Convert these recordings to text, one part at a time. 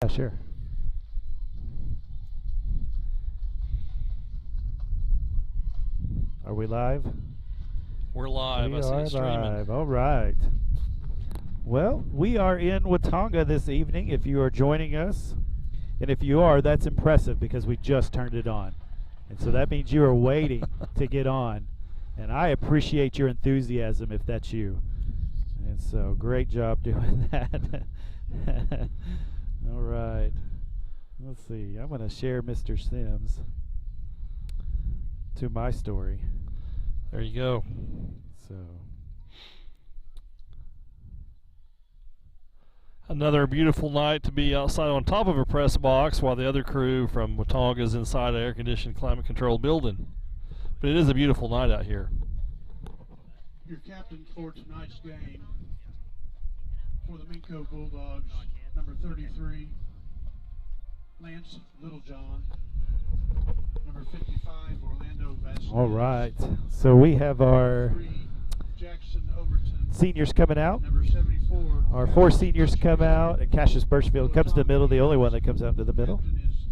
Yeah, sure. Are we live? We're live. We I see are it streaming. live. All right. Well, we are in Watonga this evening if you are joining us. And if you are, that's impressive because we just turned it on. And so that means you are waiting to get on. And I appreciate your enthusiasm if that's you. And so great job doing that. All right. Let's see. I'm going to share Mr. Sims to my story. There you go. So another beautiful night to be outside on top of a press box while the other crew from Watonga is inside an air-conditioned, climate-controlled building. But it is a beautiful night out here. Your captain for tonight's game for the Minco Bulldogs, number 33, Lance Littlejohn. Number 55, Orlando Vasquez. all right. So we have our Jackson Overton. seniors coming out. Number 74. Our four seniors come out, and Cassius Birchfield comes to the middle, the only one that comes out to the middle. Captain is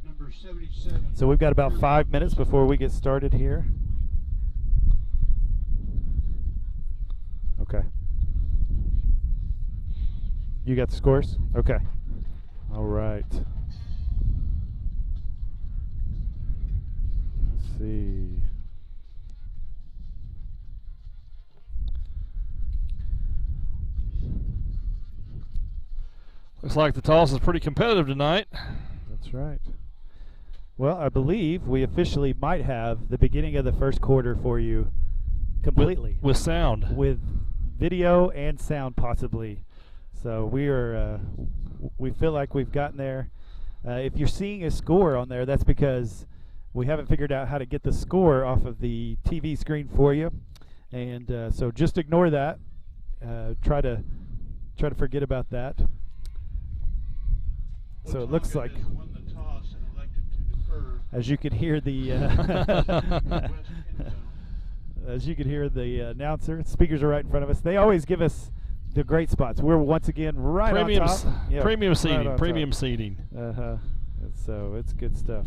number 77. So we've got about 5 minutes before we get started here. Okay. You got the scores? Okay. All right. Let's see. Looks like the toss is pretty competitive tonight. That's right. Well, I believe we officially might have the beginning of the first quarter for you completely. With sound. With video and sound possibly. So we feel like we've gotten there. If you're seeing a score on there, that's because we haven't figured out how to get the score off of the TV screen for you. And so just ignore that. Try to forget about that. So it looks like, Watonga has won the toss and elected to defer. as you could hear the West Minco. as you could hear the announcer, speakers are right in front of us. They always give us the great spots. We're once again right Premium, on top. Yep, premium right seating. on Premium top. seating. So it's good stuff.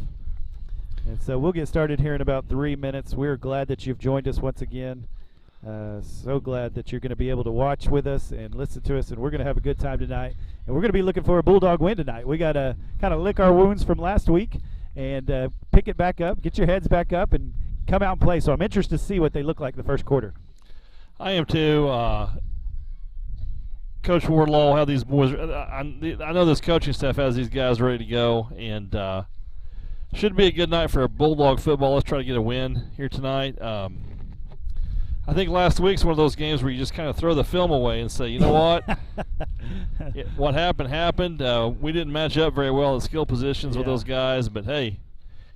And so we'll get started here in about 3 minutes. We're glad that you've joined us once again. So glad that you're going to be able to watch with us and listen to us, and we're going to have a good time tonight. And we're going to be looking for a Bulldog win tonight. We got to kind of lick our wounds from last week and pick it back up, get your heads back up, and come out and play. So I'm interested to see what they look like the first quarter. I am too. Coach Wardlaw, how these boys. I know this coaching staff has these guys ready to go, and should be a good night for Bulldog football. Let's try to get a win here tonight. I think last week's one of those games where you just kind of throw the film away and say, you know what? What happened. We didn't match up very well at skill positions with those guys, but hey,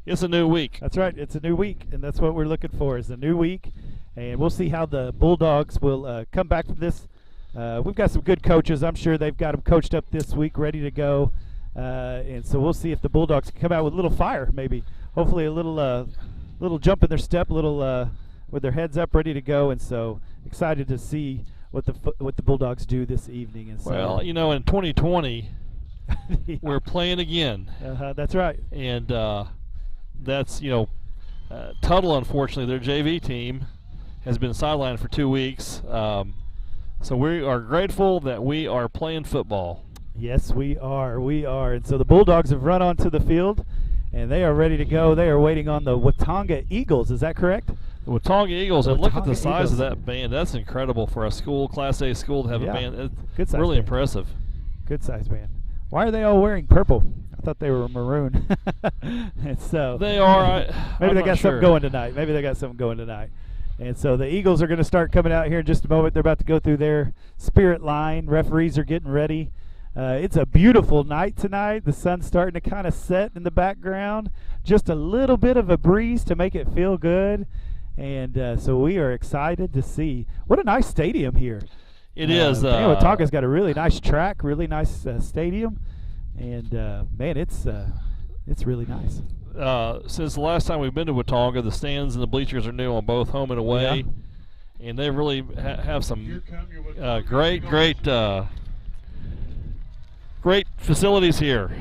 it's a new week. That's right. It's a new week, and that's what we're looking for is a new week. And we'll see how the Bulldogs will come back from this. We've got some good coaches. I'm sure they've got them coached up this week, ready to go. And so we'll see if the Bulldogs can come out with a little fire, maybe. Hopefully a little jump in their step, a little with their heads up, ready to go. And so excited to see what the Bulldogs do this evening. And so, well, in 2020, yeah. we're playing again. That's right. And that's, Tuttle, unfortunately, their JV team has been sidelined for 2 weeks. So we are grateful that we are playing football. Yes, we are. We are. And so the Bulldogs have run onto the field, and they are ready to go. They are waiting on the Watonga Eagles. Is that correct? The Watonga Eagles, and look at the Watonga size of Eagles. that band. That's incredible for a school, Class A school, to have a band. It's Good size really band. impressive. Good size band. Why are they all wearing purple? I thought they were maroon. And so They are. maybe I'm they not got sure. something going tonight. And so the Eagles are going to start coming out here in just a moment. They're about to go through their spirit line. Referees are getting ready. It's a beautiful night tonight. The sun's starting to kind of set in the background. Just a little bit of a breeze to make it feel good. And so we are excited to see. What a nice stadium here. It is. Watonga's got a really nice track, really nice stadium. And, man, it's really nice. Since the last time we've been to Watonga, the stands and the bleachers are new on both home and away. And they really have some great great facilities here.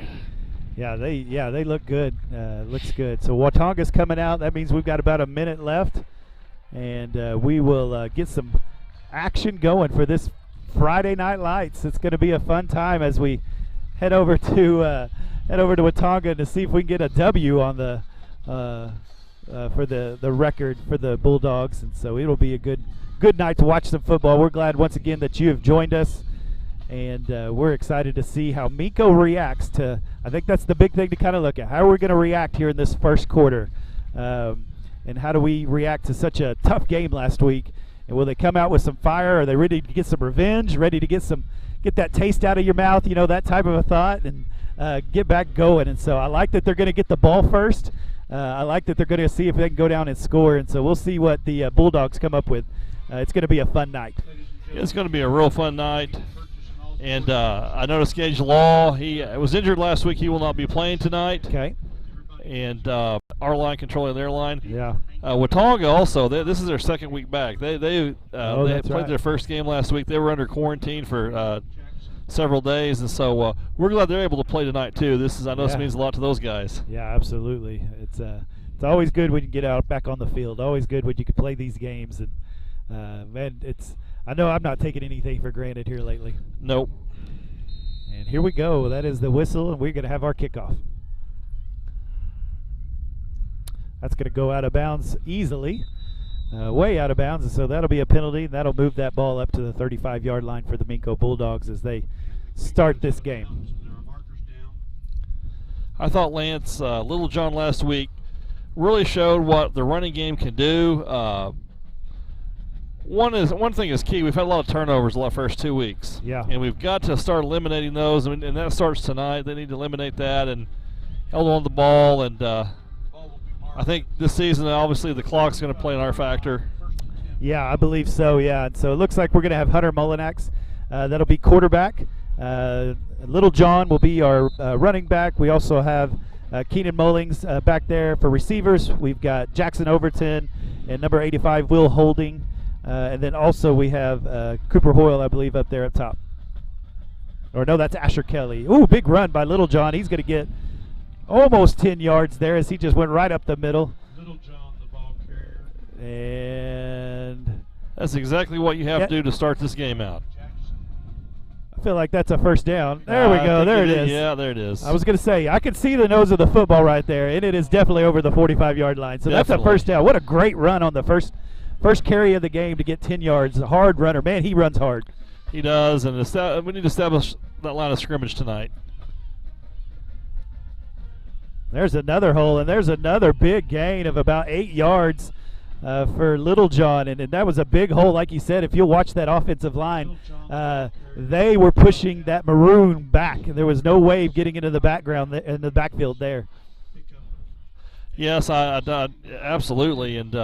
Yeah, they look good. Looks good. So Watonga's coming out. That means we've got about a minute left, and we will get some action going for this Friday Night Lights. It's going to be a fun time as we head over to Watonga to see if we can get a W on the for the record for the Bulldogs. And so it'll be a good night to watch some football. We're glad once again that you have joined us. And we're excited to see how Minco reacts to. I think that's the big thing to kind of look at. How are we going to react here in this first quarter? And how do we react to such a tough game last week? And will they come out with some fire? Are they ready to get some revenge? Ready to get that taste out of your mouth? You know, that type of a thought, and get back going. And so I like that they're going to get the ball first. I like that they're going to see if they can go down and score. And so we'll see what the Bulldogs come up with. It's going to be a fun night. It's going to be a real fun night. And I noticed Gage Law, he was injured last week. He will not be playing tonight. Okay. And our line controlling their line. Yeah. Watonga also, this is their second week back. They played right. their first game last week. They were under quarantine for several days, and so we're glad they're able to play tonight too. I know this means a lot to those guys. Yeah, absolutely. It's always good when you get out back on the field. Always good when you can play these games, and man, I know I'm not taking anything for granted here lately. Nope. And here we go. That is the whistle, and we're going to have our kickoff. That's going to go out of bounds easily, way out of bounds, and so that'll be a penalty. And that'll move that ball up to the 35-yard line for the Minco Bulldogs as they start this game. I thought Lance Littlejohn last week really showed what the running game can do. One thing is key. We've had a lot of turnovers the first 2 weeks. Yeah. And we've got to start eliminating those, and that starts tonight. They need to eliminate that and hold on to the ball. And I think this season, obviously, the clock's going to play in our factor. Yeah, I believe so, yeah. And so it looks like we're going to have Hunter Mullinax. That'll be quarterback. Little John will be our running back. We also have Keenan Mullings back there for receivers. We've got Jackson Overton and number 85, Will Holding. And then also we have Cooper Hoyle, I believe, up there up top. Or no, that's Asher Kelly. Ooh, big run by Little John. He's going to get almost 10 yards there as he just went right up the middle. Little John, the ball carrier. And that's exactly what you have to do to start this game out. I feel like that's a first down. There we go. There it is. Yeah, there it is. I was going to say, I can see the nose of the football right there, and it is definitely over the 45-yard line. So that's a first down. What a great run on the first carry of the game to get 10 yards. A hard runner. Man, he runs hard. He does, and we need to establish that line of scrimmage tonight. There's another hole, and there's another big gain of about 8 yards for Little John. And that was a big hole, like you said. If you'll watch that offensive line, they were pushing that maroon back. There was no way of getting into the background in the backfield there. Yes, I absolutely. And,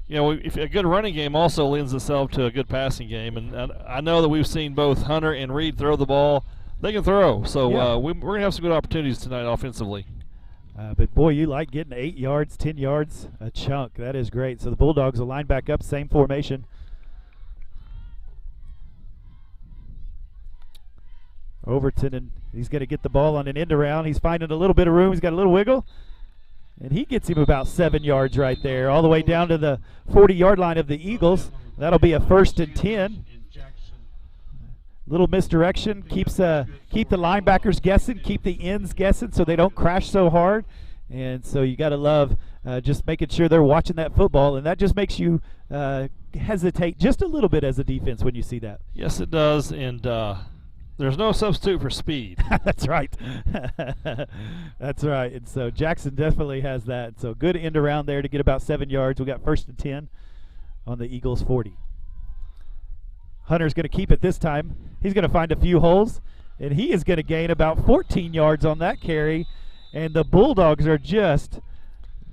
if a good running game also lends itself to a good passing game. And I know that we've seen both Hunter and Reed throw the ball. They can throw. So we're going to have some good opportunities tonight offensively. But, boy, you like getting 8 yards, 10 yards, a chunk. That is great. So the Bulldogs will line back up, same formation. Overton, and he's going to get the ball on an end around. He's finding a little bit of room. He's got a little wiggle. And he gets him about 7 yards right there, all the way down to the 40-yard line of the Eagles. That'll be a 1st and 10. Little misdirection keep the linebackers guessing, keep the ends guessing so they don't crash so hard. And so you got to love just making sure they're watching that football, and that just makes you hesitate just a little bit as a defense when you see that. Yes, it does, and there's no substitute for speed. That's right. That's right. And so Jackson definitely has that. So good end around there to get about 7 yards. We got 1st and 10 on the Eagles 40. Hunter's going to keep it this time. He's going to find a few holes, and he is going to gain about 14 yards on that carry. And the Bulldogs are just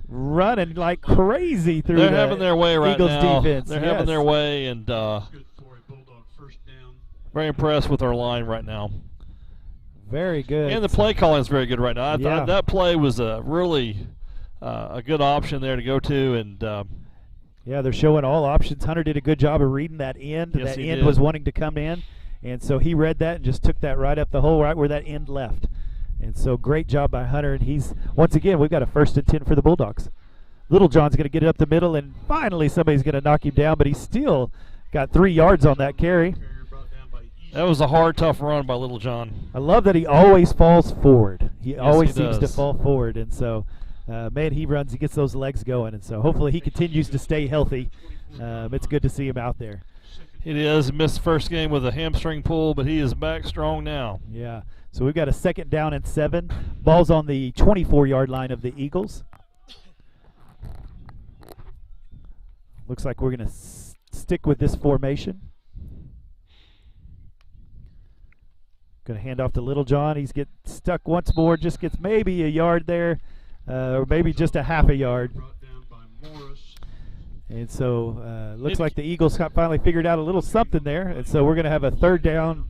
running like crazy through They're having their way right Eagles now. Defense. They're having their way, and very impressed with our line right now. Very good. And the play calling is very good right now. I Yeah. thought that play was a really a good option there to go to, and yeah, they're showing all options. Hunter did a good job of reading that end. Yes, That he end did. was wanting to come in, And so he read that and just took that right up the hole, right where that end left. And so great job by Hunter. And he's, once again, we've got a 1st and 10 for the Bulldogs. Little John's going to get it up the middle, and finally somebody's going to knock him down, but he's still got 3 yards on that carry. That was a hard, tough run by Little John. I love that he always falls forward. He Yes, always he seems to does. fall forward. And so, man, he runs, he gets those legs going. And so hopefully he continues to stay healthy. It's good to see him out there. It is. Missed the first game with a hamstring pull, but he is back strong now. Yeah. So we've got a 2nd down and 7. Ball's on the 24-yard line of the Eagles. Looks like we're going to stick with this formation. Going to hand off to Little John. He's get stuck once more. Just gets maybe a yard there, or maybe just a half a yard. And so looks like the Eagles got finally figured out a little something there. And so we're going to have a third down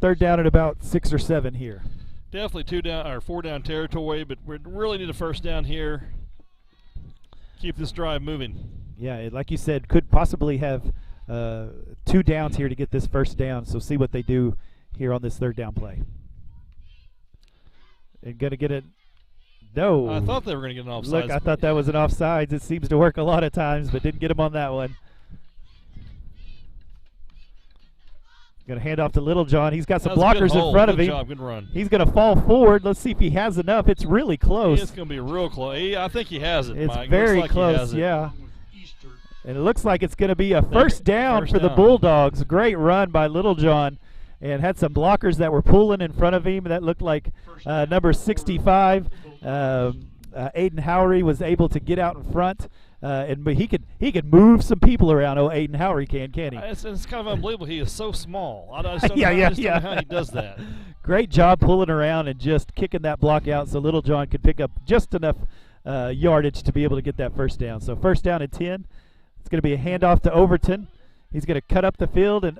at about 6 or 7 here. Definitely 2 down or 4 down territory, but we really need a first down here. Keep this drive moving. Yeah, like you said, could possibly have 2 downs here to get this first down. So see what they do here on this 3rd down play. And going to get it. No. I thought they were going to get an offside. Look, I thought that was an offsides. It seems to work a lot of times, but didn't get him on that one. Going to hand off to Little John. He's got some blockers in front of him. Good job, good run. He's going to fall forward. Let's see if he has enough. It's really close. It's going to be real close. I think he has it, It's Mike. very Looks like he close, has it. yeah. And it looks like it's going to be a first down first for the down. Bulldogs. Great run by Little John. And had some blockers that were pulling in front of him. That looked like number 65. Aiden Howery was able to get out in front. And he could move some people around. Oh, Aiden Howery can't he? It's kind of unbelievable. He is so small. I just don't, Yeah, know, yeah, I just don't yeah. know how he does that. Great job pulling around and just kicking that block out so Little John could pick up just enough yardage to be able to get that first down. So 1st down and 10. It's going to be a handoff to Overton. He's going to cut up the field, and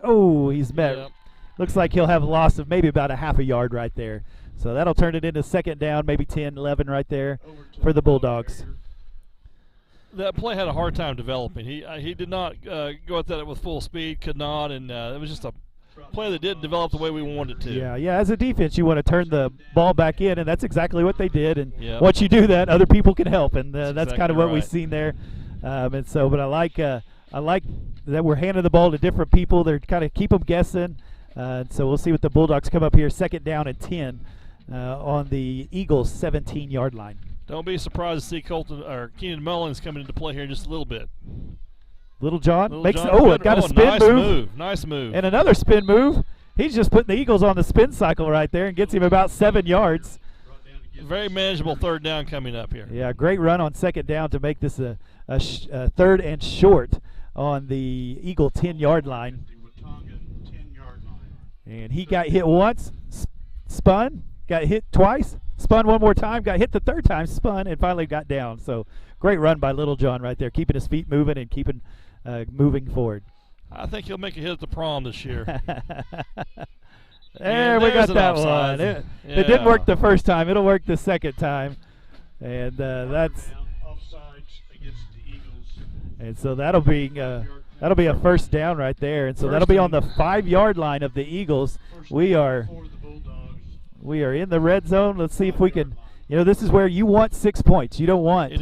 he's met. Yep. Looks like he'll have a loss of maybe about a half a yard right there. So that'll turn it into 2nd down, maybe 10, 11 right there for the Bulldogs. That play had a hard time developing. He did not go at that with full speed, could not, and it was just a play that didn't develop the way we wanted it to. Yeah. As a defense, you want to turn the ball back in, and that's exactly what they did. And Yep. once you do that, other people can help, and that's exactly kind of what right. we've seen there. And so, but I like that we're handing the ball to different people. They're kind of keep them guessing. And so we'll see what the Bulldogs come up here. 2nd down and 10 on the Eagles' 17-yard line. Don't be surprised to see Keenan Mullins coming into play here in just a little bit. Little John Little makes John, it got a spin nice move. Nice move. And another spin move. He's just putting the Eagles on the spin cycle right there and gets him about 7 yards. Very manageable 3rd down coming up here. Yeah, great run on 2nd down to make this a 3rd and short on the Eagle 10-yard line. And he got hit once, spun, got hit twice, spun one more time, got hit the 3rd time, spun, and finally got down. So great run by Little John right there, keeping his feet moving and keeping moving forward. I think he'll make a hit at the prom this year. There, we got there's an that offside. one. It Yeah. didn't work the first time. It'll work the 2nd time. And that's and so that'll be a first down right there. And so that'll be on the 5-yard line of the Eagles. We are in the red zone. Let's see if we can. This is where you want 6 points. You don't want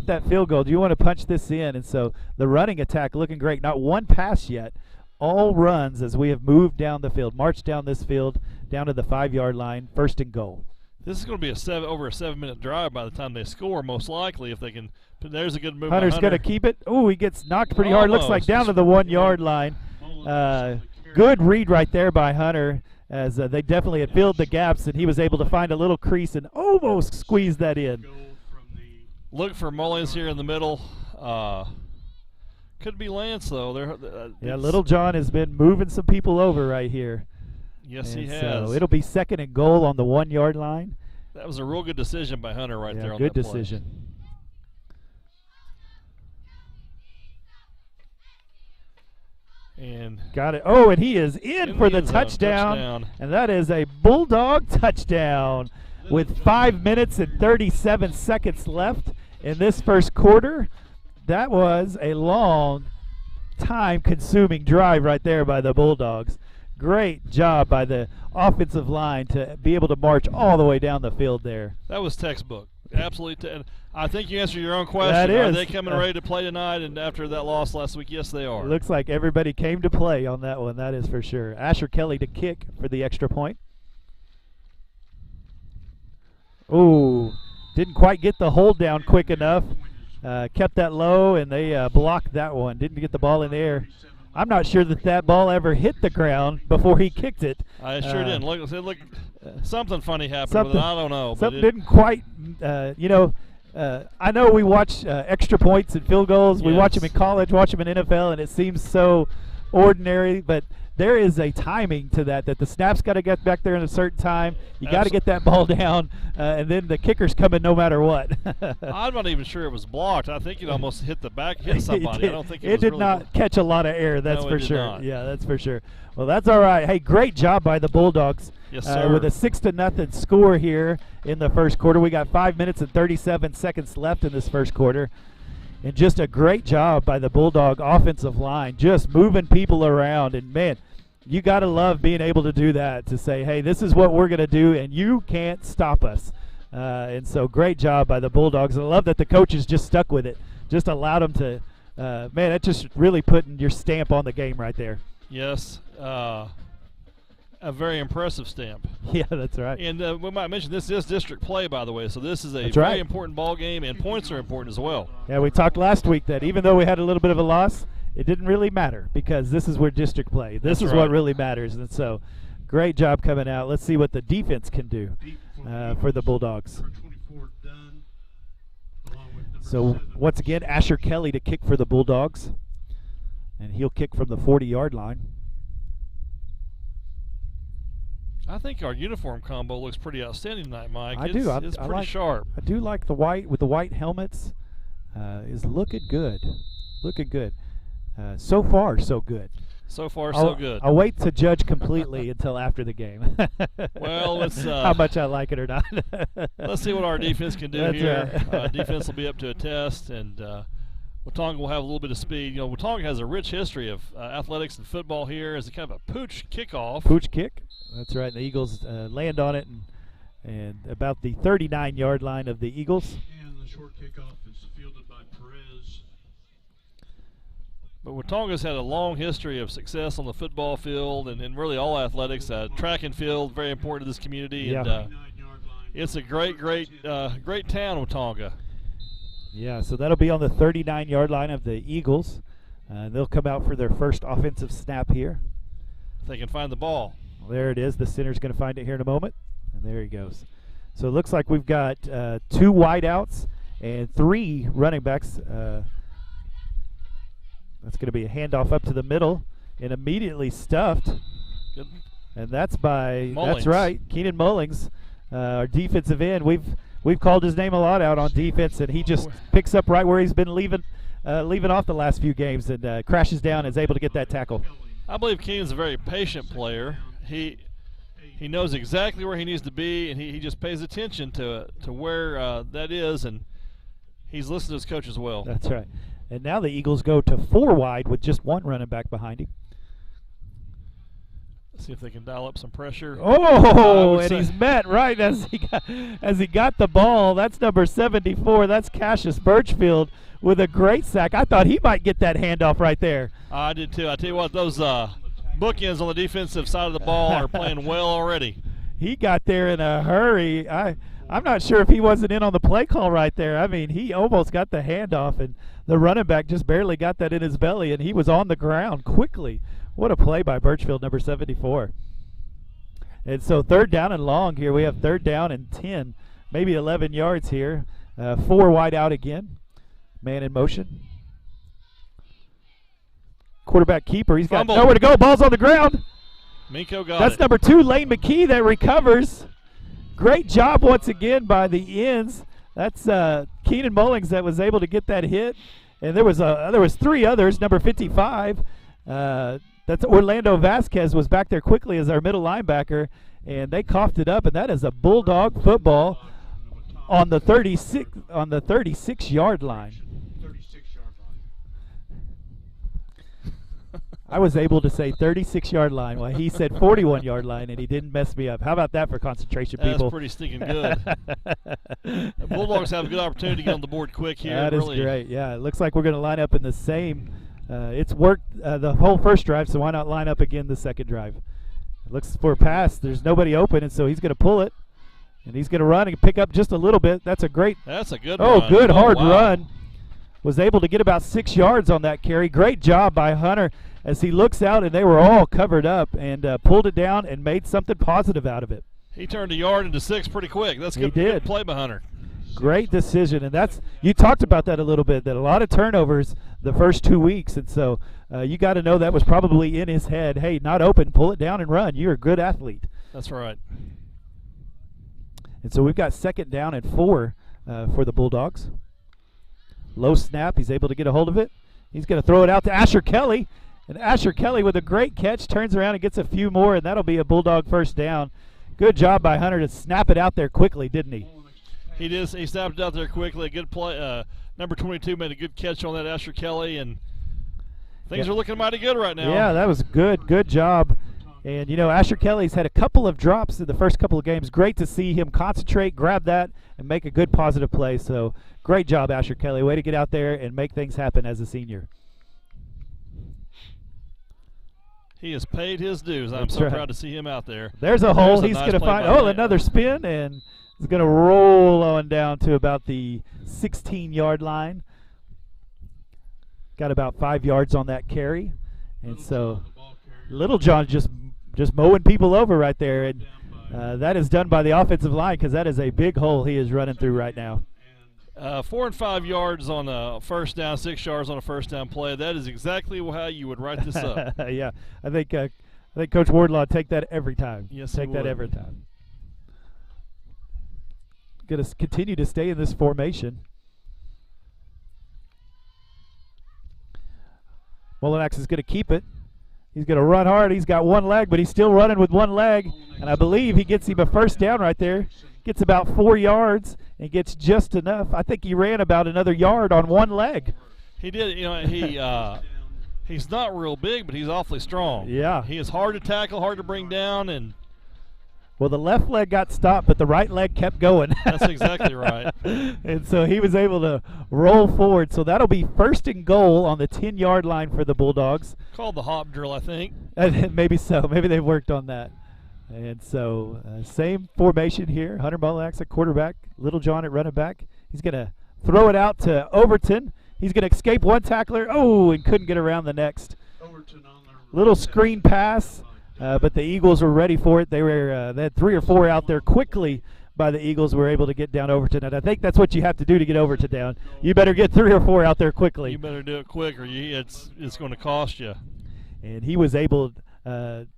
that field goal. You want to punch this in. And so the running attack looking great. Not one pass yet. All runs as we have moved down the field, marched down this field, down to the 5-yard line, 1st and goal. This is going to be over a 7-minute drive by the time they score, most likely, if they can. But there's a good move. Hunter's going to keep it. He gets knocked pretty hard. Looks like down to the 1-yard line. Good read right there by Hunter, as they definitely had filled the gaps, and he was able to find a little crease and almost squeeze that in. Look for Mullins here in the middle. Could be Lance, though. Little John has been moving some people over right here. Yes, and he has. So it'll be 2nd and goal on the 1-yard line. That was a real good decision by Hunter right there on good that play. decision. And got it. And he is in for the end zone. touchdown. And that is a Bulldog touchdown with 5 minutes and 37 seconds left in this first quarter. That was a long time-consuming drive right there by the Bulldogs. Great job by the offensive line to be able to march all the way down the field there. That was textbook. Absolutely. I think you answered your own question. That Are is. they coming ready to play tonight and after that loss last week? Yes, they are. It looks like everybody came to play on that one. That is for sure. Asher Kelly to kick for the extra point. Ooh, didn't quite get the hold down quick enough. Kept that low, and they blocked that one. Didn't get the ball in the air. I'm not sure that ball ever hit the ground before he kicked it. I sure didn't. Look, something funny happened something, with it. I don't know. Something didn't quite, I know we watch extra points and field goals. We watch them in college, watch them in NFL, and it seems so ordinary, but there is a timing to that the snap's got to get back there in a certain time. You got to get that ball down, and then the kicker's coming no matter what. I'm not even sure it was blocked. I think it almost hit somebody. I don't think it did really not catch a lot of air, that's no, for it did sure. not. Yeah, that's for sure. Well, that's all right. Hey, great job by the Bulldogs. Yes, sir. With a 6-0 score here in the first quarter. We got 5 minutes and 37 seconds left in this first quarter. And just a great job by the Bulldog offensive line, just moving people around. And, man, you got to love being able to do that, to say, hey, this is what we're going to do, and you can't stop us. And so great job by the Bulldogs. And I love that the coaches just stuck with it, just allowed them to, man, that's just really putting your stamp on the game right there. Yes. A very impressive stamp. Yeah, that's right. And we might mention this is district play, by the way, so this is a that's very right. important ball game, and points are important as well. Yeah, we talked last week that even though we had a little bit of a loss, it didn't really matter because this is where district play. This is what really matters. And so great job coming out. Let's see what the defense can do for the Bulldogs. So once again, Asher Kelly to kick for the Bulldogs, and he'll kick from the 40-yard line. I think our uniform combo looks pretty outstanding tonight, Mike. I It's do. pretty sharp. I do like the white with the white helmets. Is looking good. Looking good. So far, so good. So far, so good. I'll wait to judge completely until after the game. Well, let's how much I like it or not. Let's see what our defense can do That's here. right. Defense will be up to a test, and Watonga will have a little bit of speed. You know, Watonga has a rich history of athletics and football here as a kind of a pooch kickoff. Pooch kick. That's right. The Eagles land on it and about the 39-yard line of the Eagles. And the short kickoff is fielded by Perez. But Watonga's had a long history of success on the football field and really all athletics. Track and field, very important to this community. Yeah. And it's a great town, Watonga. Yeah, so that'll be on the 39-yard line of the Eagles. They'll come out for their first offensive snap here. If they can find the ball. Well, there it is. The center's going to find it here in a moment. And there he goes. So it looks like we've got 2 wideouts and 3 running backs. That's going to be a handoff up to the middle and immediately stuffed. Good. And that's by, Mullings. that's right, Keenan Mullings, our defensive end. We've called his name a lot out on defense, and he just picks up right where he's been leaving off the last few games and crashes down and is able to get that tackle. I believe Keenan's a very patient player. He knows exactly where he needs to be, and he just pays attention to where that is, and he's listened to his coach as well. That's right. And now the Eagles go to 4 wide with just 1 running back behind him. Let's see if they can dial up some pressure. Oh, and he's met right as he got the ball. That's number 74. That's Cassius Birchfield with a great sack. I thought he might get that handoff right there. I did too. I tell you what, those bookends on the defensive side of the ball are playing well already. He got there in a hurry. I'm not sure if he wasn't in on the play call right there. I mean, he almost got the handoff, and the running back just barely got that in his belly, and he was on the ground quickly. What a play by Birchfield, number 74. And so 3rd down and long here. We have 3rd down and 10, maybe 11 yards here. 4 wide out again. Man in motion. Quarterback keeper. He's got nowhere to go. Ball's on the ground. Minco got That's it. number 2, Lane McKee, that recovers. Great job once again by the ends. That's Keenan Mullings that was able to get that hit. And there was 3 others. Number 55. That's Orlando Vasquez was back there quickly as our middle linebacker, and they coughed it up. And that is a Bulldog football on the 36-yard line. 36-yard I was able to say 36-yard line while he said 41-yard line, and he didn't mess me up. How about that for concentration, people? That's pretty stinking good. The Bulldogs have a good opportunity to get on the board quick here. That really. is great. Yeah, it looks like we're going to line up in the same. It's worked the whole first drive, so why not line up again the second drive? It looks for a pass. There's nobody open, and so he's going to pull it, and he's going to run and pick up just a little bit. That's a great. That's a good run. Good hard wow. run. Was able to get about 6 yards on that carry. Great job by Hunter as he looks out, and they were all covered up, and pulled it down and made something positive out of it. He turned a yard into 6 pretty quick. That's good, he did. Good play by Hunter. Great decision, and that's you talked about that a little bit. That a lot of turnovers the first 2 weeks, and so you got to know that was probably in his head. Hey, not open, pull it down and run. You're a good athlete. That's right. And so we've got 2nd down and 4 for the Bulldogs. Low snap, he's able to get a hold of it. He's going to throw it out to Asher Kelly, and Asher Kelly with a great catch turns around and gets a few more, and that'll be a Bulldog first down. Good job by Hunter to snap it out there quickly, didn't he? He did. He snapped it out there quickly. Good play. Number 22 made a good catch on that Asher Kelly, and things are looking mighty good right now. Yeah, that was good. Good job. And, you know, Asher Kelly's had a couple of drops in the first couple of games. Great to see him concentrate, grab that, and make a good positive play. So great job, Asher Kelly. Way to get out there and make things happen as a senior. He has paid his dues. I'm That's so right. proud to see him out there. There's a hole. He's nice going to play find, by another spin, and he's going to roll on down to about the 16-yard line. Got about 5 yards on that carry. And so Little John just mowing people over right there, and that is done by the offensive line because that is a big hole he is running through right now. 4 and 5 yards on a first down, 6 yards on a first down play. That is exactly how you would write this up. Yeah, I think Coach Wardlaw take that every time. Yes, take he that would. every time. Going to continue to stay in this formation. Mullinax is going to keep it. He's going to run hard. He's got one leg, but he's still running with one leg. And I believe he gets him a first down right there. Gets about 4 yards and gets just enough. I think he ran about another yard on one leg. He did. You know, he's not real big, but he's awfully strong. Yeah. He is hard to tackle, hard to bring down, and well, the left leg got stopped, but the right leg kept going. That's exactly right. And so he was able to roll forward. So that'll be 1st and goal on the 10-yard line for the Bulldogs. Called the hop drill, I think. Maybe so. Maybe they've worked on that. And so same formation here. Hunter Mullinax at quarterback, Little John at running back. He's going to throw it out to Overton. He's going to escape one tackler. Oh, and couldn't get around the next. Little screen pass. But the Eagles were ready for it. They had 3 or 4 out there quickly by the Eagles. Were able to get down Overton, and I think that's what you have to do to get Overton down. You better get 3 or 4 out there quickly. You better do it quick, or it's going to cost you. And he was able,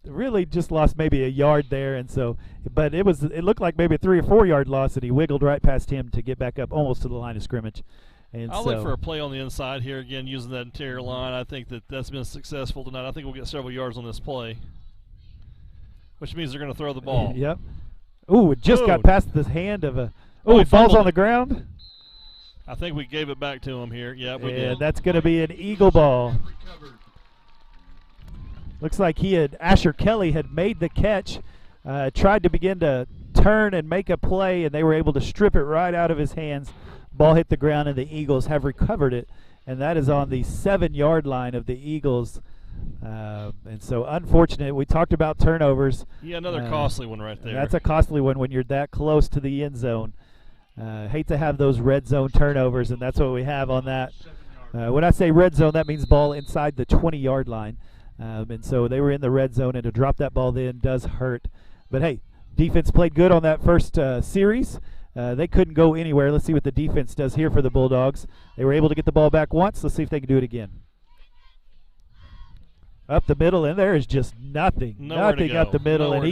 really just lost maybe a yard there, and so, but it looked like maybe a 3 or 4 yard loss, and he wiggled right past him to get back up almost to the line of scrimmage. And I'll look for a play on the inside here again using that interior line. I think that's been successful tonight. I think we'll get several yards on this play, which means they're going to throw the ball. Yep. Ooh, it just got past the hand of a. Oh, it falls on the ground. I think we gave it back to him here. Yeah, we did. And that's going to be an Eagle ball. Looks like Asher Kelly had made the catch, tried to begin to turn and make a play, and they were able to strip it right out of his hands. Ball hit the ground, and the Eagles have recovered it, and that is on the 7-yard line of the Eagles. And so unfortunate. We talked about turnovers. Yeah, another costly one right there. That's a costly one when you're that close to the end zone. Hate to have those red zone turnovers, and that's what we have on that. When I say red zone, that means ball inside the 20-yard line. And so they were in the red zone, and to drop that ball then does hurt. But, hey, defense played good on that first series. They couldn't go anywhere. Let's see what the defense does here for the Bulldogs. They were able to get the ball back once. Let's see if they can do it again. Up the middle, and there is just nothing. Nothing up the middle, and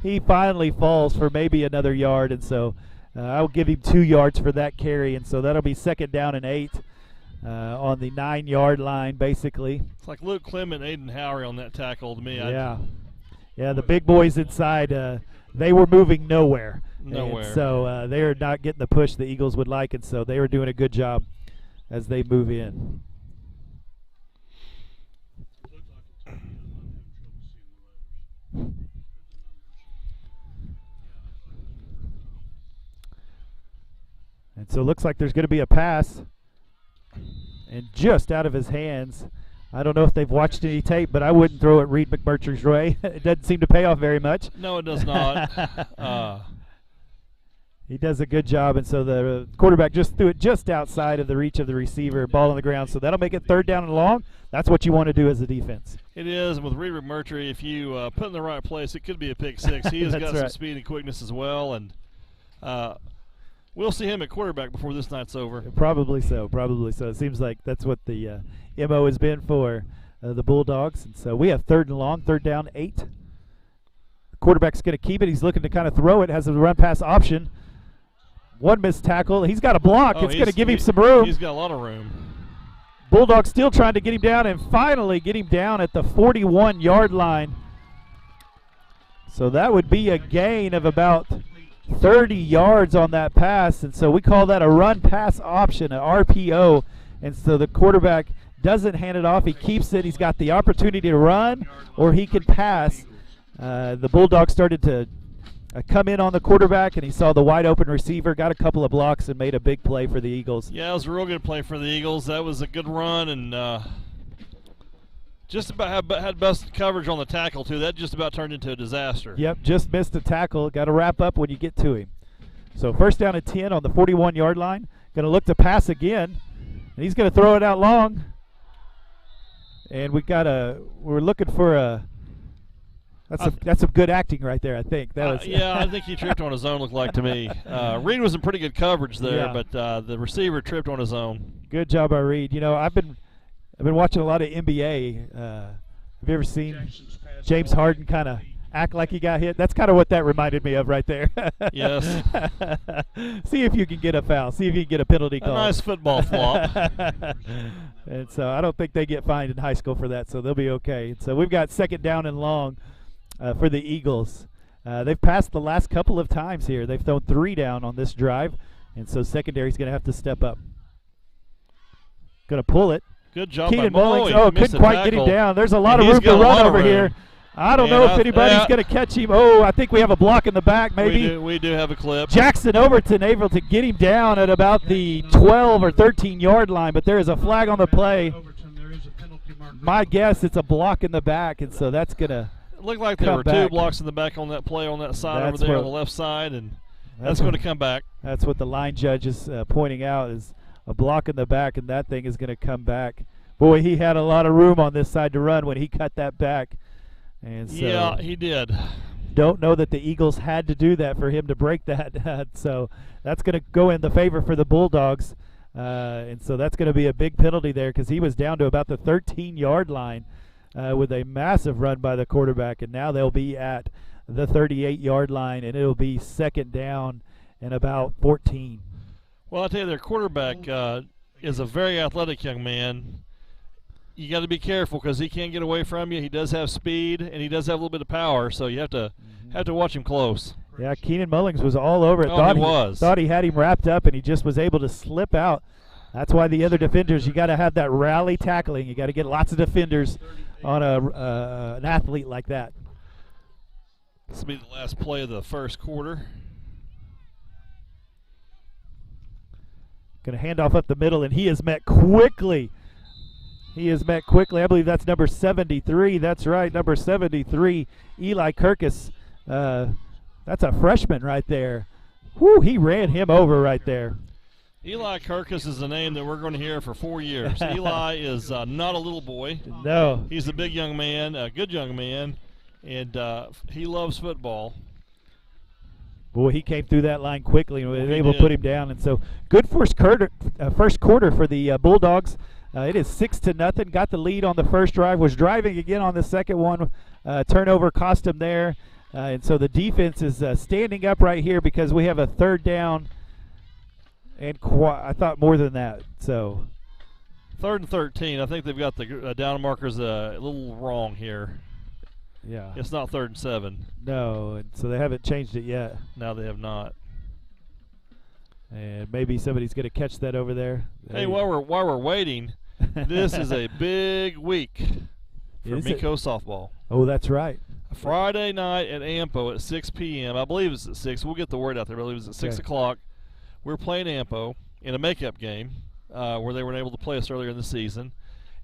he finally falls for maybe another yard, and so I'll give him 2 yards for that carry, and so that'll be 2nd down and 8 on the 9-yard line, basically. It's like Luke Clement, Aiden Howery on that tackle to me. Yeah. Yeah, the big boys inside, they were moving nowhere. Nowhere. And so they are not getting the push the Eagles would like, and so they were doing a good job as they move in. And so it looks like there's going to be a pass. And just out of his hands. I don't know if they've watched any tape, but I wouldn't throw it Reed McMurtry's way. It doesn't seem to pay off very much. No, it does not. He does a good job, and so the quarterback just threw it just outside of the reach of the receiver, ball on the ground. So that'll make it 3rd down and long. That's what you want to do as a defense. It is, and with Reed McMurtry, if you put in the right place, it could be a pick 6. He has got some speed and quickness as well, and we'll see him at quarterback before this night's over. Probably so, probably so. It seems like that's what the MO has been for the Bulldogs. And so we have 3rd and long, 3rd down, 8. The quarterback's going to keep it. He's looking to kind of throw it, has a run-pass option. One missed tackle. He's got a block. It's going to give him some room. He's got a lot of room. Bulldogs still trying to get him down, and finally get him down at the 41-yard line. So that would be a gain of about 30 yards on that pass, and so we call that a run-pass option, an RPO. And so the quarterback doesn't hand it off. He keeps it. He's got the opportunity to run, or he can pass. The Bulldogs started to come in on the quarterback, and he saw the wide open receiver, got a couple of blocks, and made a big play for the Eagles. Yeah, it was a real good play for the Eagles. That was a good run, and just about had best coverage on the tackle, too. That just about turned into a disaster. Yep, just missed a tackle. Got to wrap up when you get to him. So 1st down and 10 on the 41-yard line. Going to look to pass again, and he's going to throw it out long. And we're looking for a. That's some good acting right there, I think. That was yeah, I think he tripped on his own, looked like to me. Reed was in pretty good coverage there, yeah. But the receiver tripped on his own. Good job by Reed. You know, I've been watching a lot of NBA. Have you ever seen James Harden kind of act like he got hit? That's kind of what that reminded me of right there. Yes. See if you can get a foul. See if you can get a penalty call. A nice football flop. And so I don't think they get fined in high school for that, so they'll be okay. So we've got 2nd down and long. For the Eagles. They've passed the last couple of times here. They've thrown 3 down on this drive, and so secondary's going to have to step up. Going to pull it. Good job Keenan by Mullings. Moe. Couldn't quite get him down. There's a lot of He's room to got a lot run of over room. here. I don't know if anybody's going to catch him. Oh, I think we have a block in the back maybe. We do have a clip. Jackson Overton able to get him down at about the 12 or 13-yard line, but there is a flag on the play. My guess it's a block in the back, and so that's going to It looked like there were 2 blocks in the back on that play on that side over there on the left side, and that's going to come back. That's what the line judge is pointing out, is a block in the back, and that thing is going to come back. Boy, he had a lot of room on this side to run when he cut that back. And so yeah, he did. Don't know that the Eagles had to do that for him to break that. So that's going to go in the favor for the Bulldogs. And so that's going to be a big penalty there because he was down to about the 13-yard line. With a massive run by the quarterback, and now they'll be at the 38-yard line, and it'll be 2nd down and about 14. Well, I tell you, their quarterback is a very athletic young man. You got to be careful because he can't get away from you. He does have speed, and he does have a little bit of power, so you have to watch him close. Yeah, Keenan Mullings was all over it. Thought he had him wrapped up, and he just was able to slip out. That's why the other defenders, you got to have that rally tackling. You got to get lots of defenders on an athlete like that. This will be the last play of the 1st quarter. Going to hand off up the middle, and he is met quickly. I believe that's number 73. That's right, number 73, Eli Kirkus. That's a freshman right there. Whew, he ran him over right there. Eli Kirkus is a name that we're going to hear for 4 years. Eli is not a little boy. No. He's a big young man, a good young man, and he loves football. Boy, he came through that line quickly and was able to put him down. And so good first quarter for the Bulldogs. It is 6-0. Got the lead on the first drive. Was driving again on the second one. Turnover cost him there. And so the defense is standing up right here because we have a 3rd down. And I thought more than that. So 3rd and 13. I think they've got the down markers a little wrong here. Yeah. It's not 3rd and 7. No, and so they haven't changed it yet. No, they have not. And maybe somebody's going to catch that over there. Hey, while we're waiting, this is a big week for Minco softball. Oh, that's right. Friday night at Ampo at 6 p.m. I believe it's at 6. We'll get the word out there. I believe it's at 6 o'clock. We're playing Ampo in a makeup game where they weren't able to play us earlier in the season.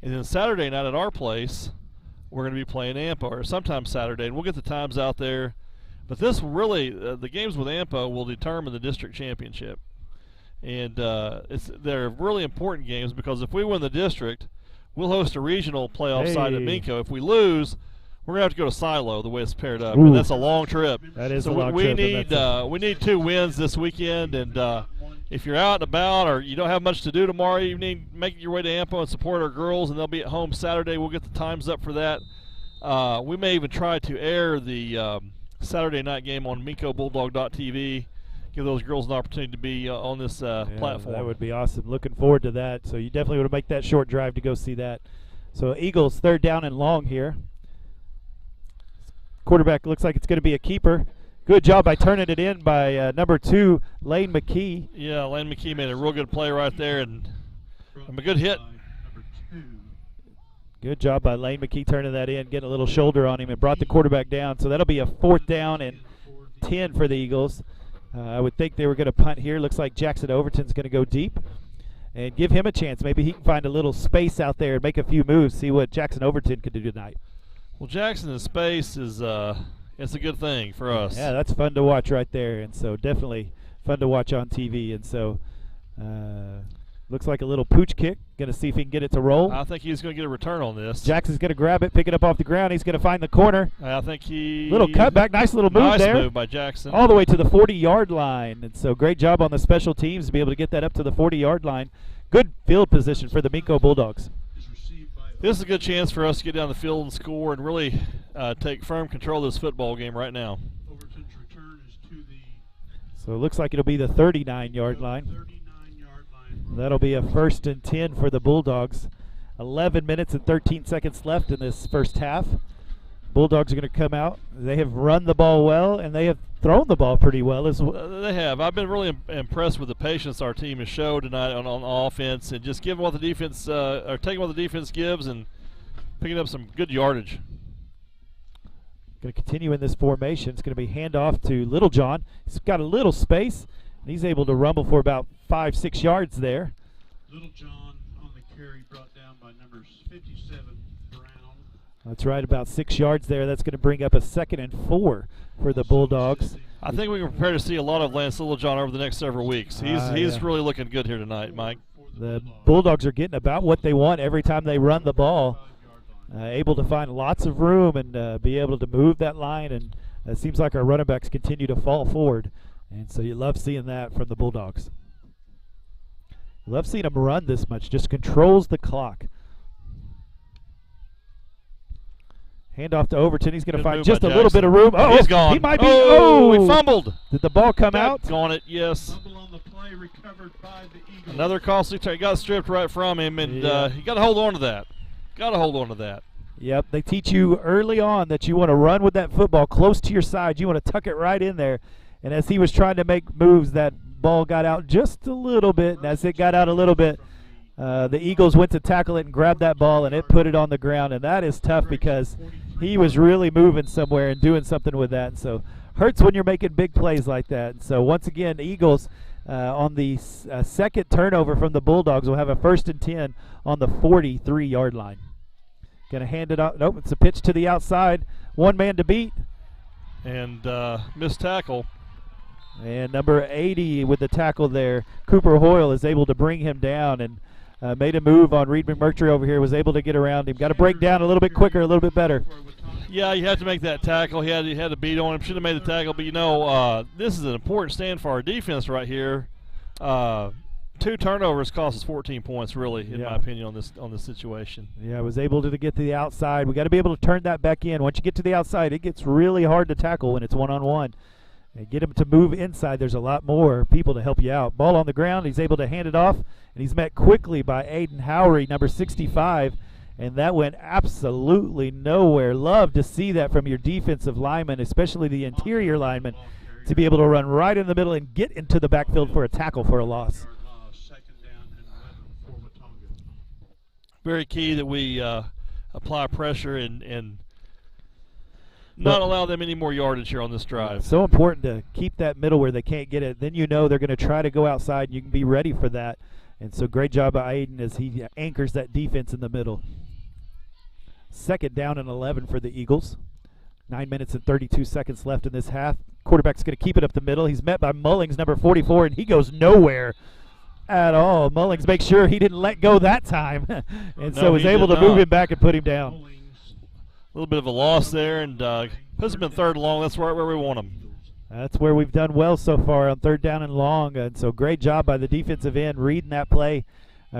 And then Saturday night at our place, we're going to be playing Ampo, or sometime Saturday, and we'll get the times out there. But this really, the games with Ampo will determine the district championship. And they're really important games because if we win the district, we'll host a regional playoff site at Minco. If we lose, we're going to have to go to Silo the way it's paired up. And that's a long trip. That is so a long we trip. We need 2 wins this weekend. And if you're out and about or you don't have much to do tomorrow evening, make your way to Ampo and support our girls. And they'll be at home Saturday. We'll get the times up for that. We may even try to air the Saturday night game on MincoBulldog.tv. Give those girls an opportunity to be on this platform. That would be awesome. Looking forward to that. So you definitely want to make that short drive to go see that. So Eagles 3rd down and long here. Quarterback looks like it's going to be a keeper. Good job by turning it in by number 2, Lane McKee. Yeah, Lane McKee made a real good play right there and a good hit. Good job by Lane McKee turning that in, getting a little shoulder on him and brought the quarterback down. So that'll be a 4th down and 10 for the Eagles. I would think they were going to punt here. Looks like Jackson Overton's going to go deep and give him a chance. Maybe he can find a little space out there and make a few moves, see what Jackson Overton could do tonight. Well, Jackson in space is it's a good thing for us. Yeah, that's fun to watch right there, and so definitely fun to watch on TV. And so looks like a little pooch kick. Going to see if he can get it to roll. I think he's going to get a return on this. Jackson's going to grab it, pick it up off the ground. He's going to find the corner. I think he... Little cutback, nice little move there. Nice move by Jackson. All the way to the 40-yard line. And so great job on the special teams to be able to get that up to the 40-yard line. Good field position for the Minco Bulldogs. This is a good chance for us to get down the field and score and really take firm control of this football game right now. Overton's return is to the So it looks like it'll be the 39-yard line. 39-yard line. That'll be a 1st and 10 for the Bulldogs. 11 minutes and 13 seconds left in this first half. Bulldogs are going to come out. They have run the ball well, and they have thrown the ball pretty well as well. They have. I've been really impressed with the patience our team has showed tonight on offense and just giving what the defense, or taking what the defense gives and picking up some good yardage. Going to continue in this formation. It's going to be handoff to Littlejohn. He's got a little space, and he's able to rumble for about 5-6 yards there. Littlejohn on the carry brought down by number 57, Brown. That's right, about 6 yards there. That's going to bring up a 2nd and 4 for the Bulldogs. I think we can prepare to see a lot of Lance Littlejohn over the next several weeks. He's really looking good here tonight, Mike. The Bulldogs are getting about what they want every time they run the ball. Able to find lots of room and be able to move that line, and it seems like our running backs continue to fall forward. And so you love seeing that from the Bulldogs. You love seeing them run this much, just controls the clock. Handoff to Overton. He's going to find just a little bit of room. Oh, he's gone. He might be. Oh, he fumbled. Did the ball come out? Gone it, yes. Fumble on the play recovered by the Eagles. Another costly turn. He got stripped right from him, and you got to hold on to that. Got to hold on to that. Yep, they teach you early on that you want to run with that football close to your side. You want to tuck it right in there. And as he was trying to make moves, that ball got out just a little bit. And as it got out a little bit, the Eagles went to tackle it and grabbed that ball, and it put it on the ground. And that is tough because he was really moving somewhere and doing something with that. And so hurts when you're making big plays like that. And so once again, the Eagles on the second turnover from the Bulldogs will have a 1st and 10 on the 43-yard line. Going to hand it out. Nope, it's a pitch to the outside. One man to beat. And missed tackle. And number 80 with the tackle there, Cooper Hoyle, is able to bring him down and made a move on Reed McMurtry over here, was able to get around him. Got to break down a little bit quicker, a little bit better. Yeah, you have to make that tackle. He had to beat on him. Should have made the tackle, but you know, this is an important stand for our defense right here. 2 turnovers cost us 14 points, really, in my opinion, on this situation. Yeah, was able to get to the outside. We got to be able to turn that back in. Once you get to the outside, it gets really hard to tackle when it's one-on-one. And get him to move inside. There's a lot more people to help you out. Ball on the ground. He's able to hand it off, and he's met quickly by Aiden Howery, number 65, and that went absolutely nowhere. Love to see that from your defensive lineman, especially the interior lineman, to be able to run right in the middle and get into the backfield for a tackle for a loss. Very key that we apply pressure and not allow them any more yardage here on this drive. So important to keep that middle where they can't get it. Then you know they're going to try to go outside, and you can be ready for that. And so great job by Aiden as he anchors that defense in the middle. 2nd down and 11 for the Eagles. 9 minutes and 32 seconds left in this half. Quarterback's going to keep it up the middle. He's met by Mullings, number 44, and he goes nowhere at all. Mullings makes sure he didn't let go that time, and so was able to move him back and put him down. A little bit of a loss there, and puts him in 3rd and long. That's right where we want him. That's where we've done well so far on 3rd down and long, and so great job by the defensive end reading that play,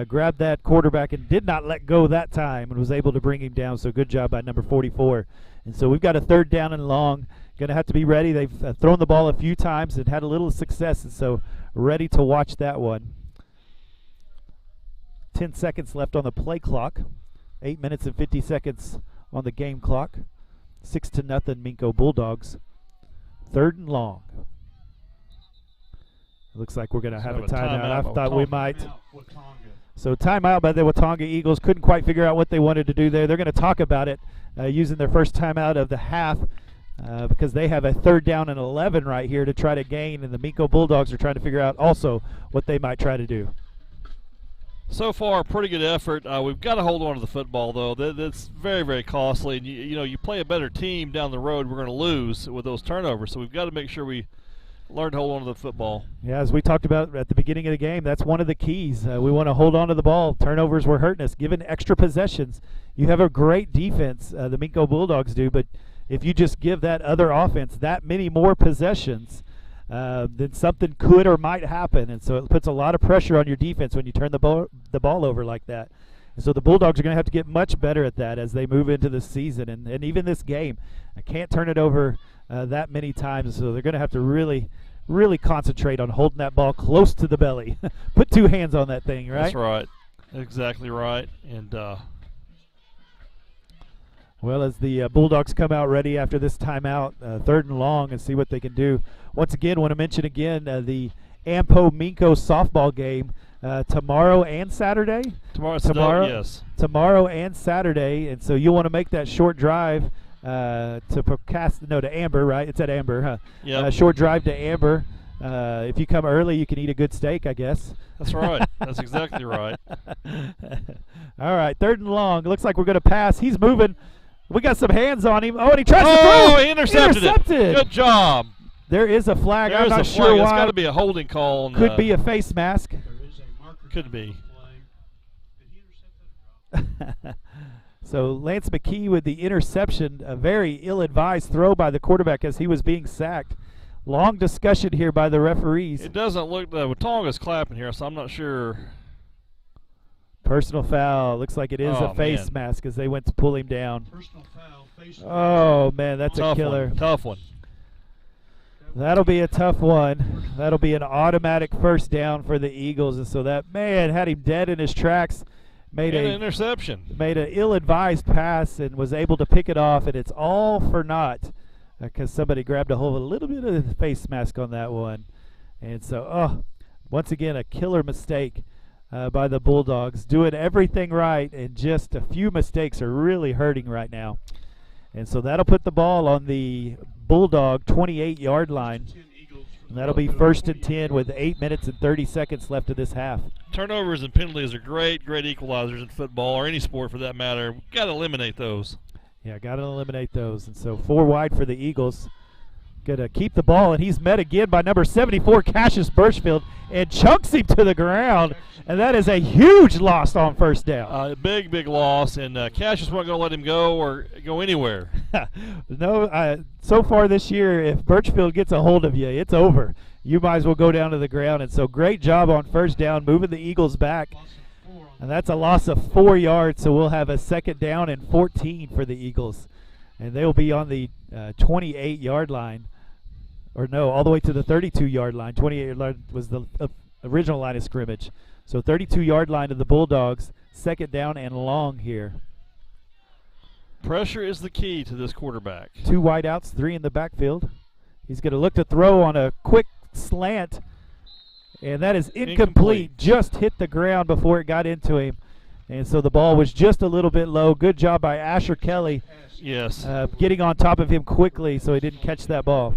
grabbed that quarterback and did not let go that time and was able to bring him down, so good job by number 44. And so we've got a 3rd down and long. Going to have to be ready. They've thrown the ball a few times and had a little success, and so ready to watch that one. 10 seconds left on the play clock. 8 minutes and 50 seconds on the game clock. 6-0 Minco Bulldogs. 3rd and long. Looks like we're going to have a timeout. I thought we might. So timeout by the Watonga Eagles. Couldn't quite figure out what they wanted to do there. They're going to talk about it using their first timeout of the half because they have a 3rd down and 11 right here to try to gain, and the Minco Bulldogs are trying to figure out also what they might try to do. So far, pretty good effort. We've got to hold on to the football, though. That's very, very costly. And you play a better team down the road, we're going to lose with those turnovers. So we've got to make sure we learn to hold on to the football. Yeah, as we talked about at the beginning of the game, that's one of the keys. We want to hold on to the ball. Turnovers were hurting us. Given extra possessions, you have a great defense, the Minco Bulldogs do, but if you just give that other offense that many more possessions, then something could or might happen, and so it puts a lot of pressure on your defense when you turn the ball over like that. And so the Bulldogs are going to have to get much better at that as they move into the season and even this game. I can't turn it over that many times, so they're going to have to really, really concentrate on holding that ball close to the belly. Put 2 hands on that thing, right? That's right. Exactly right. And well, as the Bulldogs come out ready after this timeout, 3rd and long, and see what they can do. Once again, want to mention again the Ampo-Minco softball game tomorrow and Saturday. Tomorrow, yes. Tomorrow and Saturday, and so you'll want to make that short drive to Amber, right? It's at Amber, huh? Yeah. Short drive to Amber. If you come early, you can eat a good steak, I guess. That's right. That's exactly right. All right, 3rd and long. Looks like we're going to pass. He's moving. We got some hands on him. Oh, and he tries to throw. Oh, he intercepted it. Good job. There is a flag. There's I'm not sure why. It's got to be a holding call. Could be a face mask. Could be. So Lance McKee with the interception, a very ill-advised throw by the quarterback as he was being sacked. Long discussion here by the referees. It doesn't look – Watonga's clapping here, so I'm not sure. Personal foul. Looks like it is a face mask as they went to pull him down. Personal foul, face mask. Oh, man, that's a killer. Tough one. That'll be a tough one. That'll be an automatic 1st down for the Eagles. And so that, man, had him dead in his tracks. Made an interception. Made an ill-advised pass and was able to pick it off, and it's all for naught because somebody grabbed a hold of a little bit of the face mask on that one. And so, once again, a killer mistake by the Bulldogs. Doing everything right, and just a few mistakes are really hurting right now. And so that'll put the ball on the Bulldog 28-yard line. And that'll be 1st and 10 with 8 minutes and 30 seconds left of this half. Turnovers and penalties are great equalizers in football or any sport for that matter. We've got to eliminate those. Yeah, got to eliminate those. And so 4 wide for the Eagles. Going to keep the ball, and he's met again by number 74, Cassius Birchfield, and chunks him to the ground. And that is a huge loss on 1st down. Big loss, and Cassius wasn't going to let him go or go anywhere. No, so far this year, if Birchfield gets a hold of you, it's over. You might as well go down to the ground. And so great job on 1st down, moving the Eagles back. And that's a loss of 4 yards, so we'll have a 2nd down and 14 for the Eagles. And they'll be on the 28-yard line. Or no, all the way to the 32-yard line. 28-yard line was the original line of scrimmage. So 32-yard line of the Bulldogs, 2nd down and long here. Pressure is the key to this quarterback. 2 wideouts, 3 in the backfield. He's going to look to throw on a quick slant, and that is incomplete. Just hit the ground before it got into him. And so the ball was just a little bit low. Good job by Asher Kelly. Yes. Getting on top of him quickly so he didn't catch that ball.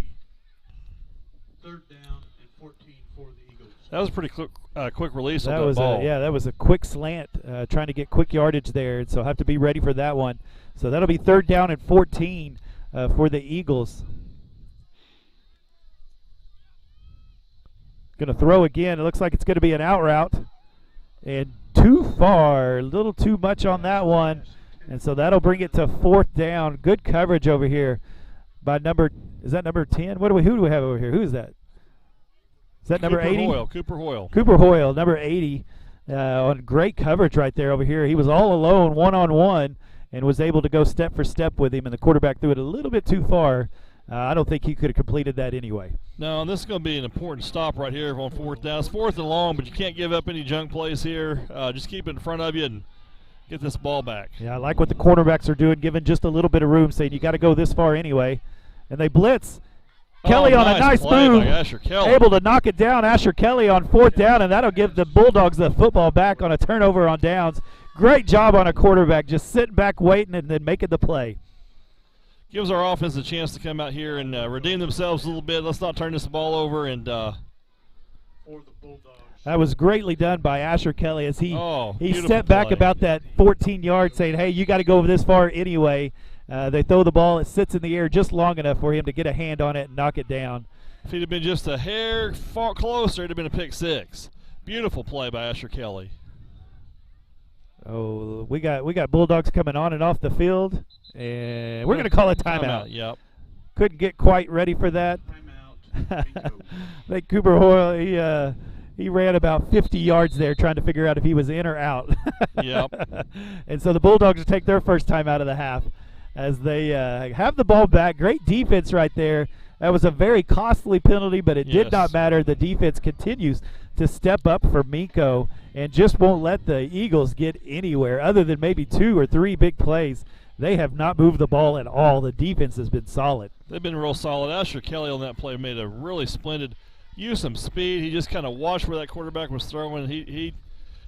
3rd down and 14 for the Eagles. That was a pretty quick release That on that was ball. that was a quick slant, trying to get quick yardage there, and so have to be ready for that one. So that'll be 3rd down and 14 for the Eagles. Going to throw again. It looks like it's going to be an out route, and too far, a little too much on that one, and so that'll bring it to 4th down. Good coverage over here by is that number 10? Who do we have over here? Who is that? Is that number 80? Cooper Hoyle. Cooper Hoyle, number 80, on great coverage right there over here. He was all alone, one-on-one, and was able to go step for step with him, and the quarterback threw it a little bit too far. I don't think he could have completed that anyway. No, and this is going to be an important stop right here on 4th down. It's 4th and long, but you can't give up any junk plays here. Just keep it in front of you and get this ball back. Yeah, I like what the cornerbacks are doing, giving just a little bit of room, saying you got to go this far anyway. And they blitz. Kelly on a nice move, able to knock it down. Asher Kelly on 4th down, and that'll give the Bulldogs the football back on a turnover on downs. Great job on a quarterback, just sitting back waiting and then making the play. Gives our offense a chance to come out here and redeem themselves a little bit. Let's not turn this ball over. And for the Bulldogs. That was greatly done by Asher Kelly as he stepped back play. about that 14 yards, saying, hey, you got to go this far anyway. They throw the ball. It sits in the air just long enough for him to get a hand on it and knock it down. If he'd have been just a hair far closer, it'd have been a pick 6. Beautiful play by Asher Kelly. Oh, we got Bulldogs coming on and off the field, and we're going to call a timeout. Yep. Couldn't get quite ready for that. Timeout. I think Cooper Hoyle, he ran about 50 yards there trying to figure out if he was in or out. Yep. And so the Bulldogs will take their first time out of the half as they have the ball back. Great defense right there. That was a very costly penalty, but it did not matter. The defense continues to step up for Minco and just won't let the Eagles get anywhere other than maybe 2 or 3 big plays. They have not moved the ball at all. The defense has been solid. They've been real solid. Asher Kelly on that play made a really splendid use, some speed. He just kind of watched where that quarterback was throwing. He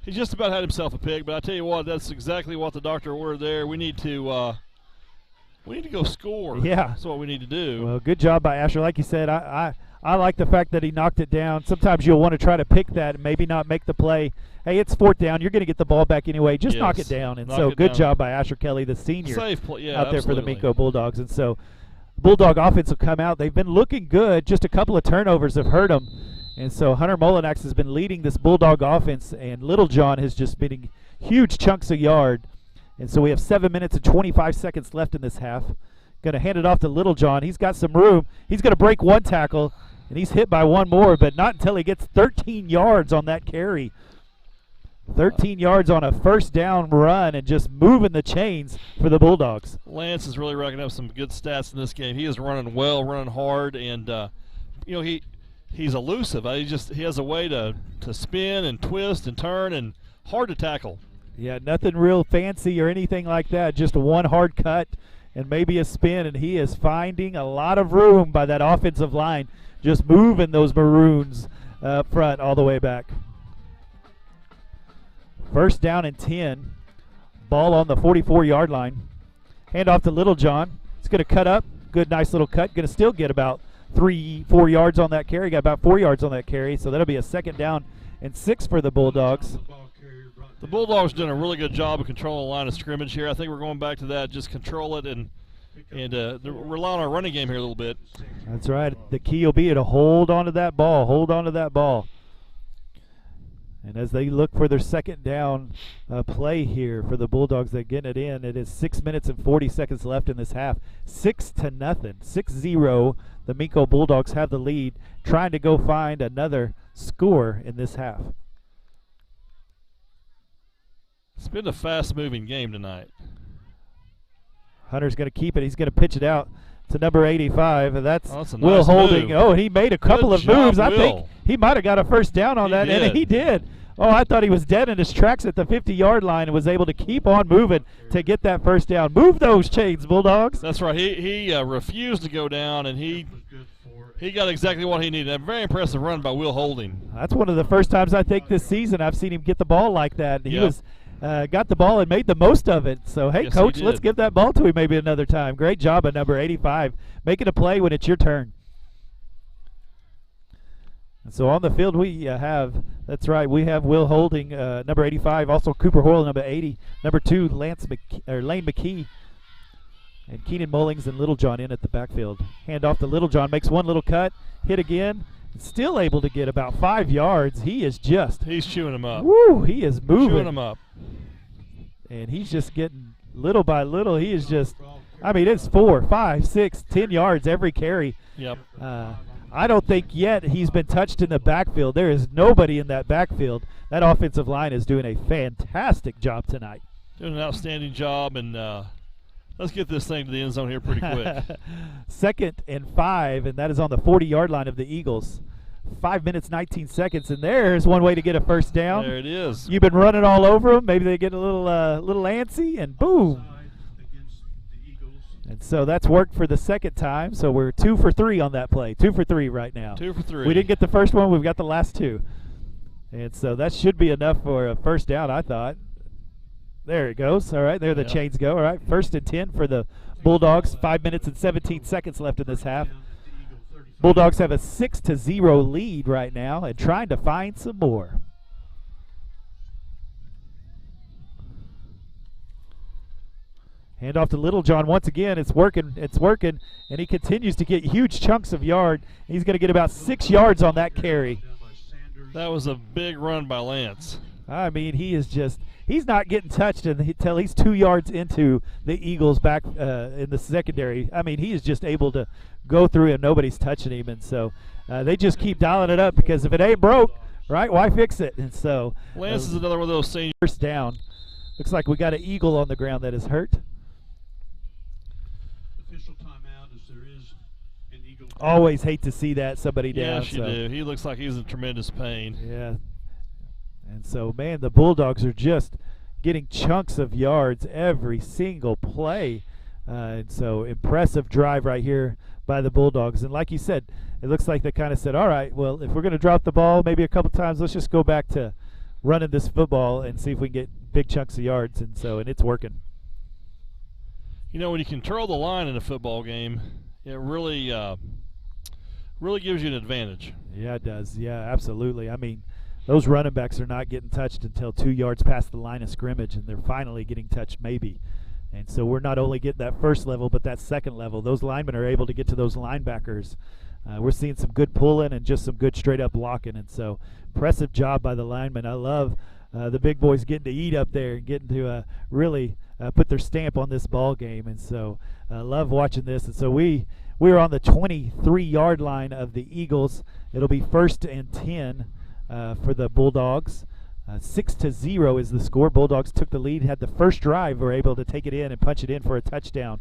just about had himself a pick, but I tell you what, that's exactly what the doctor ordered there. We need to go score. Yeah. That's what we need to do. Well, good job by Asher. Like you said, I like the fact that he knocked it down. Sometimes you'll want to try to pick that and maybe not make the play. Hey, it's 4th down. You're going to get the ball back anyway. Just knock it down. And so good job by Asher Kelly, the senior, Safe play. out there for the Minco Bulldogs. And so Bulldog offense will come out. They've been looking good. Just a couple of turnovers have hurt them. And so Hunter Molinax has been leading this Bulldog offense, and Little John has just been huge chunks of yard. And so we have 7 minutes and 25 seconds left in this half. Going to hand it off to Little John. He's got some room. He's going to break one tackle, and he's hit by one more, but not until he gets 13 yards on that carry. 13 yards on a first down run and just moving the chains for the Bulldogs. Lance is really racking up some good stats in this game. He is running well, running hard, and he's elusive. He has a way to spin and twist and turn and hard to tackle. Yeah, nothing real fancy or anything like that. Just one hard cut and maybe a spin, and he is finding a lot of room by that offensive line, just moving those Maroons up front all the way back. First down and 10. Ball on the 44-yard line. Hand off to Little John. He's going to cut up. Good, nice little cut. Going to still get about 3-4 yards on that carry. Got about 4 yards on that carry, so that'll be a 2nd down and 6 for the Bulldogs. The Bulldogs doing a really good job of controlling the line of scrimmage here. I think we're going back to that. Just control it and rely on our running game here a little bit. That's right. The key will be to hold on to that ball. Hold on to that ball. And as they look for their 2nd down play here for the Bulldogs, they're getting it in. It is 6 minutes and 40 seconds left in this half. 6-0. 6-0. The Minco Bulldogs have the lead, trying to go find another score in this half. It's been a fast-moving game tonight. Hunter's going to keep it. He's going to pitch it out to number 85. That's a Will nice Holding. move. Oh, he made a couple of moves. I think Will. he might have got a first down on that, and he did. Oh, I thought he was dead in his tracks at the 50-yard line and was able to keep on moving to get that first down. Move those chains, Bulldogs. That's right. He refused to go down, and he got exactly what he needed. A very impressive run by Will Holding. That's one of the first times I think this season I've seen him get the ball like that. got the ball and made the most of it. So, hey, Yes, he Coach, let's did. give that ball to him maybe another time. Great job at number 85. Making a play when it's your turn. And so on the field we have, that's right, we have Will Holding, number 85, also Cooper Hoyle, number 80, number 2, Lane McKee, and Keenan Mullings and Littlejohn in at the backfield. Hand off to Littlejohn, makes one little cut, hit again, still able to get about 5 yards. He is just, He's chewing him up. woo, he is moving. Chewing him up. And he's just getting little by little. He is just, I mean, it's 4, 5, 6, 10 yards every carry. Yep. I don't think yet he's been touched in the backfield. There is nobody in that backfield. That offensive line is doing a fantastic job tonight. Doing an outstanding job, and let's get this thing to the end zone here pretty quick. 2nd and 5, and that is on the 40-yard line of the Eagles. 5 minutes, 19 seconds, and there's one way to get a first down. There it is. You've been running all over them. Maybe they get a little antsy, and boom. Against the Eagles. And so that's worked for the second time. So we're 2 for 3 on that play. 2 for 3 right now. 2 for 3. We didn't get the first one. We've got the last 2. And so that should be enough for a first down, I thought. There it goes. All right, there the Yep. chains go. All right, 1st and 10 for the Bulldogs. 5 minutes and 17 seconds left in this half. Down at the Eagle 35. Bulldogs have a 6-0 lead right now and trying to find some more. Hand off to Littlejohn once again. It's working, and he continues to get huge chunks of yard. He's going to get about 6 yards on that carry. Down by Sanders. That was a big run by Lance. I mean, he is just, he's not getting touched until he's 2 yards into the Eagles back in the secondary. I mean, he is just able to go through and nobody's touching him. And so they just keep dialing it up because if it ain't broke, right, why fix it? And so Lance is another one of those seniors. first down. Looks like we got an Eagle on the ground that is hurt. Official timeout as there is an Eagle. Always hate to see that, somebody down. Yes, you so. do. He looks like he's in tremendous pain. Yeah. And so, man, the Bulldogs are just getting chunks of yards every single play. And so, impressive drive right here by the Bulldogs. And like you said, it looks like they kind of said, all right, well, if we're going to drop the ball maybe a couple times, let's just go back to running this football and see if we can get big chunks of yards. And so, and it's working. You know, when you control the line in a football game, it really gives you an advantage. Yeah, it does. Yeah, absolutely. I mean, those running backs are not getting touched until 2 yards past the line of scrimmage, and they're finally getting touched maybe. And so we're not only getting that first level, but that second level. Those linemen are able to get to those linebackers. We're seeing some good pulling and just some good straight-up blocking. And so impressive job by the linemen. I love the big boys getting to eat up there and getting to really put their stamp on this ball game. And so I love watching this. And so we're on the 23-yard line of the Eagles. It'll be 1st and 10 for the Bulldogs. 6-0 is the score. Bulldogs took the lead, had the first drive, were able to take it in and punch it in for a touchdown.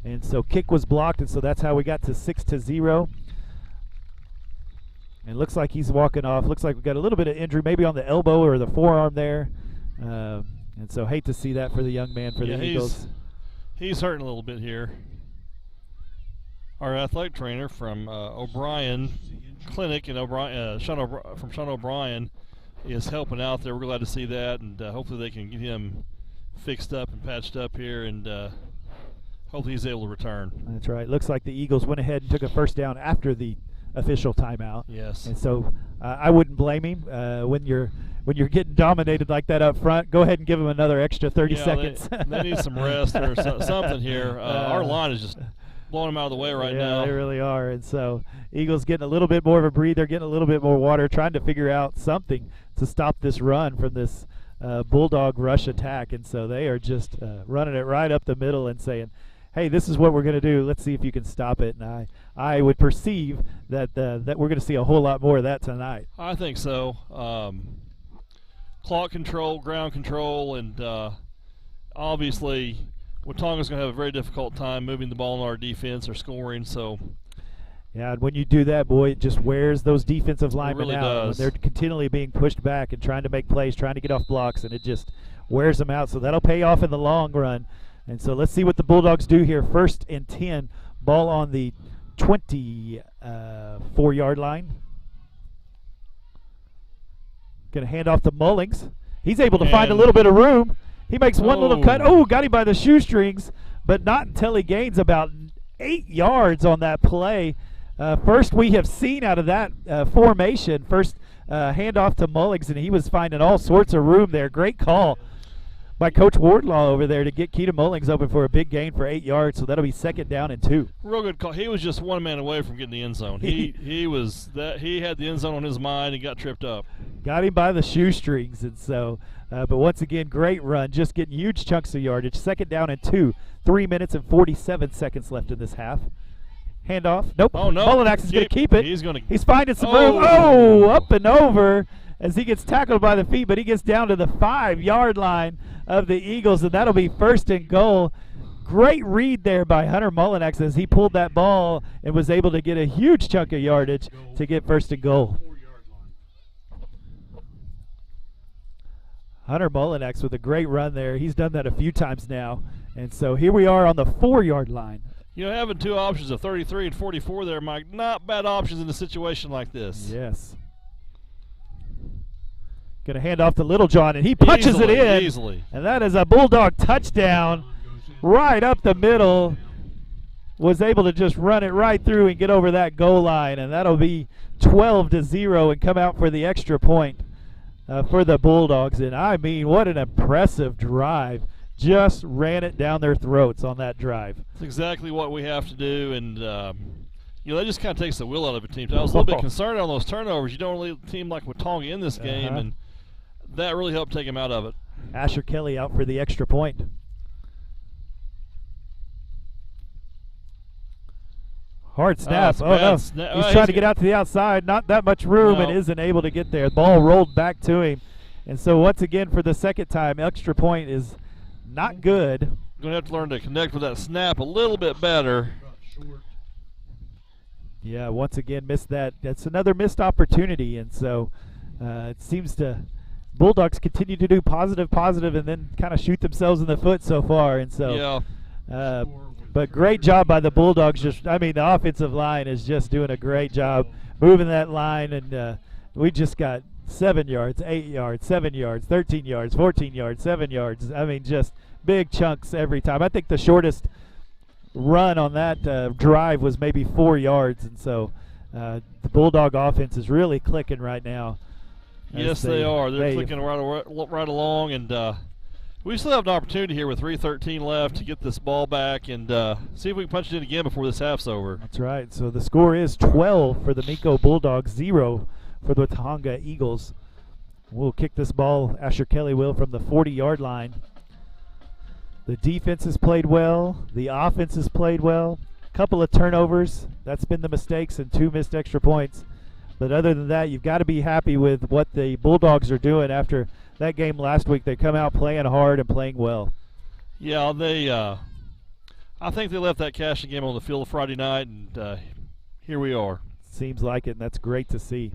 And so kick was blocked, and so that's how we got to 6-0. And it looks like he's walking off. Looks like we got a little bit of injury, maybe on the elbow or the forearm there. And so hate to see that for the young man for the Eagles. He's hurting a little bit here. Our athletic trainer from O'Brien Clinic and from Sean O'Brien is helping out there. We're glad to see that, and hopefully they can get him fixed up and patched up here, and hopefully he's able to return. That's right. Looks like the Eagles went ahead and took a first down after the official timeout. Yes. And so I wouldn't blame him when you're getting dominated like that up front. Go ahead and give him another extra 30 seconds. They need some rest or something here. Our line is just blowing them out of the way right now. Yeah, they really are. And so Eagles getting a little bit more of a breather, getting a little bit more water, trying to figure out something to stop this run from this Bulldog rush attack. And so they are just running it right up the middle and saying, hey, this is what we're going to do. Let's see if you can stop it. And I would perceive that that we're going to see a whole lot more of that tonight. I think so. Clock control, ground control, and obviously Watonga's going to have a very difficult time moving the ball in our defense or scoring. So, yeah, and when you do that, boy, it just wears those defensive linemen really out. does. When they're continually being pushed back and trying to make plays, trying to get off blocks, and it just wears them out. So that'll pay off in the long run. And so let's see what the Bulldogs do here. 1st and 10, ball on the 24-yard line. Going to hand off to Mullings. He's able to find a little bit of room. He makes one little cut. Oh. Oh, got him by the shoestrings, but not until he gains about 8 yards on that play. First we have seen out of that formation. First handoff to Mullings, and he was finding all sorts of room there. Great call by Coach Wardlaw over there to get Keaton Mullings open for a big gain for 8 yards. So that'll be 2nd down and 2. Real good call. He was just one man away from getting the end zone. He had the end zone on his mind and got tripped up. Got him by the shoestrings, and so. But once again, great run, just getting huge chunks of yardage. 2nd down and 2. 3 minutes and 47 seconds left in this half. Handoff. Nope. Oh, no. Mullinax is going to keep it. He's finding some room. Oh. Oh, up and over as he gets tackled by the feet, but he gets down to the 5-yard line of the Eagles, and that'll be 1st and goal. Great read there by Hunter Mullinax as he pulled that ball and was able to get a huge chunk of yardage to get 1st and goal. Hunter Mullinax with a great run there. He's done that a few times now. And so here we are on the 4-yard line. You know, having 2 options of 33 and 44 there, Mike, not bad options in a situation like this. Yes. Going to hand off to Littlejohn, and he punches it in. Easily. And that is a Bulldog touchdown right up the middle. Was able to just run it right through and get over that goal line. And that'll be 12-0 and come out for the extra point. For the Bulldogs, and I mean, what an impressive drive. Just ran it down their throats on that drive. That's exactly what we have to do, and that just kind of takes the will out of a team. I was a little bit concerned on those turnovers. You don't leave a team like Watonga in this game, and that really helped take him out of it. Asher Kelly out for the extra point. Hard snap. Oh, no. He's trying to get out to the outside. Not that much room and isn't able to get there. The ball rolled back to him. And so once again, for the 2nd time, extra point is not good. Going to have to learn to connect with that snap a little bit better. Yeah, once again, missed that. That's another missed opportunity. And so it seems to Bulldogs continue to do positive, and then kind of shoot themselves in the foot so far. And so, but great job by the Bulldogs. The offensive line is just doing a great job moving that line, and we just got 7 yards, 8 yards, 7 yards, 13 yards, 14 yards, 7 yards. I mean, just big chunks every time. I think the shortest run on that drive was maybe 4 yards, and so the Bulldog offense is really clicking right now. Yes, they are. They're clicking right along, and we still have an opportunity here with 3:13 left to get this ball back and see if we can punch it in again before this half's over. That's right. So the score is 12 for the Minco Bulldogs, 0 for the Watonga Eagles. We'll kick this ball, Asher Kelly will, from the 40-yard line. The defense has played well. The offense has played well. A couple of turnovers. That's been the mistakes, and 2 missed extra points. But other than that, you've got to be happy with what the Bulldogs are doing after that game last week. They come out playing hard and playing well. Yeah, I think they left that cashing game on the field Friday night, and here we are. Seems like it, and that's great to see.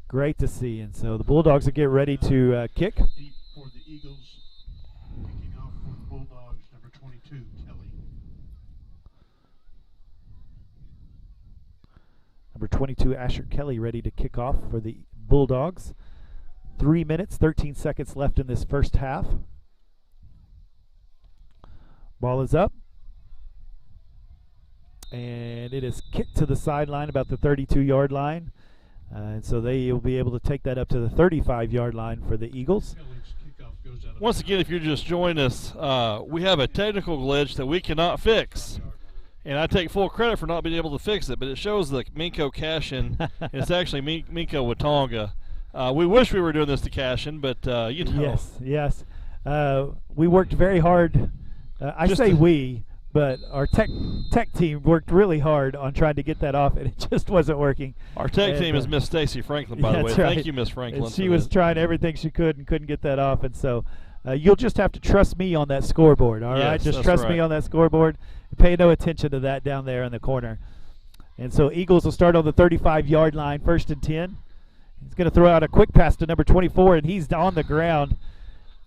Great to see. And so the Bulldogs will get ready to kick. Deep for the Eagles, kicking off for the Bulldogs, number 22, Kelly. Number 22, Asher Kelly, ready to kick off for the Bulldogs. 3 minutes, 13 seconds left in this first half. Ball is up. And it is kicked to the sideline, about the 32-yard line. And so they will be able to take that up to the 35-yard line for the Eagles. Once again, if you're just joining us, we have a technical glitch that we cannot fix. And I take full credit for not being able to fix it, but it shows the Minco cash-in. It's actually Minco Watonga. We wish we were doing this to cash-in, but, Yes. We worked very hard. I say we, but our tech team worked really hard on trying to get that off, and it just wasn't working. Our tech team is Miss Stacy Franklin, by the way. Right. Thank you, Miss Franklin. And she was trying everything she could and couldn't get that off, and so you'll just have to trust me on that scoreboard, all right? Just trust me on that scoreboard. Pay no attention to that down there in the corner. And so Eagles will start on the 35-yard line, 1st and 10. He's going to throw out a quick pass to number 24, and he's on the ground.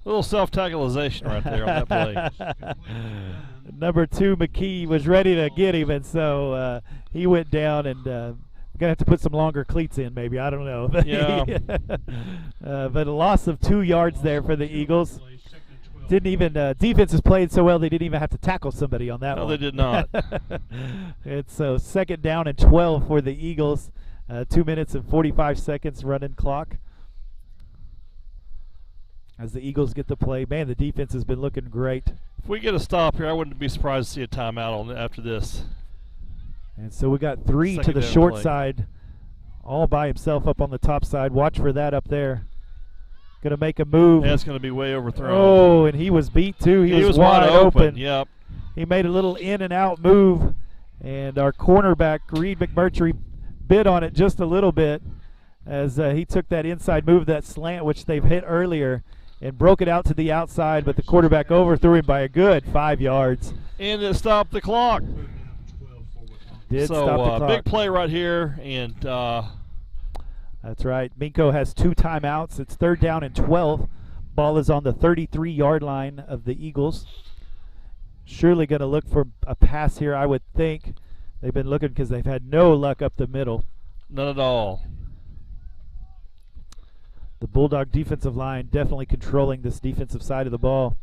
A little self-tacklization right there on that play. Number 2, McKee, was ready to get him, and so he went down and Gonna have to put some longer cleats in, maybe. I don't know. Yeah. But a loss of 2 yards there for the Eagles. Didn't even defense has played so well they didn't even have to tackle somebody on that one. No, they did not. It's so 2nd down and 12 for the Eagles. 2 minutes and 45 seconds running clock. As the Eagles get the play, man, the defense has been looking great. If we get a stop here, I wouldn't be surprised to see a timeout on after this. And so we got 3 to Second the down short play. side, all by himself up on the top side. Watch for that up there. Going to make a move. That's going to be way overthrown. Oh, and he was beat too. He was wide open. Yep. He made a little in and out move, and our cornerback, Reed McMurtry, bit on it just a little bit as he took that inside move, that slant, which they've hit earlier, and broke it out to the outside, but the quarterback overthrew him by a good 5 yards. And it stopped the clock. Did so stop the clock. big play right here, and that's right. Minco has 2 timeouts. It's 3rd down and 12. Ball is on the 33-yard line of the Eagles. Surely going to look for a pass here, I would think. They've been looking because they've had no luck up the middle. none at all. The Bulldog defensive line definitely controlling this defensive side of the ball.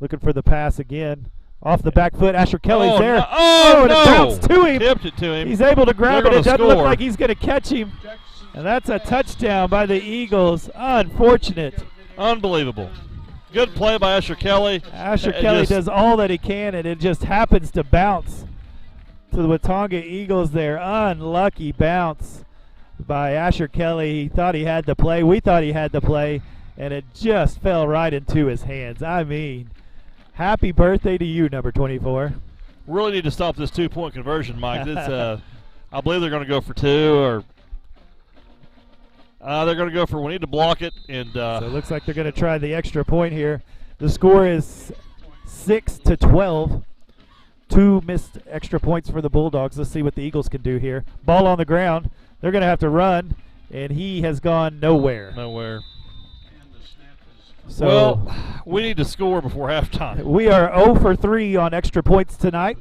Looking for the pass again. Off the back foot, Asher Kelly's there. No. Oh, and no. it bounced to him. Tipped it to him. He's able to grab They're it. It gonna doesn't look score. like he's going to catch him. And that's a touchdown by the Eagles. Unfortunate. Unbelievable. Good play by Asher Kelly. Asher Kelly does all that he can, and it just happens to bounce to the Watonga Eagles there. Unlucky bounce by Asher Kelly. He thought he had the play. We thought he had the play, and it just fell right into his hands. I mean, happy birthday to you, number 24. Really need to stop this 2-point conversion, Mike. This, I believe they're going to go for 2, or they're going to go for. We need to block it, and So it looks like they're going to try the extra point here. The score is 6-12. 2 missed extra points for the Bulldogs. Let's see what the Eagles can do here. Ball on the ground. They're going to have to run, and he has gone nowhere. nowhere. So Well, we need to score before halftime. we are 0 for 3 on extra points tonight.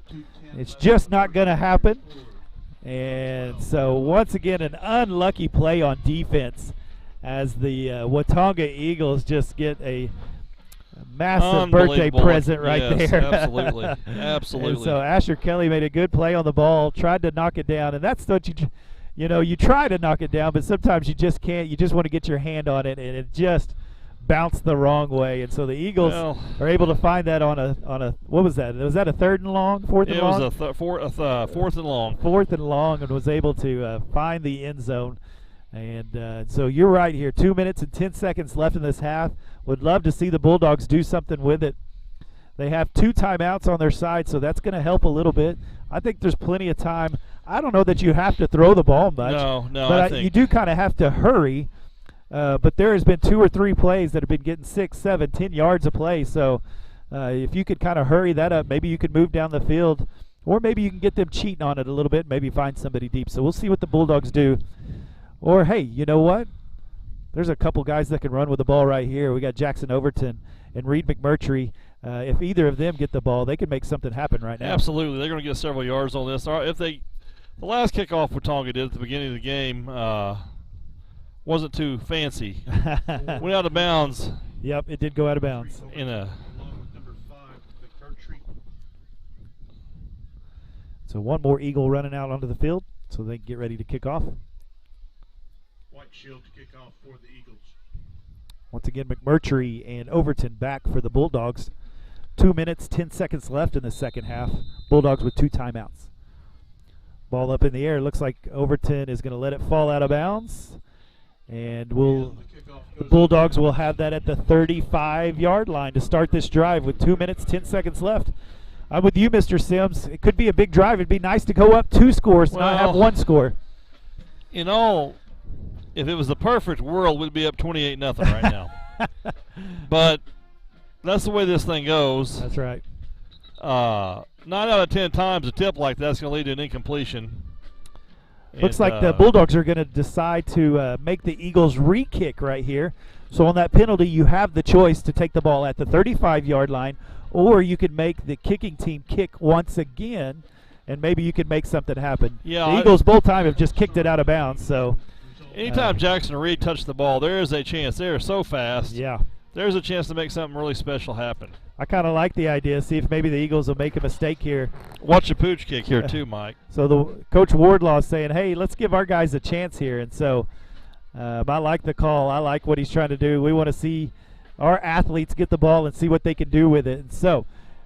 It's just not going to happen. And so once again, an unlucky play on defense as the Watonga Eagles just get a massive birthday Unbelievable. present right Yes, there. absolutely. And Absolutely. so Asher Kelly made a good play on the ball, tried to knock it down, and that's what you try to knock it down, but sometimes you just can't. You just want to get your hand on it, and it just bounced the wrong way. And so the Eagles are able to find that on a what was that? Was that a 3rd and long, 4th and It long? was a 4th and long. 4th and long, and was able to find the end zone. And so you're right here. 2 minutes and 10 seconds left in this half. Would love to see the Bulldogs do something with it. They have 2 timeouts on their side, so that's going to help a little bit. I think there's plenty of time. I don't know that you have to throw the ball much. No, but I think you do kind of have to hurry. But there has been 2 or 3 plays that have been getting 6, 7, 10 yards a play. So if you could kind of hurry that up, maybe you could move down the field, or maybe you can get them cheating on it a little bit, maybe find somebody deep. So we'll see what the Bulldogs do. Or, hey, you know what? There's a couple guys that can run with the ball right here. We got Jackson Overton and Reed McMurtry. If either of them get the ball, they can make something happen right now. absolutely. They're going to get several yards on this. All right, the last kickoff Watonga did at the beginning of the game wasn't too fancy. Went out of bounds Yep, it did go out of bounds. in a. Along with number 5, McMurtry. So one more Eagle running out onto the field so they can get ready to kick off. White shield to kick off for the Eagles. Once again, McMurtry and Overton back for the Bulldogs. 2 minutes, 10 seconds left in the second half. Bulldogs with 2 timeouts. Ball up in the air. Looks like Overton is going to let it fall out of bounds. And The kickoff the goes Bulldogs up. will have that at the 35-yard line to start this drive with 2 minutes, 10 seconds left. I'm with you, Mr. Sims. It could be a big drive. It'd be nice to go up 2 scores, not have 1 score. In all, if it was the perfect world, we'd be up 28-0 right now. But that's the way this thing goes. That's right. 9 out of 10 times a tip like that's going to lead to an incompletion. Looks And, like the Bulldogs are going to decide to make the Eagles re-kick right here. So on that penalty, you have the choice to take the ball at the 35-yard line, or you can make the kicking team kick once again. and maybe you can make something happen. Yeah, the Eagles both time have just kicked it out of bounds. So anytime Jackson Reed touched the ball, there is a chance. They are so fast. Yeah. There's a chance to make something really special happen. I kind of like the idea. See if maybe the Eagles will make a mistake here. Watch a pooch kick here too, Mike. So the Coach Wardlaw is saying, hey, let's give our guys a chance here. And so I like the call. I like what he's trying to do. We want to see our athletes get the ball and see what they can do with it. And so,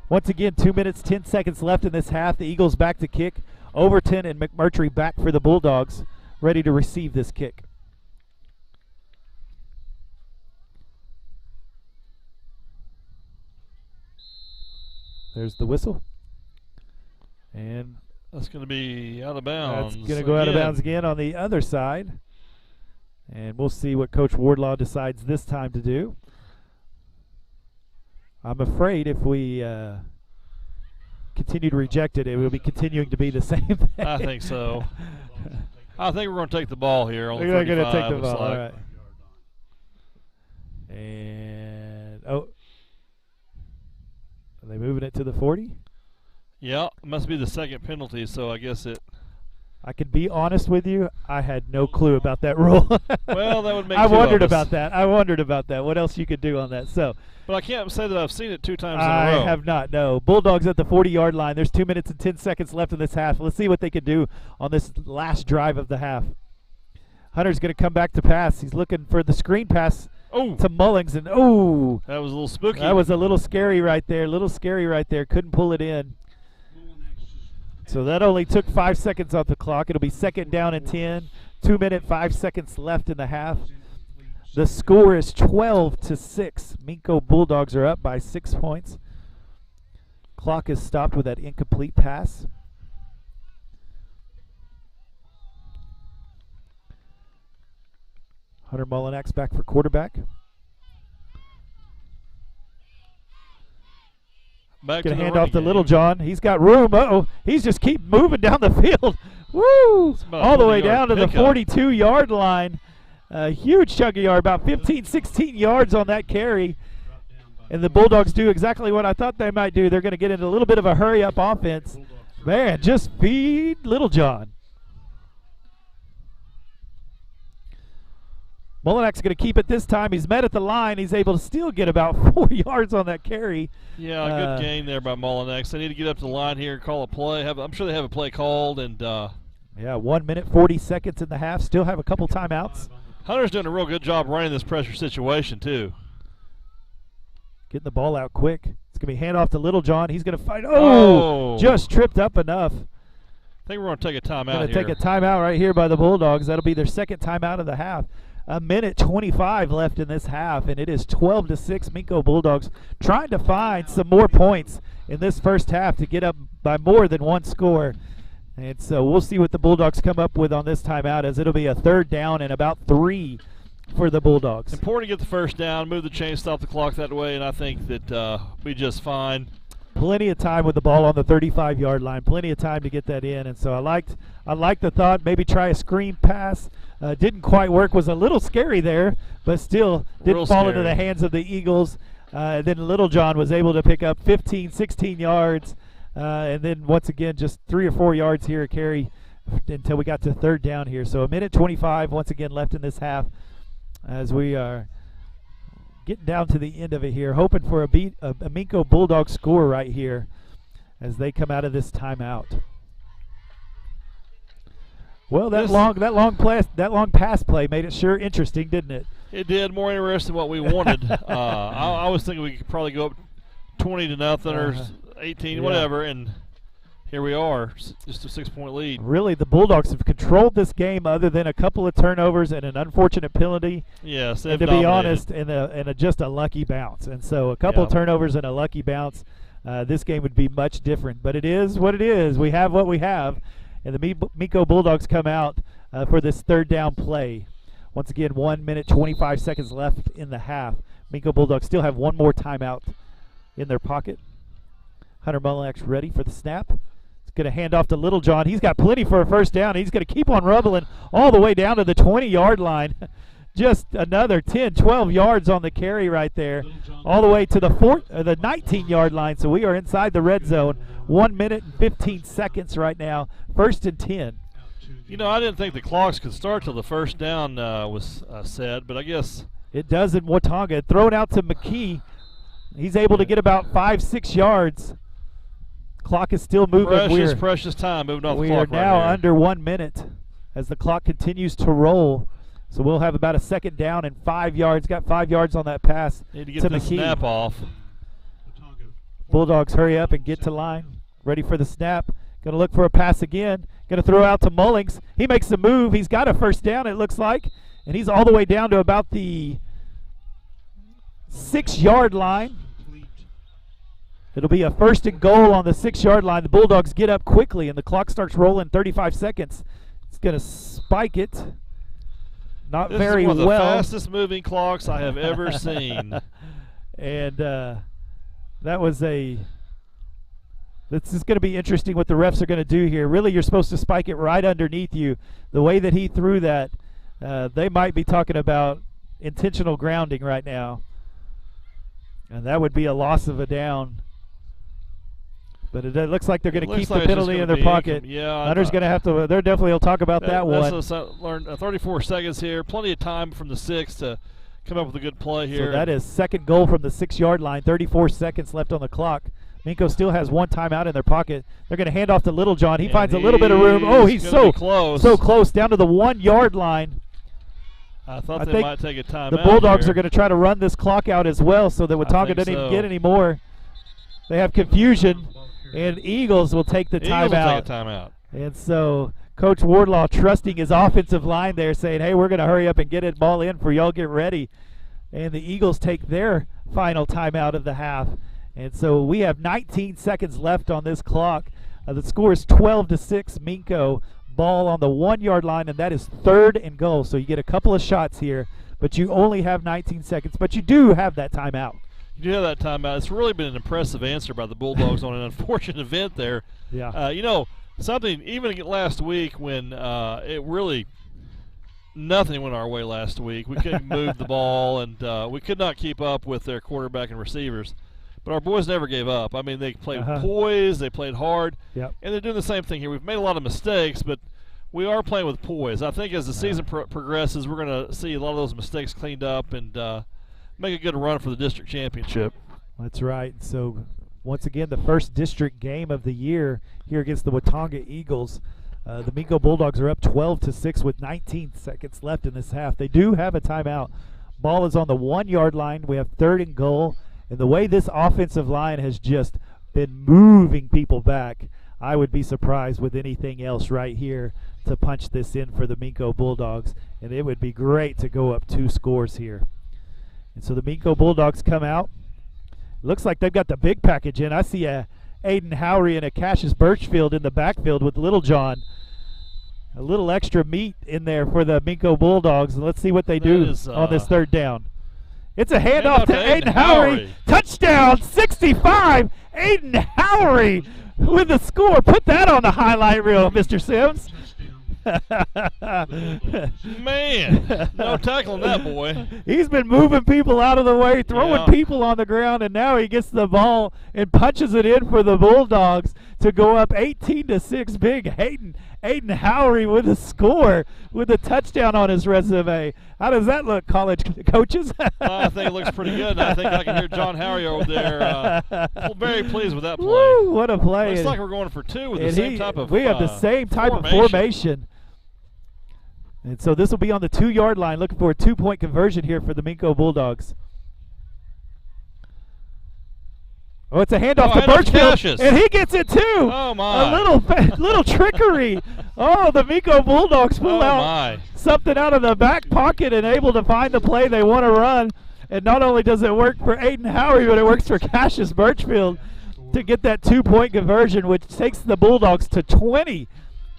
once again, 2 minutes, 10 seconds left in this half. The Eagles back to kick. Overton and McMurtry back for the Bulldogs, ready to receive this kick. There's the whistle. And that's going to be out of bounds. That's going to go out of bounds again on the other side. And we'll see what Coach Wardlaw decides this time to do. I'm afraid if we continue to reject it, it will be continuing to be the same thing. I think so. I think we're going to take the ball here. On We're going to take the ball. Like. All right. And, are they moving it to the 40? Yeah, it must be the second penalty, so I guess it. I can be honest with you, I had no clue about that rule. Well, that would make I two wondered of us. about that. I wondered about that. What else you could do on that? So, but I can't say that I've seen it 2 times in a row. I have not, no. Bulldogs at the 40-yard line. There's 2 minutes and 10 seconds left in this half. Let's see what they can do on this last drive of the half. Hunter's going to come back to pass. He's looking for the screen pass to Mullings. And, that was a little spooky. That was a little scary right there. Couldn't pull it in. So that only took 5 seconds off the clock. It'll be second down and 10. 2 minute, 5 seconds left in the half. The score is 12-6. Minco Bulldogs are up by 6 points. Clock is stopped with that incomplete pass. Hunter Mullinax back for quarterback. Back Gonna to hand the off to running Little game. John. He's got room. Uh-oh. He's just keep moving down the field. Woo! All the way down to the 42-yard line. A huge chunk of yard, about 15, 16 yards on that carry. And the Bulldogs do exactly what I thought they might do. They're going to get into a little bit of a hurry-up offense. Man, just feed Little John. Mullinax going to keep it this time. He's met at the line. He's able to still get about 4 yards on that carry. Yeah, good gain there by Mullinax. They need to get up to the line here and call a play. I'm sure they have a play called. And yeah, 1 minute, 40 seconds in the half. Still have a couple timeouts. Hunter's doing a real good job running this pressure situation, too. Getting the ball out quick. It's going to be handoff to Little John. He's going to fight. Oh, just tripped up enough. I think we're going to take a timeout here. Going to take a timeout right here by the Bulldogs. That'll be their second timeout of the half. A minute 25 left in this half, and it is 12-6. Minco Bulldogs trying to find some more points in this first half to get up by more than one score. And so we'll see what the Bulldogs come up with on this timeout, as it'll be a third down and about 3 for the Bulldogs. Important to get the first down, move the chain, stop the clock that way, and I think that we just fine. Plenty of time with the ball on the 35-yard line. Plenty of time to get that in, and so I liked the thought. Maybe try a screen pass. Didn't quite work. Was a little scary there, but still didn't fall into the hands of the Eagles. Then Little John was able to pick up 15, 16 yards, and then once again just 3 or 4 yards here a carry until we got to third down here. So a minute 25 once again left in this half, as we are getting down to the end of it here, hoping for a Minco Bulldog score right here as they come out of this timeout. Well, that long pass play made it sure interesting, didn't it? It did, more interesting than what we wanted. I was thinking we could probably go up 20-0 or 18, whatever, and here we are, just a 6-point lead. Really, the Bulldogs have controlled this game, other than a couple of turnovers and an unfortunate penalty. Yes, and to be honest, and just a lucky bounce. And so a couple of turnovers and a lucky bounce, this game would be much different. But it is what it is. We have what we have. And the Minco Bulldogs come out for this third down play. Once again, 1 minute, 25 seconds left in the half. Minco Bulldogs still have one more timeout in their pocket. Hunter Mullinax ready for the snap. It's going to hand off to Little John. He's got plenty for a first down. He's going to keep on rumbling all the way down to the 20-yard line. Just another 10, 12 yards on the carry right there, all the way to the 19-yard line. So we are inside the red zone 1 minute and 15 seconds right now. 1st and 10. You know, I didn't think the clocks could start till the first down was set, but I guess it does in Watonga. Thrown out to McKee. He's able to get about 5-6 yards. Clock is still moving. Precious time moving off the we clock. We are now right under 1 minute as the clock continues to roll. So we'll have about a 2nd down and 5 yards. Got 5 yards on that pass. Need to get the snap off. Bulldogs hurry up and get to line. Ready for the snap. Going to look for a pass again. Going to throw out to Mullings. He makes a move. He's got a 1st down, it looks like. And he's all the way down to about the 6-yard line. It'll be a 1st and goal on the 6-yard line. The Bulldogs get up quickly, and the clock starts rolling. 35 seconds. It's going to spike it. Not this very is one of the well. fastest moving clocks I have ever seen. And that was a. This is going to be interesting what the refs are going to do here. Really, you're supposed to spike it right underneath you. The way that he threw that, they might be talking about intentional grounding right now. And that would be a loss of a down. But it looks like they're going to keep the penalty in their pocket. Hunter's going to have to. They're definitely will talk about that one. Learned 34 seconds here. Plenty of time from the 6 to come up with a good play here. So that is 2nd goal from the 6-yard line. 34 seconds left on the clock. Minco still has 1 timeout in their pocket. They're going to hand off to Littlejohn. He finds a little bit of room. Oh, he's so close down to the 1-yard line. I thought they might take a timeout. The Bulldogs are going to try to run this clock out as well, so that Watonga doesn't even get any more. They have confusion. And Eagles will take the timeout. And so Coach Wardlaw trusting his offensive line there, saying, hey, we're going to hurry up and get it ball in for y'all, get ready. And the Eagles take their final timeout of the half. And so we have 19 seconds left on this clock. The score is 12-6 Minco. Ball on the 1-yard line, and that is 3rd and goal. So you get a couple of shots here, but you only have 19 seconds. But you do have that timeout. You do have that timeout. It's really been an impressive answer by the Bulldogs on an unfortunate event there. Yeah. You know, something even last week when it really nothing went our way last week. We couldn't move the ball, and we could not keep up with their quarterback and receivers. But our boys never gave up. I mean, they played poise, they played hard, and they're doing the same thing here. We've made a lot of mistakes, but we are playing with poise. I think as the season progresses, we're going to see a lot of those mistakes cleaned up and make a good run for the district championship. That's right. So once again, the first district game of the year here against the Watonga Eagles. The Minco Bulldogs are up 12-6 with 19 seconds left in this half. They do have a timeout. Ball is on the 1-yard line. We have 3rd and goal. And the way this offensive line has just been moving people back, I would be surprised with anything else right here to punch this in for the Minco Bulldogs. And it would be great to go up 2 scores here. And so the Minco Bulldogs come out. Looks like they've got the big package in. I see a Aiden Howery and a Cassius Birchfield in the backfield with Littlejohn. A little extra meat in there for the Minco Bulldogs. And let's see what they do on this 3rd down. It's a handoff to Aiden Howery. Touchdown, 65. Aiden Howery with the score. Put that on the highlight reel, Mr. Sims. Man, no tackling that boy. He's been moving people out of the way, throwing people on the ground, and now he gets the ball and punches it in for the Bulldogs to go up 18-6. Big Aiden Howery with a score, with a touchdown on his resume. How does that look, college coaches? I think it looks pretty good. I think I can hear John Howery over there very pleased with that play. Woo, what a play. Looks like we're going for 2 with the same type of We have the same type of formation. And so this will be on the 2-yard line, looking for a 2-point conversion here for the Minco Bulldogs. Oh, it's a handoff to Birchfield, and he gets it too. Oh my! A little trickery. Oh, the Minco Bulldogs pull out something out of the back pocket and able to find the play they want to run. And not only does it work for Aiden Howery, but it works for Cassius Birchfield to get that 2-point conversion, which takes the Bulldogs to 20.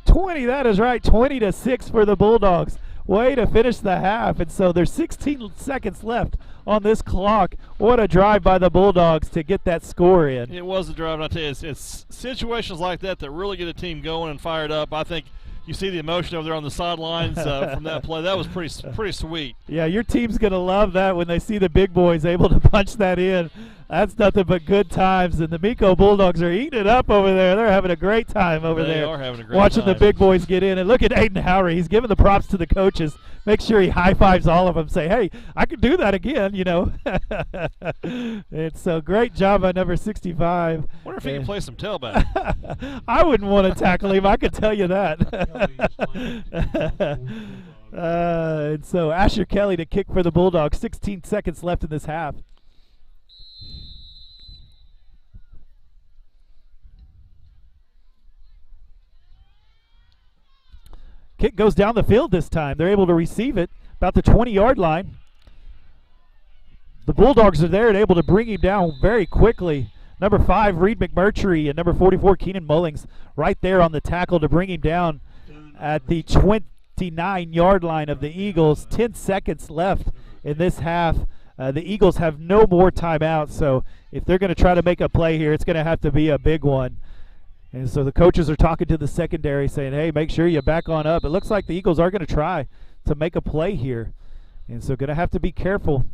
20, that is right, 20-6 for the Bulldogs. Way to finish the half. And so there's 16 seconds left on this clock. What a drive by the Bulldogs to get that score in. It was a drive, and I tell you, it's situations like that that really get a team going and fired up. I think you see the emotion over there on the sidelines from that play. That was pretty sweet. Yeah, your team's going to love that when they see the big boys able to punch that in. That's nothing but good times. And the Minco Bulldogs are eating it up over there. They're having a great time over there. They are having a great watching time. the big boys get in. And look at Aiden Howry. He's giving the props to the coaches. Make sure he high-fives all of them. Say, hey, I could do that again, you know. It's a great job by number 65. Wonder if he can play some tailback. I wouldn't want to tackle him. I could tell you that. And so Asher Kelly to kick for the Bulldogs. 16 seconds left in this half. Kick goes down the field this time. They're able to receive it about the 20-yard line. The Bulldogs are there and able to bring him down very quickly. Number 5, Reed McMurtry, and number 44, Keenan Mullings, right there on the tackle to bring him down at the 29-yard line of the Eagles. 10 seconds left in this half. The Eagles have no more timeouts, so if they're going to try to make a play here, it's going to have to be a big one. And so the coaches are talking to the secondary saying, hey, make sure you back on up. It looks like the Eagles are going to try to make a play here. And so going to have to be careful.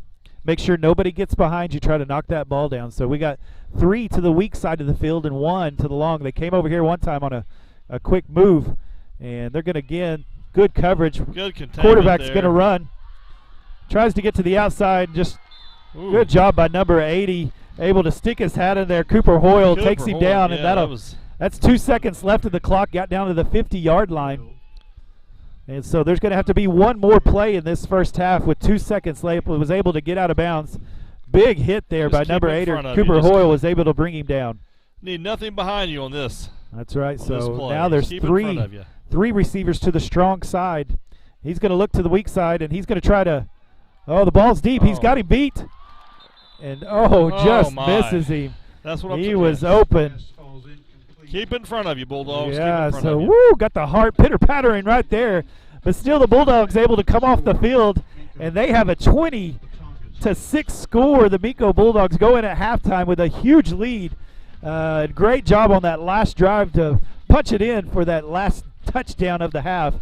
Make sure nobody gets behind you, try to knock that ball down. So we got 3 to the weak side of the field and 1 to the long. They came over here one time on a quick move. And they're going to, again, good coverage. Good containment. Quarterback's going to run. Tries to get to the outside. Just good job by number 80. Able to stick his hat in there. Cooper Hoyle takes him down. Yeah, and that's 2 seconds left of the clock. Got down to the 50-yard line. And so there's going to have to be one more play in this first half with 2 seconds left. Was able to get out of bounds. Big hit there by number 8. Cooper Hoyle was able to bring him down. Need nothing behind you on this. That's right. So now there's three receivers to the strong side. He's going to look to the weak side, and he's going to try to – oh, the ball's deep. He's got him beat. And, just misses him. That's what he was open. Keep in front of you, Bulldogs. Yeah, so got the heart pitter-pattering right there. But still the Bulldogs able to come off the field, and they have a 20-6 score. The Minco Bulldogs go in at halftime with a huge lead. Great job on that last drive to punch it in for that last touchdown of the half.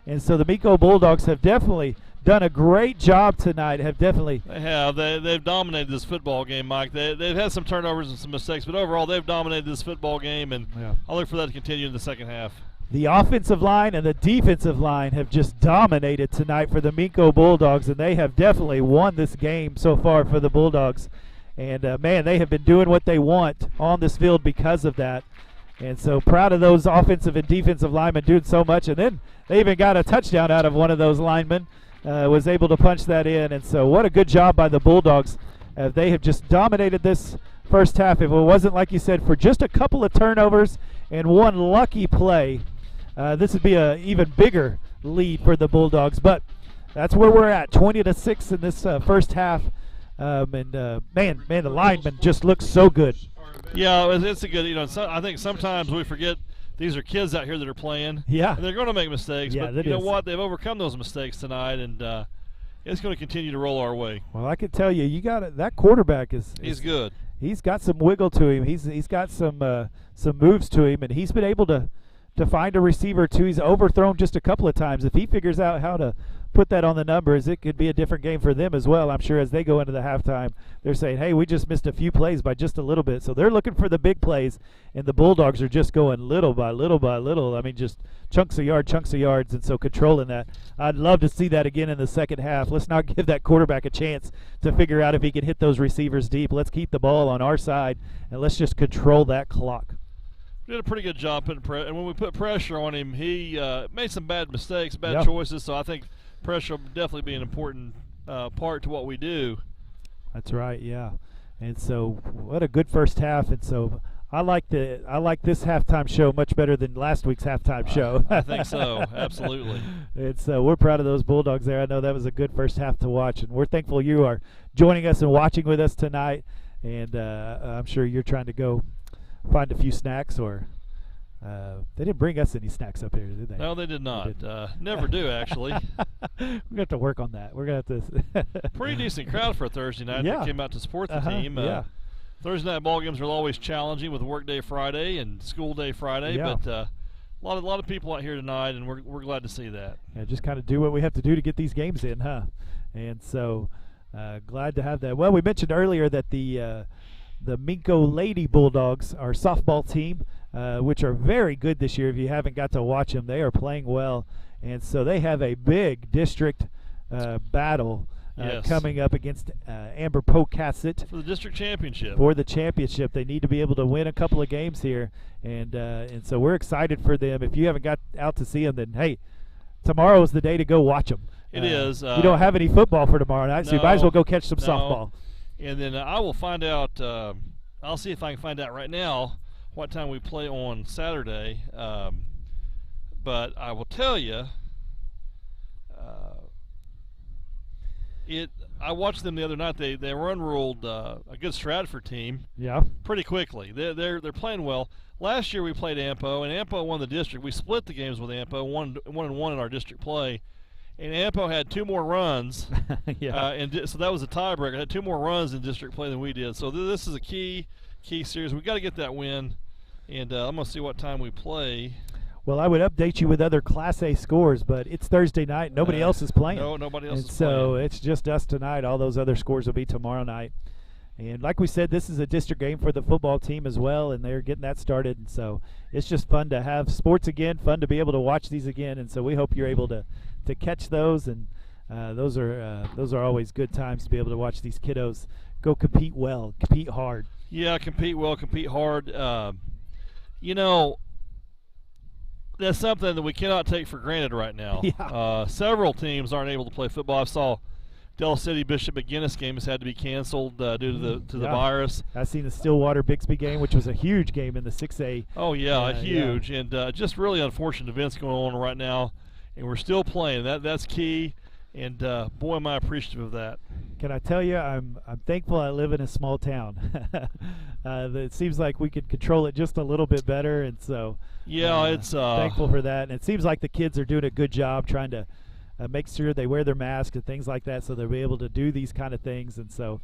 And so the Minco Bulldogs have definitely done a great job tonight. They have. They've dominated this football game, Mike. They've had some turnovers and some mistakes, but overall they've dominated this football game, and I'll look for that to continue in the second half. The offensive line and the defensive line have just dominated tonight for the Minco Bulldogs, and they have definitely won this game so far for the Bulldogs. And, man, they have been doing what they want on this field because of that. And so proud of those offensive and defensive linemen doing so much. And then they even got a touchdown out of one of those linemen. Was able to punch that in. And so what a good job by the Bulldogs. They have just dominated this first half. If it wasn't, like you said, for just a couple of turnovers and one lucky play, this would be an even bigger lead for the Bulldogs. But that's where we're at, 20-6 in this first half. Man, the linemen just look so good. Yeah, it's a good, I think sometimes we forget these are kids out here that are playing. Yeah. And they're going to make mistakes. Yeah, but you know what? They've overcome those mistakes tonight, and it's going to continue to roll our way. Well, I can tell you, that quarterback he's good. He's got some wiggle to him. He's got some moves to him, and he's been able to find a receiver too. He's overthrown just a couple of times. If he figures out how to put that on the numbers, it could be a different game for them as well. I'm sure as they go into the halftime, they're saying, hey, we just missed a few plays by just a little bit. So they're looking for the big plays, and the Bulldogs are just going little by little by little. I mean, just chunks of yards, and so controlling that. I'd love to see that again in the second half. Let's not give that quarterback a chance to figure out if he can hit those receivers deep. Let's keep the ball on our side, and let's just control that clock. We did a pretty good job putting pressure, and when we put pressure on him, he made some bad mistakes, bad choices, so I think pressure will definitely be an important part to what we do. That's right, yeah. And so what a good first half. And so I like this halftime show much better than last week's halftime show. I think so, absolutely. It's we're proud of those Bulldogs there. I know that was a good first half to watch, and we're thankful you are joining us and watching with us tonight. And I'm sure you're trying to go find a few snacks, or they didn't bring us any snacks up here, did they? No, they did not. Never do, actually. We're going to have to work on that. We're going to have to. Pretty decent crowd for a Thursday night. Yeah. That came out to support the team. Thursday night ball games are always challenging with work day Friday and school day Friday, but a a lot of people out here tonight, and we're glad to see that. And just kind of do what we have to do to get these games in, huh? And so glad to have that. Well, we mentioned earlier that the Minco Lady Bulldogs, our softball team, which are very good this year. If you haven't got to watch them, they are playing well. And so they have a big district battle coming up against Amber Pocasset for the district championship. For the championship, they need to be able to win a couple of games here, and so we're excited for them. If you haven't got out to see them, then hey, tomorrow is the day to go watch them. It is. You don't have any football for tomorrow night, so you might as well go catch some softball. And then I will find out. I'll see if I can find out right now what time we play on Saturday. But I will tell you. I watched them the other night. They run-ruled a good Stratford team. Yeah. Pretty quickly. They're playing well. Last year we played Ampo, and Ampo won the district. We split the games with Ampo, 1-1 in our district play, and Ampo had 2 more runs. Yeah. And so that was a tiebreaker. Had 2 more runs in district play than we did. So this is a key series. We got to get that win, and I'm gonna see what time we play. Well, I would update you with other Class A scores, but it's Thursday night. Nobody else is playing. No, nobody else is playing. So playing. it's just us tonight. All those other scores will be tomorrow night. And like we said, this is a district game for the football team as well, and they're getting that started. And so it's just fun to have sports again, fun to be able to watch these again. And so we hope you're able to catch those. And those are always good times to be able to watch these kiddos go compete well, compete hard. Yeah, compete well, compete hard. You know, that's something that we cannot take for granted right now. Yeah. Several teams aren't able to play football. I saw Del City Bishop McGinnis game has had to be canceled due to the virus. I've seen the Stillwater Bixby game, which was a huge game in the 6A. Oh yeah, huge, and just really unfortunate events going on right now, and we're still playing. That's key, and boy, am I appreciative of that. Can I tell you, I'm thankful I live in a small town. It seems like we could control it just a little bit better, and so yeah, it's thankful for that. And it seems like the kids are doing a good job trying to make sure they wear their masks and things like that, so they'll be able to do these kind of things. And so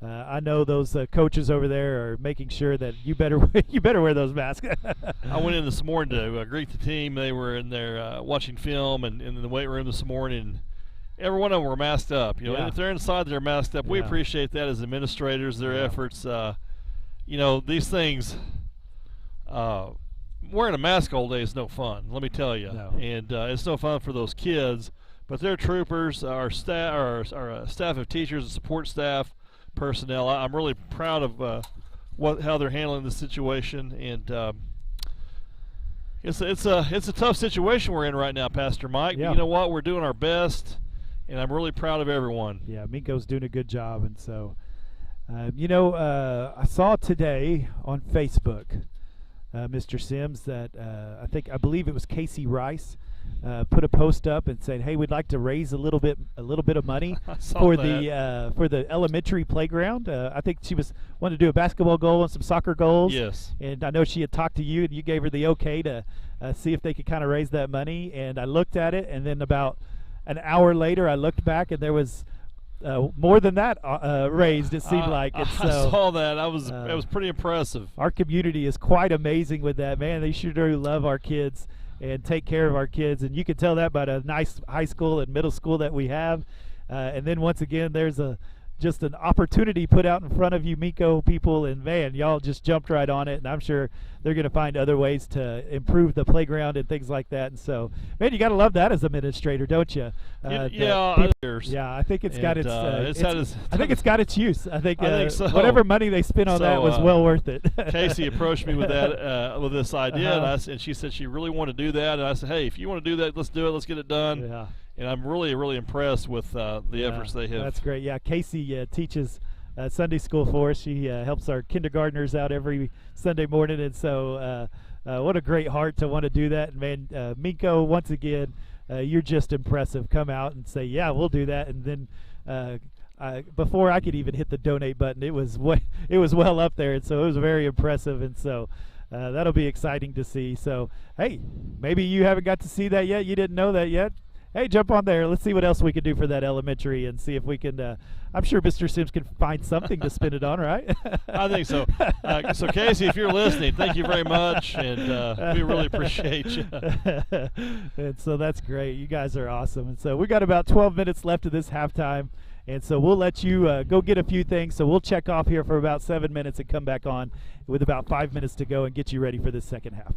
I know those coaches over there are making sure that you better wear those masks. I went in this morning to greet the team. They were in there watching film and in the weight room this morning. And every one of them were masked up. You know, Yeah. if they're inside, they're masked up. We appreciate that as administrators, their efforts. You know, these things. Wearing a mask all day is no fun. Let me tell you, and it's no fun for those kids. But they're troopers. Our staff, our staff of teachers and support staff personnel. I'm really proud of how they're handling the situation, and it's a tough situation we're in right now, Pastor Mike. Yeah. But you know what? We're doing our best, and I'm really proud of everyone. Yeah, Minco's doing a good job, and so I saw today on Facebook, Mr. Sims, that I believe it was Casey Rice. Put a post up and said, "Hey, we'd like to raise a little bit of money for the elementary playground." I think she wanted to do a basketball goal and some soccer goals. Yes. And I know she had talked to you, and you gave her the okay to see if they could kind of raise that money. And I looked at it, and then about an hour later, I looked back, and there was more than that raised. It seemed like. I saw that. It was pretty impressive. Our community is quite amazing with that, man. They sure do love our kids and take care of our kids, and you can tell that by a nice high school and middle school that we have. And then once again, there's just an opportunity put out in front of you, Minco people, and man, y'all just jumped right on it, and I'm sure they're going to find other ways to improve the playground and things like that. And so, man, you got to love that as administrator, don't you? I think it's got its. I think it's got its use. I think so. Whatever money they spent on that was well worth it. Casey approached me with that with this idea, and she said she really wanted to do that, and I said, hey, if you want to do that, let's do it. Let's get it done. Yeah. And I'm really, really impressed with the efforts they have. That's great. Yeah, Casey teaches Sunday school for us. She helps our kindergartners out every Sunday morning, and so what a great heart to want to do that. And man, Minco, once again, you're just impressive. Come out and say, yeah, we'll do that. And then before I could even hit the donate button, it was well up there, and so it was very impressive. And so that'll be exciting to see. So hey, maybe you haven't got to see that yet. You didn't know that yet. Hey, jump on there. Let's see what else we can do for that elementary and see if we can. I'm sure Mr. Sims can find something to spin it on, right? I think so. So, Casey, if you're listening, thank you very much, and we really appreciate you. And so that's great. You guys are awesome. And so we got about 12 minutes left of this halftime. And so we'll let you go get a few things. So we'll check off here for about 7 minutes and come back on with about 5 minutes to go and get you ready for this second half.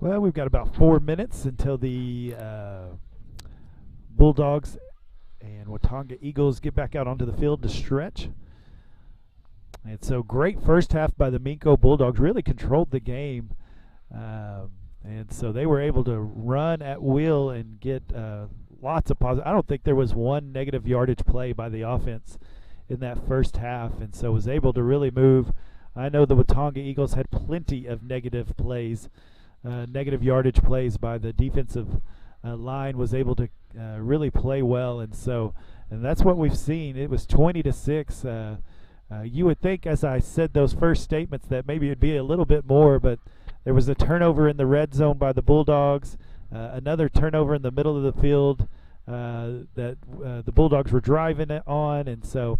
Well, we've got about 4 minutes until the Bulldogs and Watonga Eagles get back out onto the field to stretch. And so great first half by the Minco Bulldogs, really controlled the game. And so they were able to run at will and get lots of positive. I don't think there was one negative yardage play by the offense in that first half, and so was able to really move. I know the Watonga Eagles had plenty of negative plays, negative yardage plays by the defensive line, was able to really play well, and that's what we've seen. It was 20-6. You would think, as I said those first statements, that maybe it'd be a little bit more, but there was a turnover in the red zone by the Bulldogs, another turnover in the middle of the field that the Bulldogs were driving it on, and so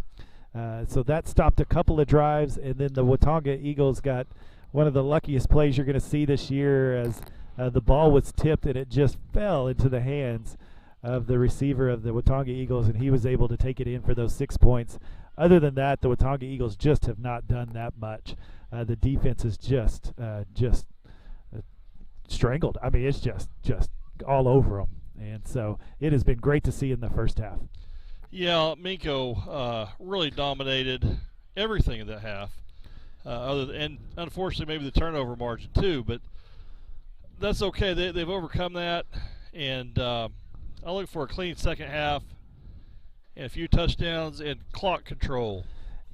that stopped a couple of drives, and then the Watonga Eagles got one of the luckiest plays you're going to see this year, as the ball was tipped and it just fell into the hands of the receiver of the Watonga Eagles, and he was able to take it in for those 6 points. Other than that, the Watonga Eagles just have not done that much. The defense is just strangled. I mean, it's just all over them, and so it has been great to see in the first half. Yeah, Minco really dominated everything in that half. And unfortunately, maybe the turnover margin too, but that's okay. They've overcome that, and I look for a clean second half and a few touchdowns and clock control.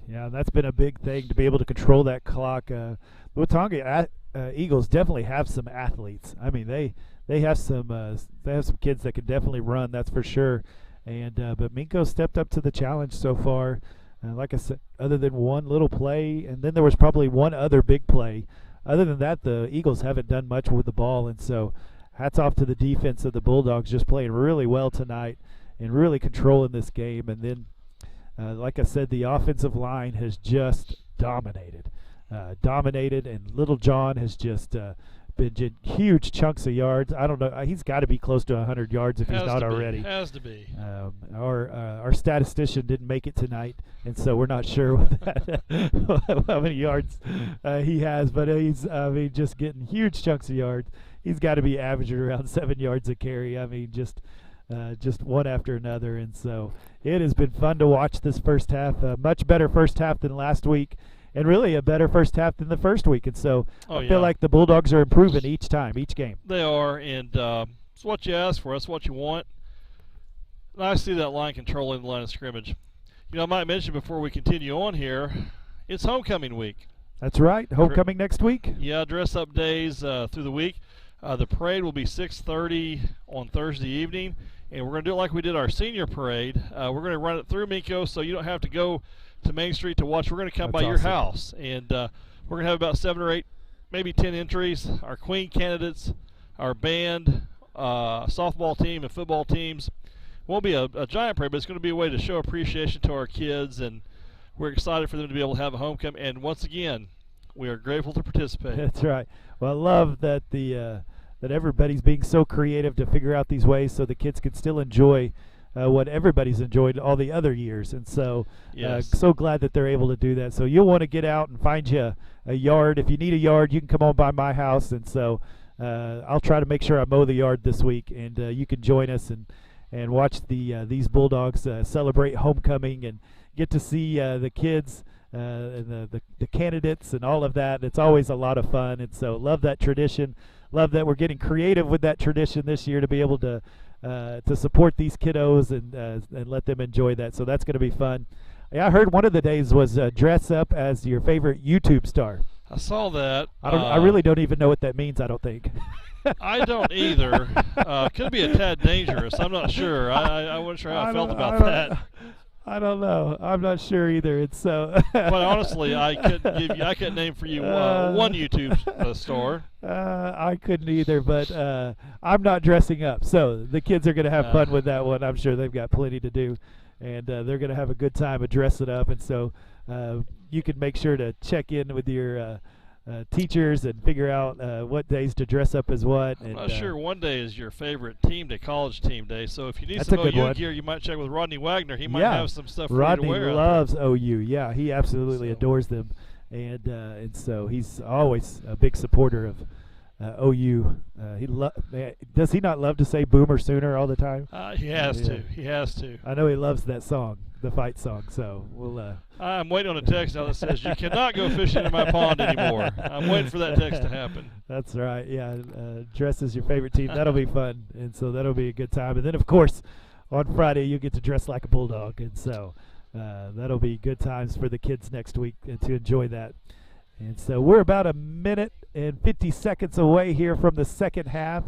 Yeah, that's been a big thing, to be able to control that clock. The Watonga Eagles definitely have some athletes. I mean, they have some kids that can definitely run, that's for sure. And but Minco stepped up to the challenge so far. Like I said, other than one little play, and then there was probably one other big play. Other than that, the Eagles haven't done much with the ball, and so hats off to the defense of the Bulldogs, just playing really well tonight and really controlling this game. And then, like I said, the offensive line has just dominated, and Little John has just been huge chunks of yards. I don't know. He's got to be close to 100 yards if he's not already. Has to be. Our statistician didn't make it tonight, and so we're not sure how many yards he has. But he's just getting huge chunks of yards. He's got to be averaging around 7 yards a carry. I mean, just one after another. And so it has been fun to watch this first half. A much better first half than last week, and really a better first half than the first week. And so I feel like the Bulldogs are improving each game. They are, and it's what you ask for. That's what you want. And I see that line controlling the line of scrimmage. You know, I might mention before we continue on here, it's homecoming week. That's right. Homecoming next week. Yeah, dress-up days through the week. The parade will be 6:30 on Thursday evening, and we're going to do it like we did our senior parade. We're going to run it through Minco, so you don't have to go to Main Street to watch. We're going to come by your house, and we're going to have about 7 or 8, maybe 10 entries. Our queen candidates, our band, softball team, and football teams. Won't be a giant parade, but it's going to be a way to show appreciation to our kids, and we're excited for them to be able to have a homecoming. And once again, we are grateful to participate. That's right. Well, I love that that everybody's being so creative to figure out these ways so the kids can still enjoy what everybody's enjoyed all the other years. And so so glad that they're able to do that. So you'll want to get out and find you a yard. If you need a yard, you can come on by my house. And so I'll try to make sure I mow the yard this week, and you can join us and watch these Bulldogs celebrate homecoming and get to see the kids and the candidates and all of that. It's always a lot of fun, and so love that tradition. Love that we're getting creative with that tradition this year to be able to support these kiddos and let them enjoy that. So that's going to be fun. Yeah, I heard one of the days was dress up as your favorite YouTube star. I saw that. I really don't even know what that means, I don't think. I don't either. Could be a tad dangerous. I'm not sure. I wasn't sure how I felt about that. I don't know. I'm not sure either. It's so. But honestly, I couldn't name for you one YouTube star. I couldn't either, but I'm not dressing up. So the kids are going to have fun with that one. I'm sure they've got plenty to do, and they're going to have a good time of dressing up. And so you can make sure to check in with your teachers and figure out what days to dress up as what. I'm not sure one day is your favorite team day, college team day. So if you need some OU gear, you might check with Rodney Wagner. He might have some stuff for you to wear. Rodney loves OU. Yeah, he absolutely adores them, and so he's always a big supporter OU. Does he not love to say Boomer Sooner all the time? He has Yeah. to. He has to. I know he loves that song, the fight song. So we'll. I'm waiting on a text now that says you cannot go fishing in my pond anymore. I'm waiting for that text to happen. That's right. Yeah, dress as your favorite team. That'll be fun, and so that'll be a good time. And then, of course, on Friday you get to dress like a bulldog, and so that'll be good times for the kids next week to enjoy that. And so we're about a minute and 50 seconds away here from the second half.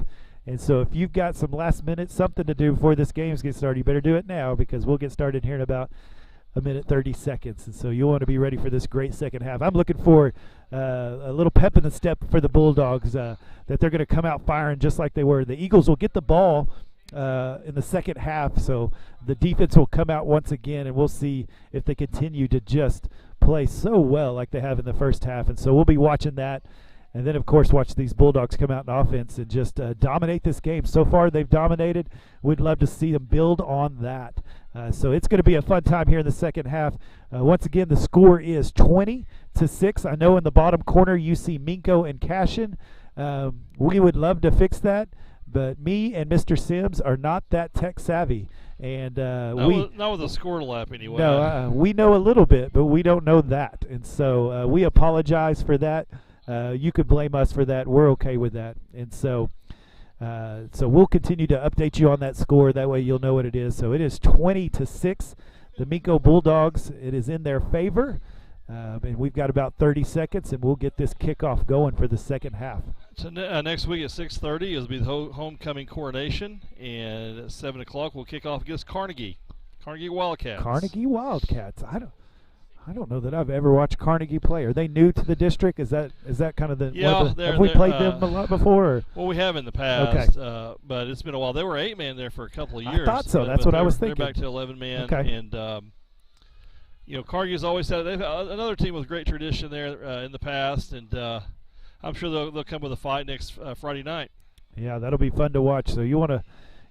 And so if you've got some last minute something to do before this game gets started, you better do it now, because we'll get started here in about a minute 30 seconds. And so you'll want to be ready for this great second half. I'm looking for a little pep in the step for the Bulldogs, that they're going to come out firing just like they were. The Eagles will get the ball in the second half, so the defense will come out once again, and we'll see if they continue to just play so well like they have in the first half. And so we'll be watching that, and then of course watch these Bulldogs come out in offense and just dominate this game. So far they've dominated. We'd love to see them build on that. So it's going to be a fun time here in the second half. Once again, the score is 20-6. I know in the bottom corner you see Minco and Cashin. We would love to fix that, but me and Mr. Sims are not that tech savvy, and not with a score lap anyway. No, we know a little bit, but we don't know that, and so we apologize for that. You could blame us for that. We're okay with that, and so we'll continue to update you on that score. That way you'll know what it is. So it is 20-6. The Minco Bulldogs. It is in their favor. And we've got about 30 seconds, and we'll get this kickoff going for the second half. So next week at 6:30 it'll be the homecoming coronation, and at 7 o'clock we'll kick off against Carnegie Wildcats. Carnegie Wildcats. I don't know that I've ever watched Carnegie play. Are they new to the district? Is that kind of the? Yeah, have we played them a lot before? Or? Well, we have in the past, Okay. but it's been a while. They were 8-man there for a couple of years. I thought so. But, That's but what I was thinking. They're back to 11-man, Okay. and Cargill's always had another team with great tradition there in the past, and I'm sure they'll come with a fight next Friday night. Yeah, that'll be fun to watch. So you want to,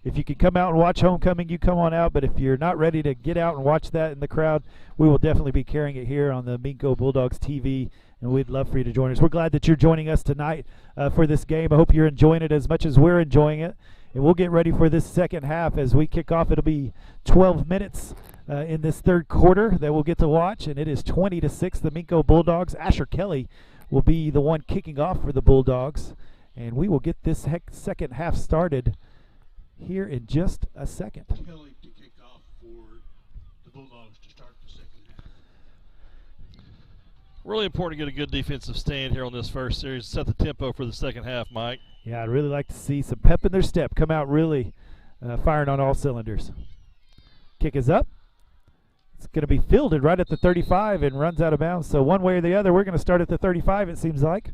if you can come out and watch homecoming, you come on out. But if you're not ready to get out and watch that in the crowd, we will definitely be carrying it here on the Minco Bulldogs TV, and we'd love for you to join us. We're glad that you're joining us tonight for this game. I hope you're enjoying it as much as we're enjoying it. And we'll get ready for this second half as we kick off. It'll be 12 minutes in this third quarter that we'll get to watch, and it is 20-6, the Minco Bulldogs. Asher Kelly will be the one kicking off for the Bulldogs, and we will get this second half started here in just a second. Kelly to kick off for the Bulldogs to start the second half. Really important to get a good defensive stand here on this first series, set the tempo for the second half, Mike. Yeah, I'd really like to see some pep in their step, come out really firing on all cylinders. Kick is up. It's going to be fielded right at the 35 and runs out of bounds. So one way or the other, we're going to start at the 35, it seems like.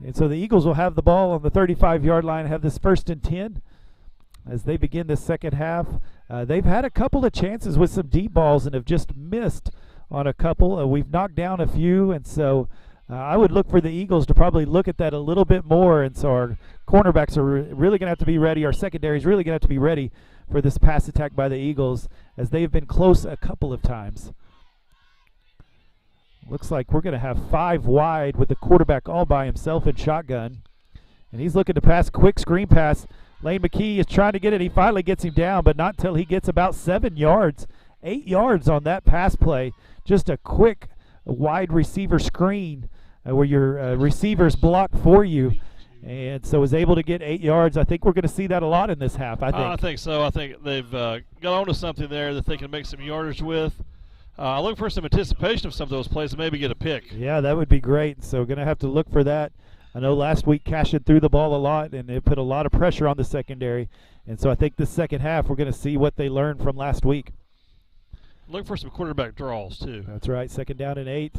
And so the Eagles will have the ball on the 35-yard line, have this 1st and 10 as they begin the second half. They've had a couple of chances with some deep balls and have just missed on a couple. We've knocked down a few, and so I would look for the Eagles to probably look at that a little bit more. And so our cornerbacks are really going to have to be ready. Our secondary is really going to have to be ready for this pass attack by the Eagles, as they've been close a couple of times. Looks like we're going to have 5 wide with the quarterback all by himself in shotgun. And he's looking to pass, quick screen pass. Lane McKee is trying to get it. He finally gets him down, but not till he gets about 7 yards. 8 yards on that pass play. Just a quick wide receiver screen where your receivers block for you. And so is able to get 8 yards. I think we're going to see that a lot in this half, I think. I think so. I think they've got onto something there that they can make some yardage with. I look for some anticipation of some of those plays and maybe get a pick. Yeah, that would be great. So going to have to look for that. I know last week Cashin threw the ball a lot, and it put a lot of pressure on the secondary. And so I think this second half we're going to see what they learned from last week. Look for some quarterback draws, too. That's right. 2nd down and 8.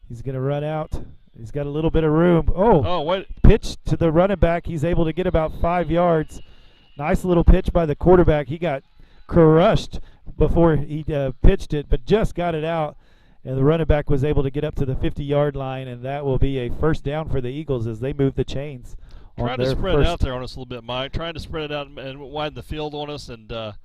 He's going to run out. He's got a little bit of room. Oh, wait. Pitch to the running back. He's able to get about 5 yards. Nice little pitch by the quarterback. He got crushed before he pitched it, but just got it out. And the running back was able to get up to the 50-yard line, and that will be a 1st down for the Eagles as they move the chains. Trying to spread it out there on us a little bit, Mike. Trying to spread it out and widen the field on us, and got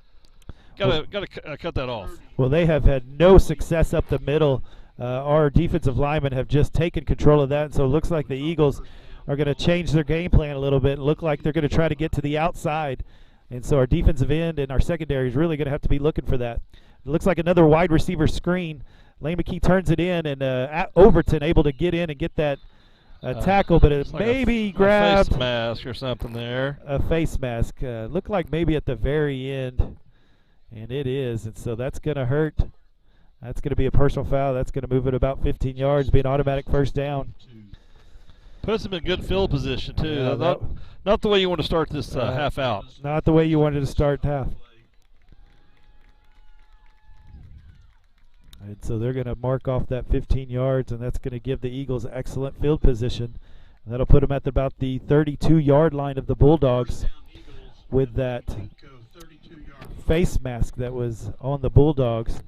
to cut that off. Well, they have had no success up the middle. Our defensive linemen have just taken control of that, and so it looks like the Eagles are going to change their game plan a little bit and look like they're going to try to get to the outside. And so our defensive end and our secondary is really going to have to be looking for that. It looks like another wide receiver screen. Lane McKee turns it in, and Overton able to get in and get that tackle, but it maybe grabbed a face mask or something there. A face mask. Looked like maybe at the very end, and it is. And so that's going to hurt. That's going to be a personal foul. That's going to move it about 15 yards, be an automatic first down. Puts him in good field position, too. Yeah, not the way you want to start this half out. Not the way you wanted to start half. And so they're going to mark off that 15 yards, and that's going to give the Eagles excellent field position. And that'll put them at about the 32-yard line of the Bulldogs with that face mask that was on the Bulldogs.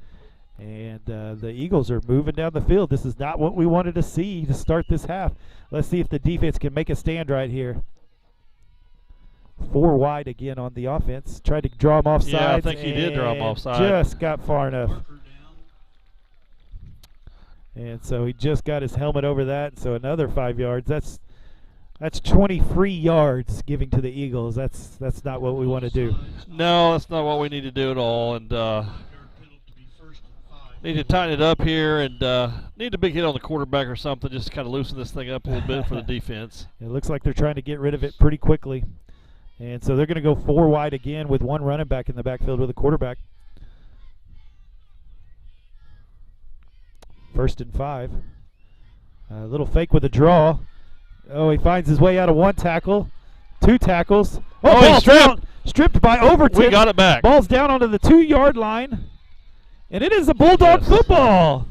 And the Eagles are moving down the field. This is not what we wanted to see to start this half. Let's see if the defense can make a stand right here. 4 wide again on the offense. Tried to draw him offside. Yeah, I think he did draw him offside. Just got far enough. And so he just got his helmet over that. So another 5 yards. That's 23 yards giving to the Eagles. That's not what we want to do. No, that's not what we need to do at all. And need to tighten it up here, and need a big hit on the quarterback or something just to kind of loosen this thing up a little bit for the defense. It looks like they're trying to get rid of it pretty quickly. And so they're going to go 4 wide again with 1 running back in the backfield with a quarterback. 1st and 5. A little fake with a draw. Oh, he finds his way out of 1 tackle. 2 tackles. Oh, he's stripped. Stripped by Overton. We got it back. Ball's down onto the 2-yard line. And it is a Bulldog football.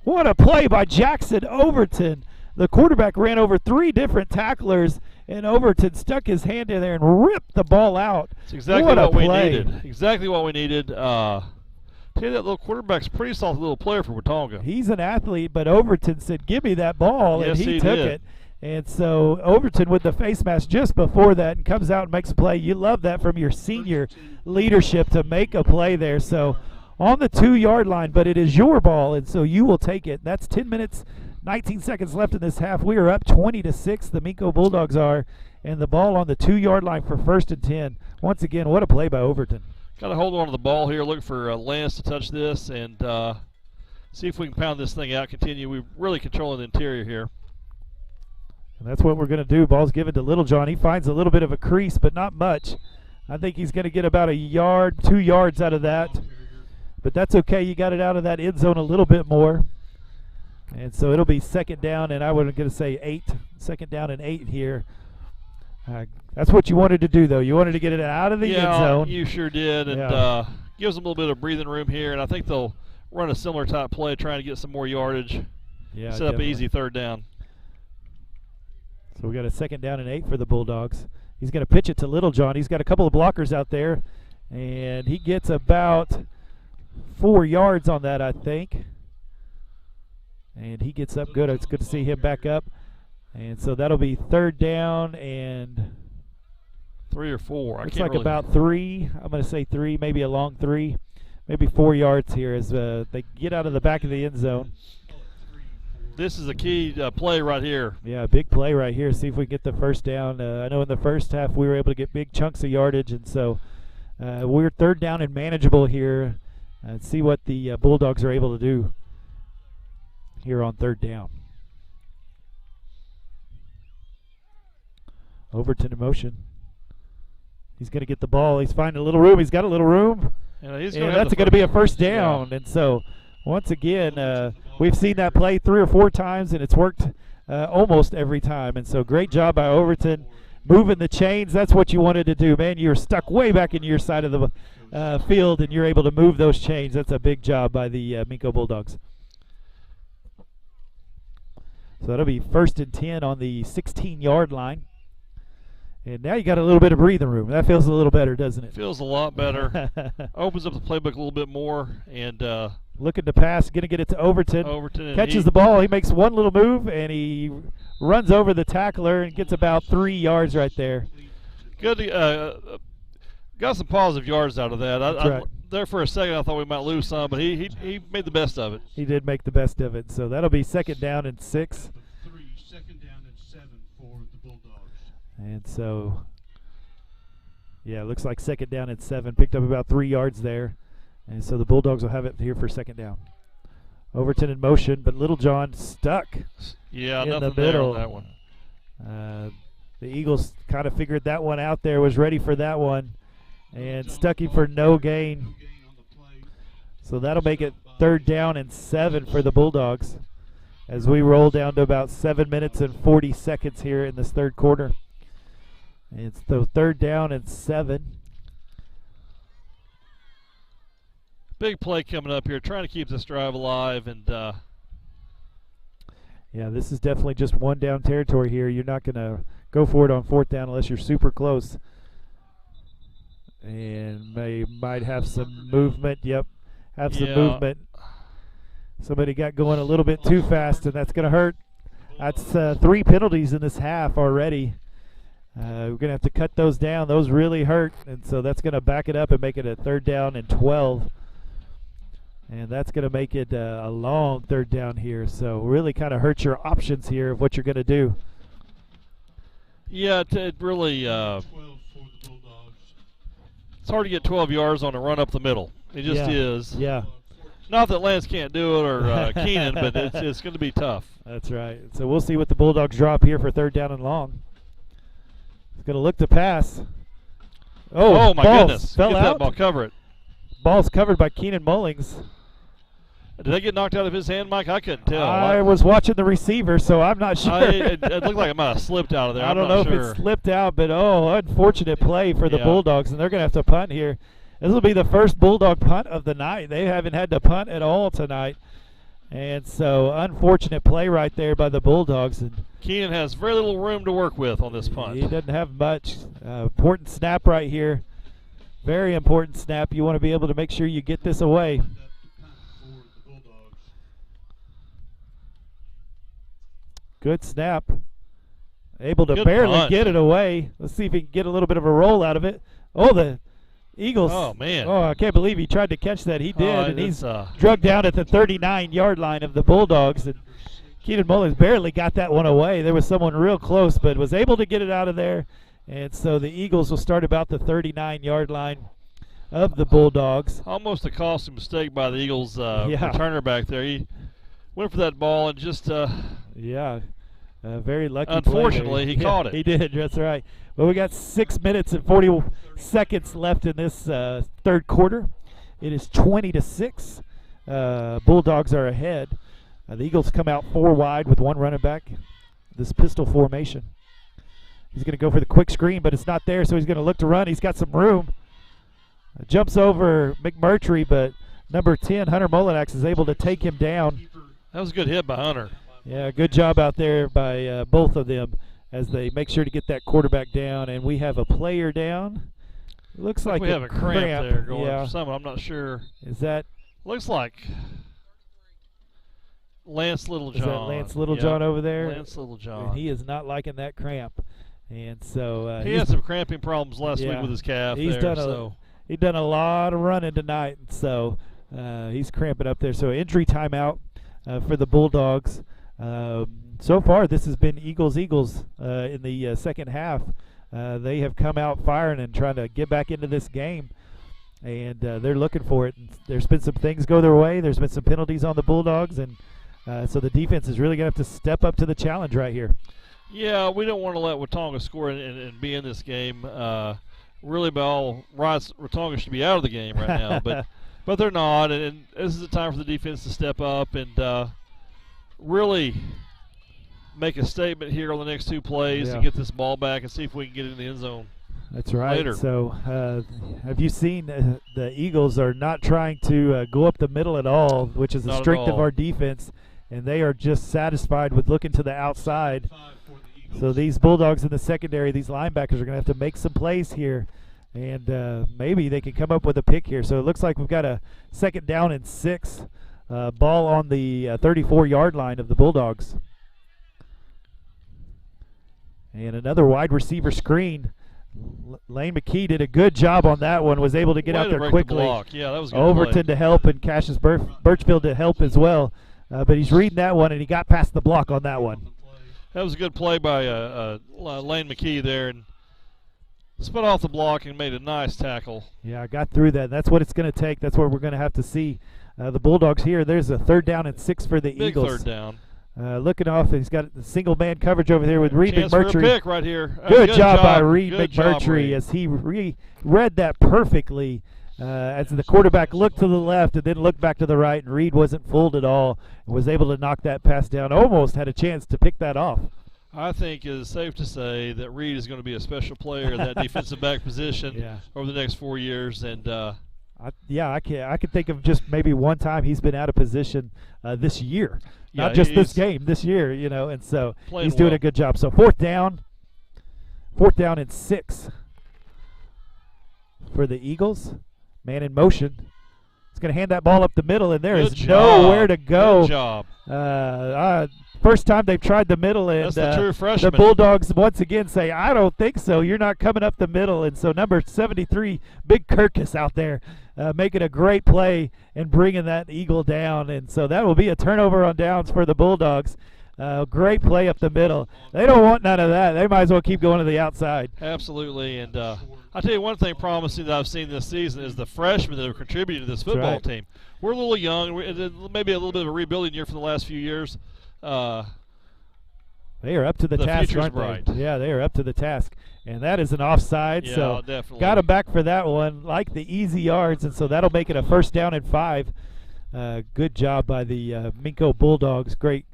What a play by Jackson Overton. The quarterback ran over 3 different tacklers, and Overton stuck his hand in there and ripped the ball out. It's exactly what we needed. Exactly what we needed. Tell you that little quarterback's a pretty solid little player for Watonga. He's an athlete, but Overton said, "Give me that ball," yes, and he took did. it. And so Overton with the face mask just before that and comes out and makes a play. You love that from your senior leadership to make a play there. So on the 2-yard line, but it is your ball, and so you will take it. That's 10 minutes, 19 seconds left in this half. We are up 20-6. The Minco Bulldogs are, and the ball on the 2-yard line for 1st and 10. Once again, what a play by Overton. Got to hold on to the ball here. Look for Lance to touch this and see if we can pound this thing out. Continue. We're really controlling the interior here. And that's what we're going to do. Ball's given to Littlejohn. He finds a little bit of a crease, but not much. I think he's going to get about 1 yard, 2 yards out of that. But that's okay. You got it out of that end zone a little bit more. And so it'll be 2nd down, and I was going to say 8. 2nd down and 8 here. That's what you wanted to do, though. You wanted to get it out of the end zone. You sure did. And gives them a little bit of breathing room here. And I think they'll run a similar type play, trying to get some more yardage. Yeah, set up an easy 3rd down. So we got a 2nd down and 8 for the Bulldogs. He's going to pitch it to Littlejohn. He's got a couple of blockers out there, and he gets about 4 yards on that, I think. And he gets up good. It's good to see him back up. And so that'll be 3rd down and 3 or 4. Looks like about 3. I'm going to say 3, maybe a long 3, maybe 4 yards here as they get out of the back of the end zone. This is a key play right here. Yeah, big play right here. See if we can get the 1st down. I know in the first half we were able to get big chunks of yardage, and so we're 3rd down and manageable here. And see what the Bulldogs are able to do here on 3rd down. Overton in motion. He's going to get the ball. He's finding a little room. He's got a little room. And that's going to be a 1st down. Yeah. And so once again, we've seen that play 3 or 4 times, and it's worked almost every time. And so great job by Overton moving the chains. That's what you wanted to do, man. You're stuck way back in your side of the field, and you're able to move those chains. That's a big job by the Minco Bulldogs. So that'll be 1st and 10 on the 16-yard line. And now you got a little bit of breathing room. That feels a little better, doesn't it? Feels a lot better. Opens up the playbook a little bit more. And looking to pass, going to get it to Overton. Catches the ball. He makes one little move, and he runs over the tackler and gets about 3 yards right there. Good. Got some positive yards out of that. Right. There for a second I thought we might lose some, but he made the best of it. He did make the best of it. So that'll be 2nd down and 6. second down and 7 for the Bulldogs. And so, yeah, it looks like second down and 7. Picked up about 3 yards there. And so the Bulldogs will have it here for second down. Overton in motion, but Little John stuck Yeah, in nothing the there middle. on that one. The Eagles kind of figured that one out there, was ready for that one, and stuck him for no gain. No gain on the play. So that'll make it third down and 7 for the Bulldogs as we roll down to about 7 minutes and 40 seconds here in this third quarter. And it's the third down and 7. Big play coming up here, trying to keep this drive alive, and Yeah, this is definitely just one down territory here. You're not going to go for it on fourth down unless you're super close. And might have some movement. Yep, have some movement. Somebody got going a little bit too fast, and that's going to hurt. That's 3 penalties in this half already. We're going to have to cut those down. Those really hurt, and so that's going to back it up and make it a third down and 12. And that's going to make it a long third down here. So really kind of hurts your options here of what you're going to do. yeah, it really 12 for the Bulldogs. it's hard to get 12 yards on a run up the middle. It just is. Yeah, Not that Lance can't do it or Keenan, but it's going to be tough. that's right. So we'll see what the Bulldogs drop here for third down and long. It's going to look to pass. Oh my goodness. Fell Get out. that ball, cover it. Ball's covered by Keenan Mullings. Did that get knocked out of his hand, Mike? I couldn't tell. I was watching the receiver, so I'm not sure. It looked like it might have slipped out of there. I I'm don't not know sure. if it slipped out, but unfortunate play for the Yeah. Bulldogs, and they're going to have to punt here. This will be the first Bulldog punt of the night. They haven't had to punt at all tonight, and so unfortunate play right there by the Bulldogs. And Keenan has very little room to work with on this punt. he doesn't have much. Important snap right here. Very important snap. You want to be able to make sure you get this away. Up to punt for the Bulldogs. Good snap. Able to Good barely punt. get it away. Let's see if he can get a little bit of a roll out of it. Oh, the Eagles. Oh, man. Oh, I can't believe he tried to catch that. He did, and he's it's, drugged down at the 39-yard line of the Bulldogs. And Keenan Mullins barely got that one away. There was someone real close, but was able to get it out of there. And so the Eagles will start about the 39-yard line of the Bulldogs. almost a costly mistake by the Eagles Yeah. returner back there. He went for that ball and just Yeah, very lucky. Unfortunately, play there. he caught it. He did. That's right. Well, we got 6 minutes and 40 seconds left in this third quarter. It is 20-6. Bulldogs are ahead. The Eagles come out 4 wide with 1 running back. This pistol formation. He's going to go for the quick screen, but it's not there, so he's going to look to run. He's got some room. Jumps over McMurtry, but number 10, Hunter Molinax, is able to take him down. that was a good hit by Hunter. Yeah, good job out there by both of them as they make sure to get that quarterback down. And we have a player down. Looks like we have a cramp there going Yeah. for someone. I'm not sure. Is that Looks like Lance Littlejohn. is that Lance Littlejohn over there? Lance Littlejohn. And he is not liking that cramp. And so he had some cramping problems last week Yeah. with his calf. He's there, done so. he's done a lot of running tonight, and so he's cramping up there. So injury timeout for the Bulldogs. So far, this has been Eagles in the second half. They have come out firing and trying to get back into this game, and they're looking for it. And there's been some things go their way. There's been some penalties on the Bulldogs, and so the defense is really going to have to step up to the challenge right here. Yeah, we don't want to let Watonga score and be in this game. Really, by all rights, Watonga should be out of the game right now, but they're not. And this is the time for the defense to step up and really make a statement here on the next 2 plays Yeah. and get this ball back and see if we can get it in the end zone. That's right. Later. So have you seen the Eagles are not trying to go up the middle at all, which is the Not at strength of all. our defense, and they are just satisfied with looking to the outside. 5 for the Eagles. So these Bulldogs in the secondary, these linebackers are going to have to make some plays here, and maybe they can come up with a pick here. So it looks like we've got a second down and 6, ball on the 34-yard line of the Bulldogs. And another wide receiver screen. Lane McKee did a good job on that one, was able to get Way out to there break the quickly. block. Yeah, that was a good Overton play. to help, and Cassius Birchfield to help as well. But he's reading that one, and he got past the block on that one. That was a good play by Lane McKee there, and spun off the block and made a nice tackle. Yeah, I got through that. That's what it's going to take. That's what we're going to have to see. The Bulldogs here. There's a 3rd down and 6 for the Big Eagles. 3rd down. Looking off, he's got the single man coverage over there with Reed Chance for a McMurtry. pick right here. Good job by Reed Good job, McMurtry Reed. as he read that perfectly. As the quarterback looked to the left and then looked back to the right, and Reed wasn't fooled at all and was able to knock that pass down. Almost had a chance to pick that off. I think it is safe to say that Reed is going to be a special player in that defensive back position over the next 4 years. And I can think of just maybe one time he's been out of position this year, not just this game, this year, and so he's doing a good job. So 4th down and 6 for the Eagles. Man in motion. He's going to hand that ball up the middle, and there is nowhere to go. Good job. First time they've tried the middle, and that's the true freshman. The Bulldogs once again say, I don't think so. You're not coming up the middle. And so number 73, Big Kirkus out there making a great play and bringing that Eagle down. And so that will be a turnover on downs for the Bulldogs. Great play up the middle. They don't want none of that. They might as well keep going to the outside. Absolutely. And I'll tell you one thing promising that I've seen this season is the freshmen that have contributed to this football team. We're a little young. Maybe a little bit of a rebuilding year for the last few years. They are up to the task, aren't bright. they? Yeah, they are up to the task. And that is an offside, so definitely. Got him back for that one. Like the easy yards, and so that'll make it a 1st down and 5. Good job by the Minco Bulldogs. Great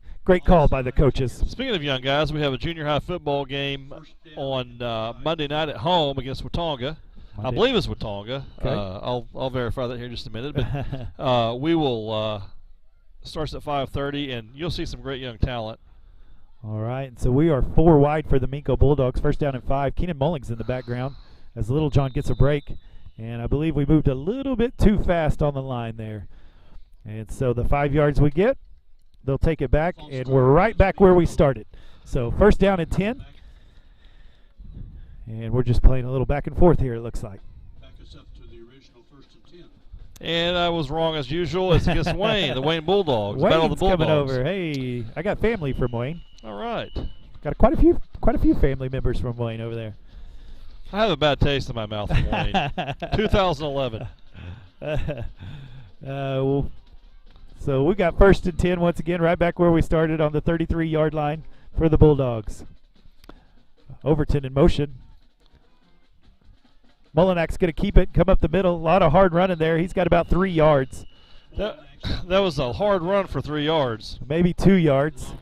call by the coaches. Speaking of young guys, we have a junior high football game on Monday night at home against Watonga. I believe it's Watonga. Okay. I'll verify that here in just a minute. But we will starts at 5:30, and you'll see some great young talent. All right, and so we are 4 wide for the Minco Bulldogs. 1st down and 5. Keenan Mullings in the background as Little John gets a break. And I believe we moved a little bit too fast on the line there. And so the 5 yards we get, they'll take it back, and we're right back where we started. So 1st down and 10. And we're just playing a little back and forth here, it looks like. Back us up to the original 1st and 10. And I was wrong as usual. It's against Wayne, the Wayne Bulldogs. Wayne's Battle of the Bulldogs. coming over. Hey, I got family from Wayne. All right. Got quite a few family members from Wayne over there. I have a bad taste in my mouth from Wayne. 2011. So we got 1st and 10 once again, right back where we started on the 33-yard line for the Bulldogs. Overton in motion. Mullinak's going to keep it, come up the middle. A lot of hard running there. He's got about 3 yards. That was a hard run for 3 yards. Maybe 2 yards.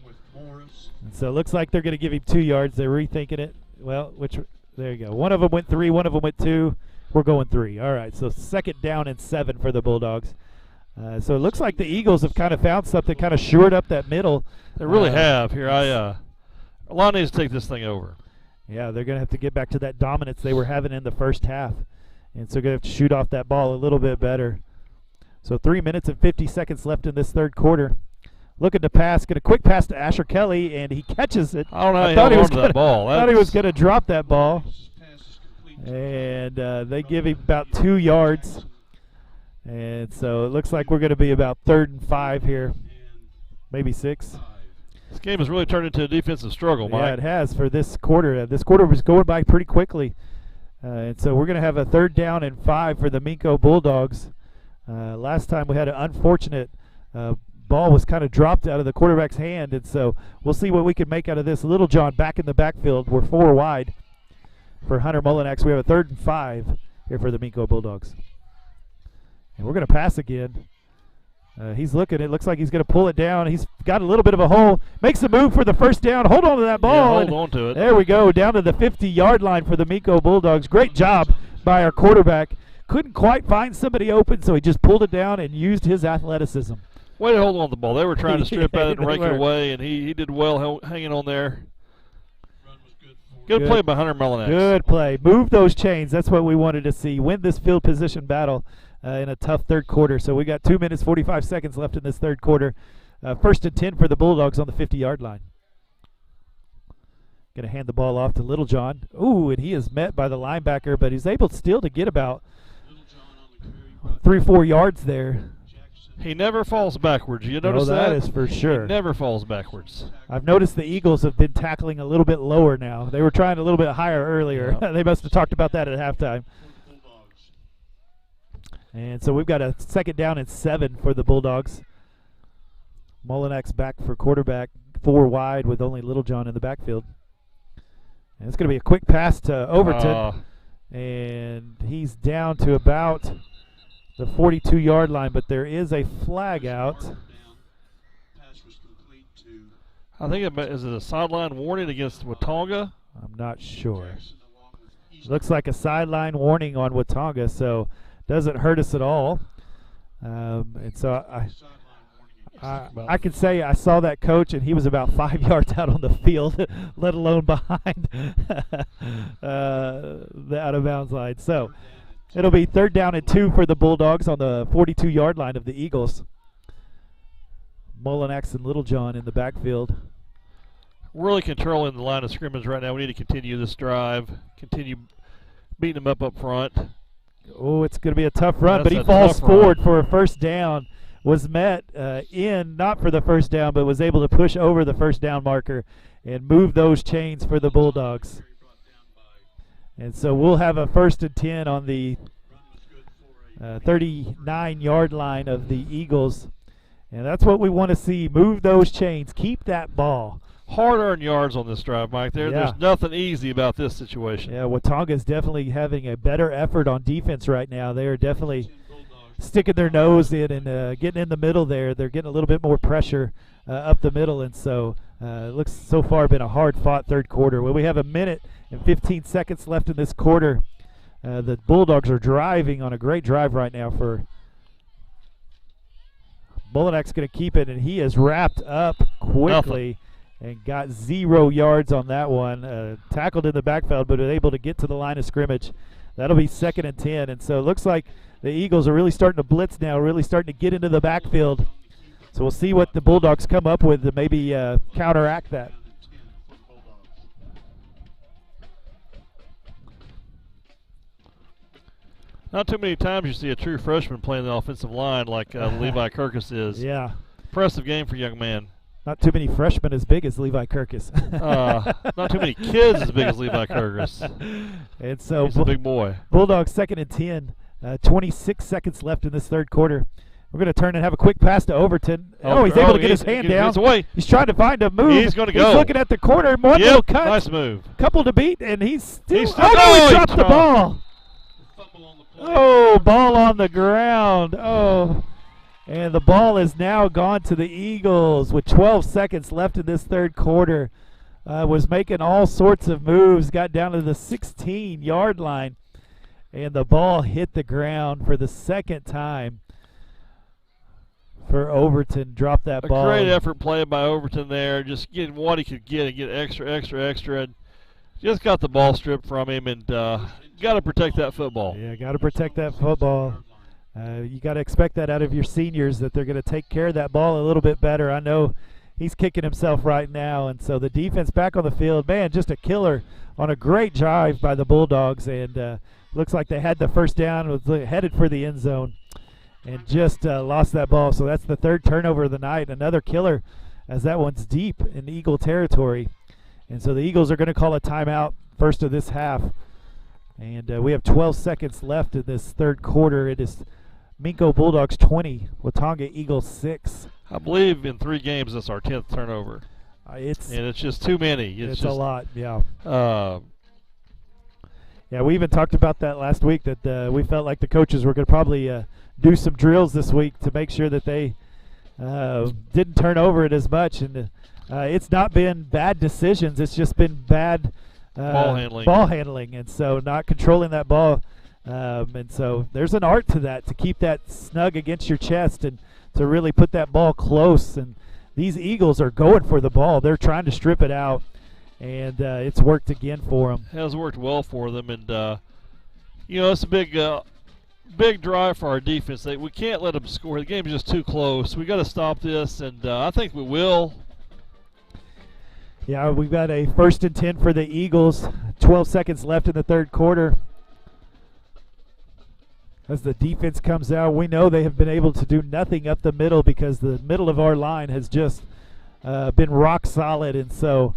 And so it looks like they're going to give him 2 yards. They're rethinking it. Well, there you go. One of them went 3, one of them went 2. We're going 3. All right, so 2nd down and 7 for the Bulldogs. So it looks like the Eagles have kind of found something, kind of shored up that middle. They really have. Here, Alon needs to take this thing over. Yeah, they're going to have to get back to that dominance they were having in the first half. And so they're going to have to shoot off that ball a little bit better. So 3 minutes and 50 seconds left in this 3rd quarter. Looking to pass, get a quick pass to Asher Kelly, and he catches it. I don't know how he held on to that ball. I thought he was going to drop that ball. And they give him about 2 yards. And so it looks like we're going to be about 3rd and 5 here, maybe 6. This game has really turned into a defensive struggle, Mike. Yeah, it has for this quarter. This quarter was going by pretty quickly. And so we're going to have a 3rd down and 5 for the Minco Bulldogs. Last time we had an unfortunate ball was kind of dropped out of the quarterback's hand, and so we'll see what we can make out of this. Little John back in the backfield. We're 4 wide for Hunter Mullinax. We have a 3rd and 5 here for the Minco Bulldogs. And we're going to pass again. He's looking. It looks like he's going to pull it down. He's got a little bit of a hole. Makes a move for the 1st down. Hold on to that ball. Yeah, hold on to it. There we go. Down to the 50-yard line for the Minco Bulldogs. Great job by our quarterback. Couldn't quite find somebody open, so he just pulled it down and used his athleticism. Way to hold on to the ball. They were trying to strip at it and rake it away, and he did well hanging on there. Good play by Hunter Mullinax. Good play. Move those chains. That's what we wanted to see. Win this field position battle in a tough 3rd quarter. So we got 2 minutes, 45 seconds left in this 3rd quarter. 1st and 10 for the Bulldogs on the 50-yard line. Going to hand the ball off to Little John. Ooh, and he is met by the linebacker, but he's able still to get about 3 or 4 yards there. He never falls backwards. You No, notice that? that is for sure. He never falls backwards. I've noticed the Eagles have been tackling a little bit lower now. They were trying a little bit higher earlier. Yeah. They must have talked about that at halftime. And so we've got a 2nd down and 7 for the Bulldogs. Mullinax back for quarterback, 4 wide with only Littlejohn in the backfield. And it's going to be a quick pass to Overton. And he's down to about the 42-yard line, but there is a flag out. I think is it a sideline warning against Watonga? I'm not sure. Looks like a sideline warning on Watonga, so doesn't hurt us at all. And so I can say I saw that coach, and he was about 5 yards out on the field, let alone behind the out-of-bounds line. So it'll be 3rd down and 2 for the Bulldogs on the 42-yard line of the Eagles. Mullinax and Littlejohn in the backfield. Really controlling the line of scrimmage right now. We need to continue this drive, continue beating them up front. Oh, it's going to be a tough run, but he That's a falls tough forward run. for a 1st down. Was met not for the 1st down, but was able to push over the 1st down marker and move those chains for the Bulldogs. And so we'll have a 1st and 10 on the 39-yard line of the Eagles. And that's what we want to see. Move those chains. Keep that ball. Hard-earned yards on this drive, Mike. Yeah. There's nothing easy about this situation. Yeah, Watonga is definitely having a better effort on defense right now. They are definitely sticking their nose in and getting in the middle there. They're getting a little bit more pressure up the middle, and so it looks so far been a hard-fought 3rd quarter. Well, we have 1 minute and 15 seconds left in this quarter. The Bulldogs are driving on a great drive right now for Mullinax. Going to keep it, and he is wrapped up quickly and got 0 yards on that one. Tackled in the backfield, but was able to get to the line of scrimmage. That'll be 2nd and 10, and so it looks like the Eagles are really starting to blitz now, really starting to get into the backfield. So we'll see what the Bulldogs come up with to maybe counteract that. Not too many times you see a true freshman playing the offensive line like Levi Kirkus is. Yeah. Impressive game for a young man. Not too many freshmen as big as Levi Kirkus. Not too many kids as big as Levi Kirkus. And so He's a big boy. Bulldogs 2nd and 10. 26 seconds left in this 3rd quarter. We're going to turn and have a quick pass to Overton. He's able to get his hand down. He's away. He's trying to find a move. He's going to go. He's looking at the corner. One little cut. Nice move. Couple to beat, and he's still. He's still oh, no, he going. dropped the ball. Oh, ball on the ground. Oh. And the ball is now gone to the Eagles with 12 seconds left in this 3rd quarter. Was making all sorts of moves. Got down to the 16-yard line. And the ball hit the ground for the 2nd time for Overton. Dropped that ball. A great effort played by Overton there. Just getting what he could get and get extra. And just got the ball stripped from him, and got to protect that football. Yeah, got to protect that football. You got to expect that out of your seniors, that they're going to take care of that ball a little bit better. I know he's kicking himself right now, and so the defense back on the field. Man, just a killer on a great drive by the Bulldogs, and looks like they had the 1st down, was headed for the end zone, and just lost that ball. So that's the 3rd turnover of the night. Another killer, as that one's deep in Eagle territory. And so the Eagles are going to call a timeout first of this half. And we have 12 seconds left in this 3rd quarter. It is Minco Bulldogs 20, Watonga Eagles 6. I believe in 3 games that's our 10th turnover. And it's just too many. It's a lot, yeah. Yeah, we even talked about that last week, that we felt like the coaches were going to probably do some drills this week to make sure that they didn't turn over it as much. And it's not been bad decisions. It's just been bad ball handling. And so not controlling that ball. And so there's an art to that, to keep that snug against your chest and to really put that ball close. And these Eagles are going for the ball. They're trying to strip it out. And it's worked again for them. It has worked well for them, and it's a big drive for our defense. We can't let them score. The game is just too close. We got to stop this, and I think we will. Yeah, we've got a 1st and 10 for the Eagles. 12 seconds left in the 3rd quarter. As the defense comes out, we know they have been able to do nothing up the middle because the middle of our line has just been rock solid. And so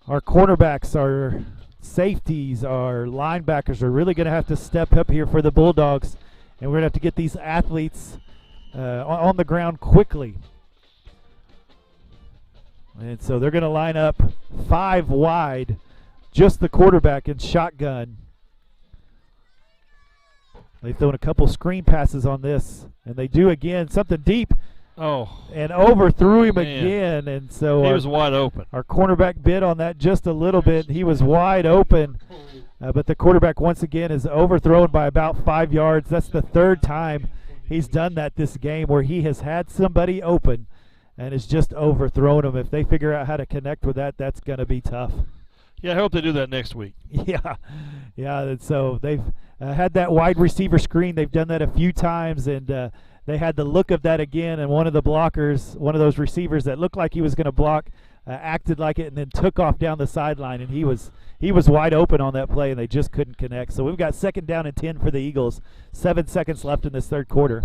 our cornerbacks, our safeties, our linebackers are really going to have to step up here for the Bulldogs. And we're going to have to get these athletes on the ground quickly. And so they're going to line up 5 wide, just the quarterback in shotgun. They've thrown a couple screen passes on this, and they do again something deep. Oh. And overthrew him Man. again. And so He was wide open. Our cornerback bit on that just a little bit. He was wide open, but the quarterback once again is overthrown by about 5 yards. That's the 3rd time he's done that this game where he has had somebody open and has just overthrown him. If they figure out how to connect with that, that's going to be tough. Yeah, I hope they do that next week. Yeah. And so they've had that wide receiver screen. They've done that a few times, and they had the look of that again, and one of the blockers, one of those receivers that looked like he was going to block, acted like it and then took off down the sideline, and he was wide open on that play, and they just couldn't connect. So we've got 2nd down and 10 for the Eagles. 7 seconds left in this 3rd quarter.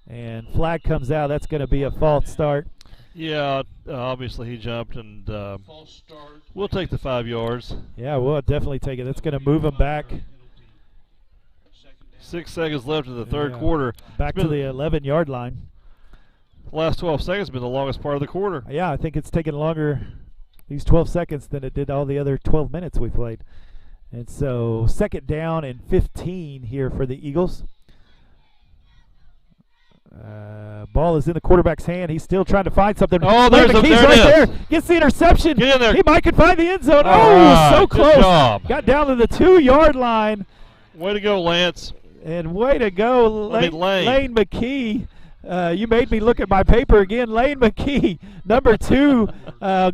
And flag comes out. That's going to be a false start. Yeah, obviously he jumped, and we'll take the 5 yards. Yeah, we'll definitely take it. That's going to move them back. 6 seconds left in the 3rd quarter. Back to the 11-yard line. The last 12 seconds have been the longest part of the quarter. Yeah, I think it's taken longer, these 12 seconds, than it did all the other 12 minutes we played. And so 2nd down and 15 here for the Eagles. Ball is in the quarterback's hand. He's still trying to find something. Oh, there's McKee's there right it there. is. Gets the interception. Get in there. He might could find the end zone. All Oh, right, so good close. job. Got down to the 2-yard line. Way to go, Lance. And way to go, Lane McKee. You made me look at my paper again. Lane McKee, number 2.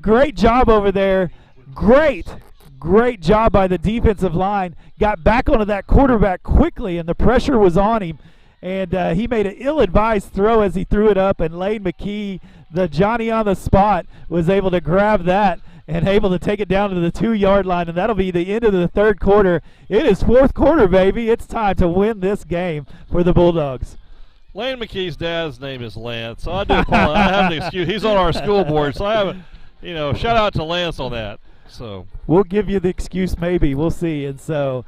Great job over there. Great job by the defensive line. Got back onto that quarterback quickly, and the pressure was on him. And he made an ill-advised throw as he threw it up, and Lane McKee, the Johnny on the spot, was able to grab that and able to take it down to the 2-yard line, and that'll be the end of the 3rd quarter. It is 4th quarter, baby. It's time to win this game for the Bulldogs. Lane McKee's dad's name is Lance, so I do apologize. I have an excuse. He's on our school board, so I have a, shout out to Lance on that. So we'll give you the excuse, maybe. We'll see. And so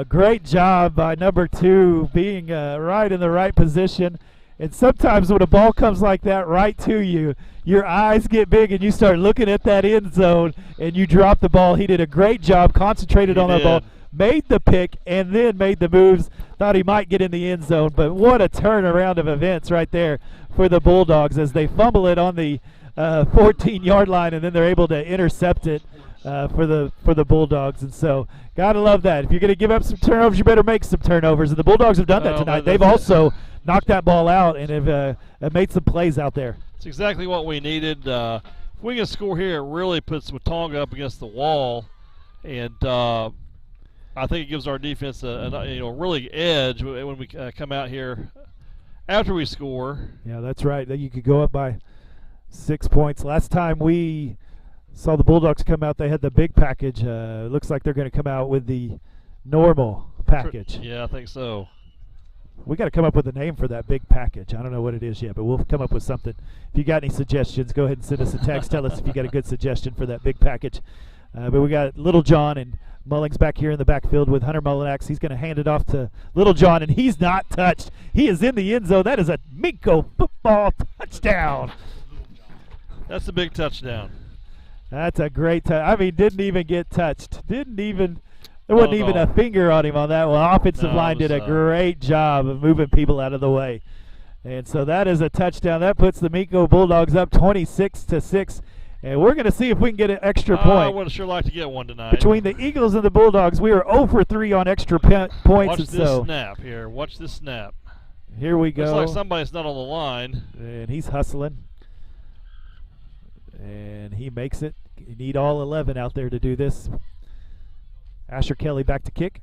great job by number 2 being right in the right position. And sometimes when a ball comes like that right to you, your eyes get big and you start looking at that end zone and you drop the ball. He did a great job, concentrated on that ball, made the pick, and then made the moves. Thought he might get in the end zone, but what a turnaround of events right there for the Bulldogs as they fumble it on the 14-yard line, and then they're able to intercept it for the Bulldogs. And so gotta love that. If you're going to give up some turnovers, you better make some turnovers. And the Bulldogs have done that tonight. They've also knocked that ball out and have made some plays out there. It's exactly what we needed. If we can score here, it really puts Watonga up against the wall, and I think it gives our defense a really edge when we come out here after we score. Yeah, that's right. You could go up by 6 points. Last time we saw the Bulldogs come out, they had the big package. Looks like they're going to come out with the normal package. Yeah, I think so. We got to come up with a name for that big package. I don't know what it is yet, but we'll come up with something. If you got any suggestions, go ahead and send us a text. Tell us if you got a good suggestion for that big package. But we got Little John and Mullings back here in the backfield with Hunter Mullinax. He's going to hand it off to Little John, and he's not touched. He is in the end zone. That is a Minco football touchdown. That's a big touchdown. That's a great touch. I mean, didn't even get touched. There wasn't even a finger on him on that one. Offensive line did a great job of moving people out of the way. And so that is a touchdown. That puts the Minco Bulldogs up 26-6. And we're going to see if we can get an extra point. I would sure like to get one tonight. Between the Eagles and the Bulldogs, we are 0 for 3 on extra points. Watch this snap here. Watch this snap. Here we go. Looks like somebody's not on the line. And he's hustling. And he makes it. You need all 11 out there to do this. Asher Kelly back to kick.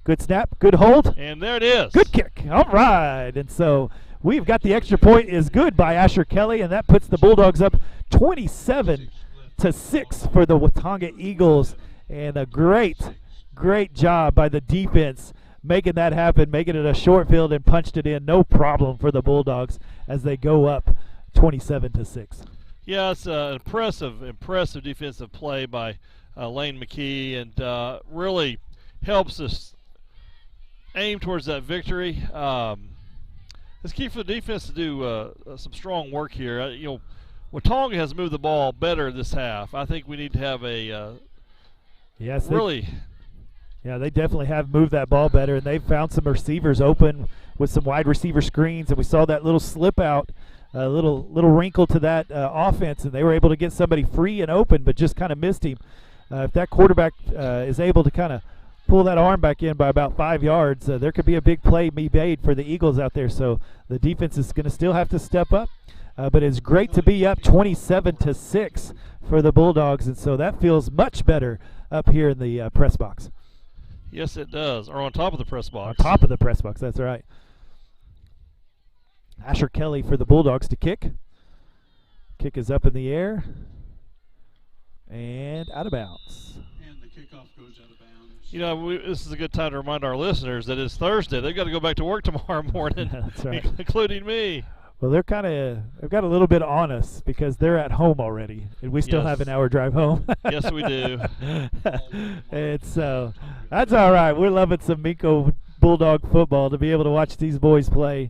Good snap, good hold. And there it is. Good kick. All right. And so we've got the extra point is good by Asher Kelly, and that puts the Bulldogs up 27-6 for the Watonga Eagles. And a great job by the defense making that happen, making it a short field and punched it in, no problem for the Bulldogs as they go up 27-6. Yeah, it's impressive defensive play by Lane McKee, and really helps us aim towards that victory. It's key for the defense to do some strong work here. Watonga has moved the ball better this half. I think we need to have a really. Yeah, they definitely have moved that ball better, and they've found some receivers open with some wide receiver screens, and we saw that little slip out, little wrinkle to that offense, and they were able to get somebody free and open, but just kind of missed him. If that quarterback is able to kind of pull that arm back in by about 5 yards, there could be a big play be made for the Eagles out there. So the defense is going to still have to step up, but it's great to be up 27-6 for the Bulldogs, and so that feels much better up here in the press box. Yes, it does. Or on top of the press box. On top of the press box, that's right. Asher Kelly for the Bulldogs to kick. Kick is up in the air and out of bounds. And the kickoff goes out of bounds. This is a good time to remind our listeners that it's Thursday. They've got to go back to work tomorrow morning, that's right. Including me. Well, they've got a little bit on us because they're at home already, and we still have an hour drive home. Yes, we do. And so that's all right. We're loving some Minco Bulldog football to be able to watch these boys play.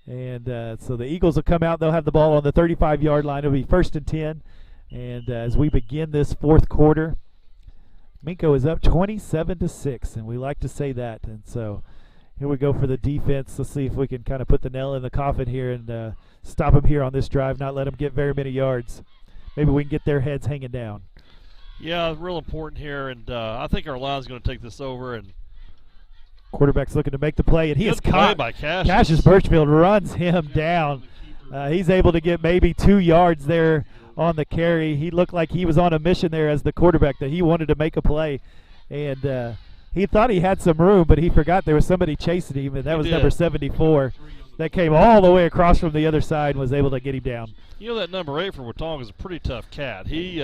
And so the Eagles will come out. They'll have the ball on the 35-yard line. It'll be 1st and 10. And as we begin this fourth quarter, Minco is up 27-6, and we like to say that. And so here we go for the defense. Let's see if we can kind of put the nail in the coffin here and stop them here on this drive, not let them get very many yards. Maybe we can get their heads hanging down. Yeah, real important here, and I think our line's going to take this over. And quarterback's looking to make the play, and he is caught. By Cassius. Cassius Birchfield runs him down. He's able to get maybe 2 yards there on the carry. He looked like he was on a mission there as the quarterback, that he wanted to make a play. And he thought he had some room, but he forgot there was somebody chasing him, and that was number 74 that came all the way across from the other side and was able to get him down. That number 8 for Watonga is a pretty tough cat. He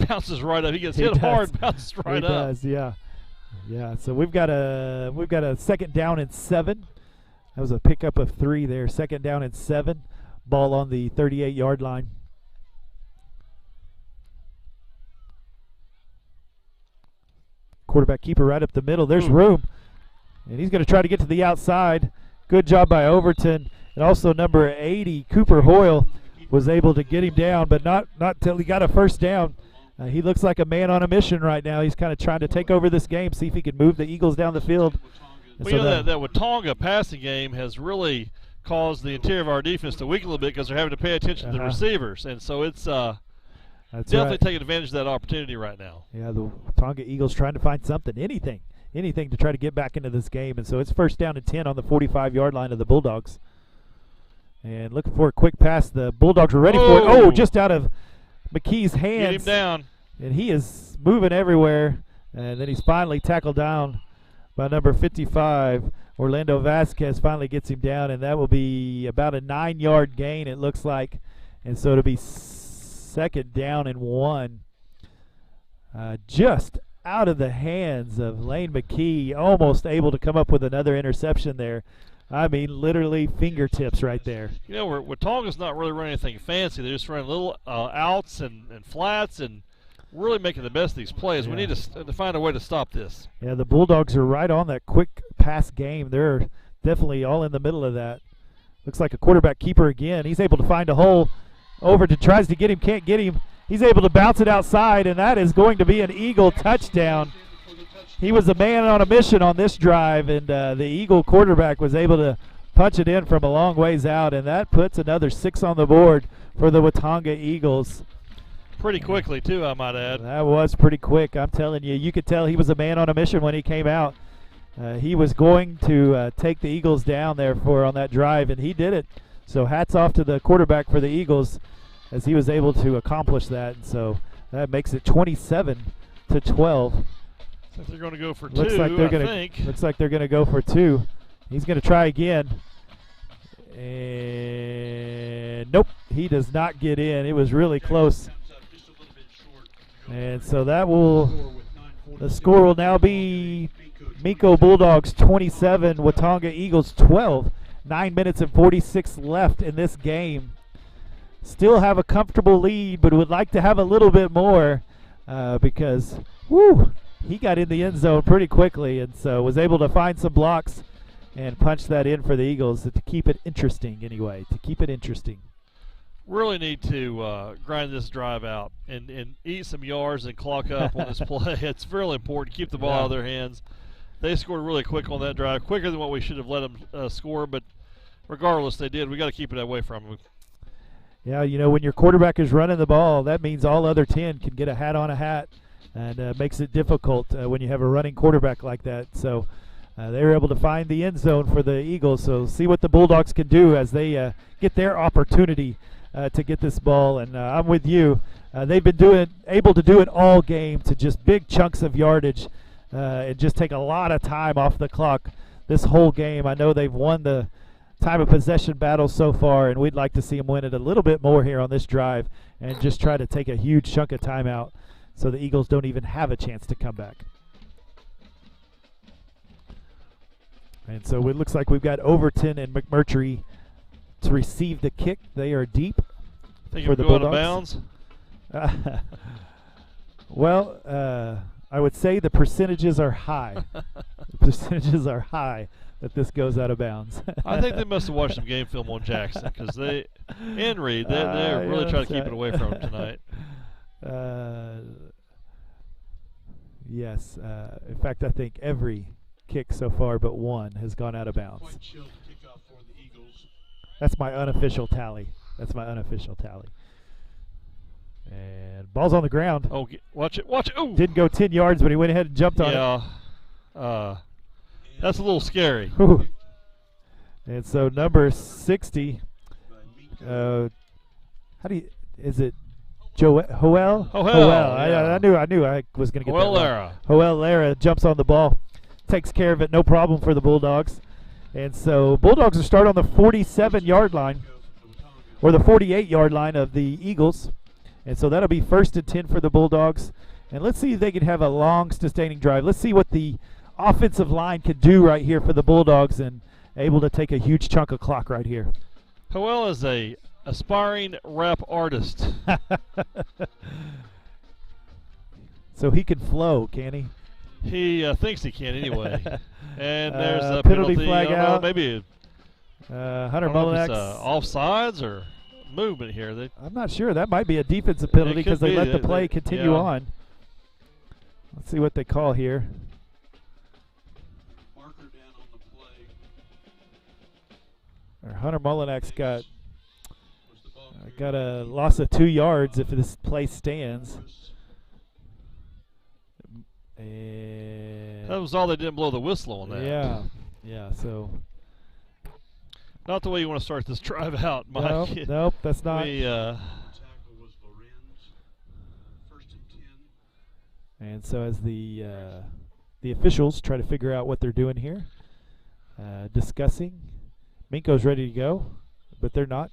bounces right up. He gets hit hard, bounces right up. He does, yeah. Yeah, so we've got a 2nd down and 7. That was a pickup of 3 there. 2nd down and 7. Ball on the 38-yard line. Quarterback keeper right up the middle. There's room. And he's going to try to get to the outside. Good job by Overton. And also number 80, Cooper Hoyle, was able to get him down, but not till he got a 1st down. He looks like a man on a mission right now. He's kind of trying to take over this game, see if he can move the Eagles down the field. That Watonga passing game has really caused the interior of our defense to weaken a little bit because they're having to pay attention to the receivers. And so it's definitely taking advantage of that opportunity right now. Yeah, the Watonga Eagles trying to find something, anything to try to get back into this game. And so it's 1st down and 10 on the 45-yard line of the Bulldogs. And looking for a quick pass. The Bulldogs are ready for it. Oh, just out of McKee's hands. Get him down. And he is moving everywhere. And then he's finally tackled down by number 55. Orlando Vasquez finally gets him down, and that will be about a 9-yard gain, it looks like. And so it'll be 2nd down and 1. Just out of the hands of Lane McKee, almost able to come up with another interception there. I mean, literally fingertips right there. Watonga's not really running anything fancy. They're just running little outs and flats and really making the best of these plays. We need to find a way to stop this. Yeah, the Bulldogs are right on that quick pass game. They're definitely all in the middle of that. Looks like a quarterback keeper again. He's able to find a hole. Overton tries to get him, can't get him. He's able to bounce it outside, and that is going to be an Eagle touchdown. He was a man on a mission on this drive, and the Eagle quarterback was able to punch it in from a long ways out, and that puts another 6 on the board for the Watonga Eagles. Pretty quickly, too, I might add. That was pretty quick. I'm telling you, you could tell he was a man on a mission when he came out. He was going to take the Eagles down there on that drive, and he did it. So hats off to the quarterback for the Eagles as he was able to accomplish that. And so that makes it 27-12. I think they're going to go for 2, Looks like they're going to go for 2. He's going to try again. And nope, he does not get in. It was really close. And so that will The score will now be Minco Bulldogs 27, Watonga Eagles 12. 9 minutes and 46 left in this game. Still have a comfortable lead, but would like to have a little bit more because, he got in the end zone pretty quickly, and so was able to find some blocks and punch that in for the Eagles to keep it interesting anyway, to keep it interesting. Really need to grind this drive out and eat some yards and clock up on this play. It's really important to keep the ball out of their hands. They scored really quick on that drive, quicker than what we should have let them score, but regardless, they did. We got to keep it away from them. Yeah, when your quarterback is running the ball, that means all other 10 can get a hat on a hat, and makes it difficult when you have a running quarterback like that. So they were able to find the end zone for the Eagles. So see what the Bulldogs can do as they get their opportunity to get this ball. And I'm with you. They've been able to do it all game, to just big chunks of yardage and just take a lot of time off the clock this whole game. I know they've won the time of possession battle so far, and we'd like to see them win it a little bit more here on this drive and just try to take a huge chunk of time out so the Eagles don't even have a chance to come back. And so it looks like we've got Overton and McMurtry to receive the kick. They are deep for the Bulldogs. Out of bounds? Well, I would say the percentages are high. The percentages are high that this goes out of bounds. I think they must have watched some game film on Jackson, because they really trying to keep it away from him tonight. Yes. In fact, I think every kick so far but one has gone out of bounds. That's my unofficial tally. And ball's on the ground. Oh, watch it. Ooh. Didn't go 10 yards, but he went ahead and jumped on it. Yeah. That's a little scary. Ooh. And so number 60, is it Joel? Hoel? Yeah. I knew I was going to get Hoel that Lara. wrong. Hoel Lara jumps on the ball, takes care of it, no problem for the Bulldogs. And so Bulldogs will start on the 47-yard line, or the 48-yard line of the Eagles. And so that'll be 1st and 10 for the Bulldogs. And let's see if they can have a long, sustaining drive. Let's see what the offensive line can do right here for the Bulldogs, and able to take a huge chunk of clock right here. Hoel is a aspiring rap artist. So he can flow, can he? He thinks he can anyway. And there's a penalty flag out. Maybe Hunter Mullinex. Mullinex. Offsides or movement here. I'm not sure. That might be a defensive penalty because they let the play continue on. Let's see what they call here. Marker down on the play. Hunter Mullinex got a loss of 2 yards if this play stands. And that was all they didn't blow the whistle on that. Yeah. So not the way you want to start this drive out, Mike. Nope, that's not. And so as the officials try to figure out what they're doing here, discussing. Minco's ready to go, but they're not.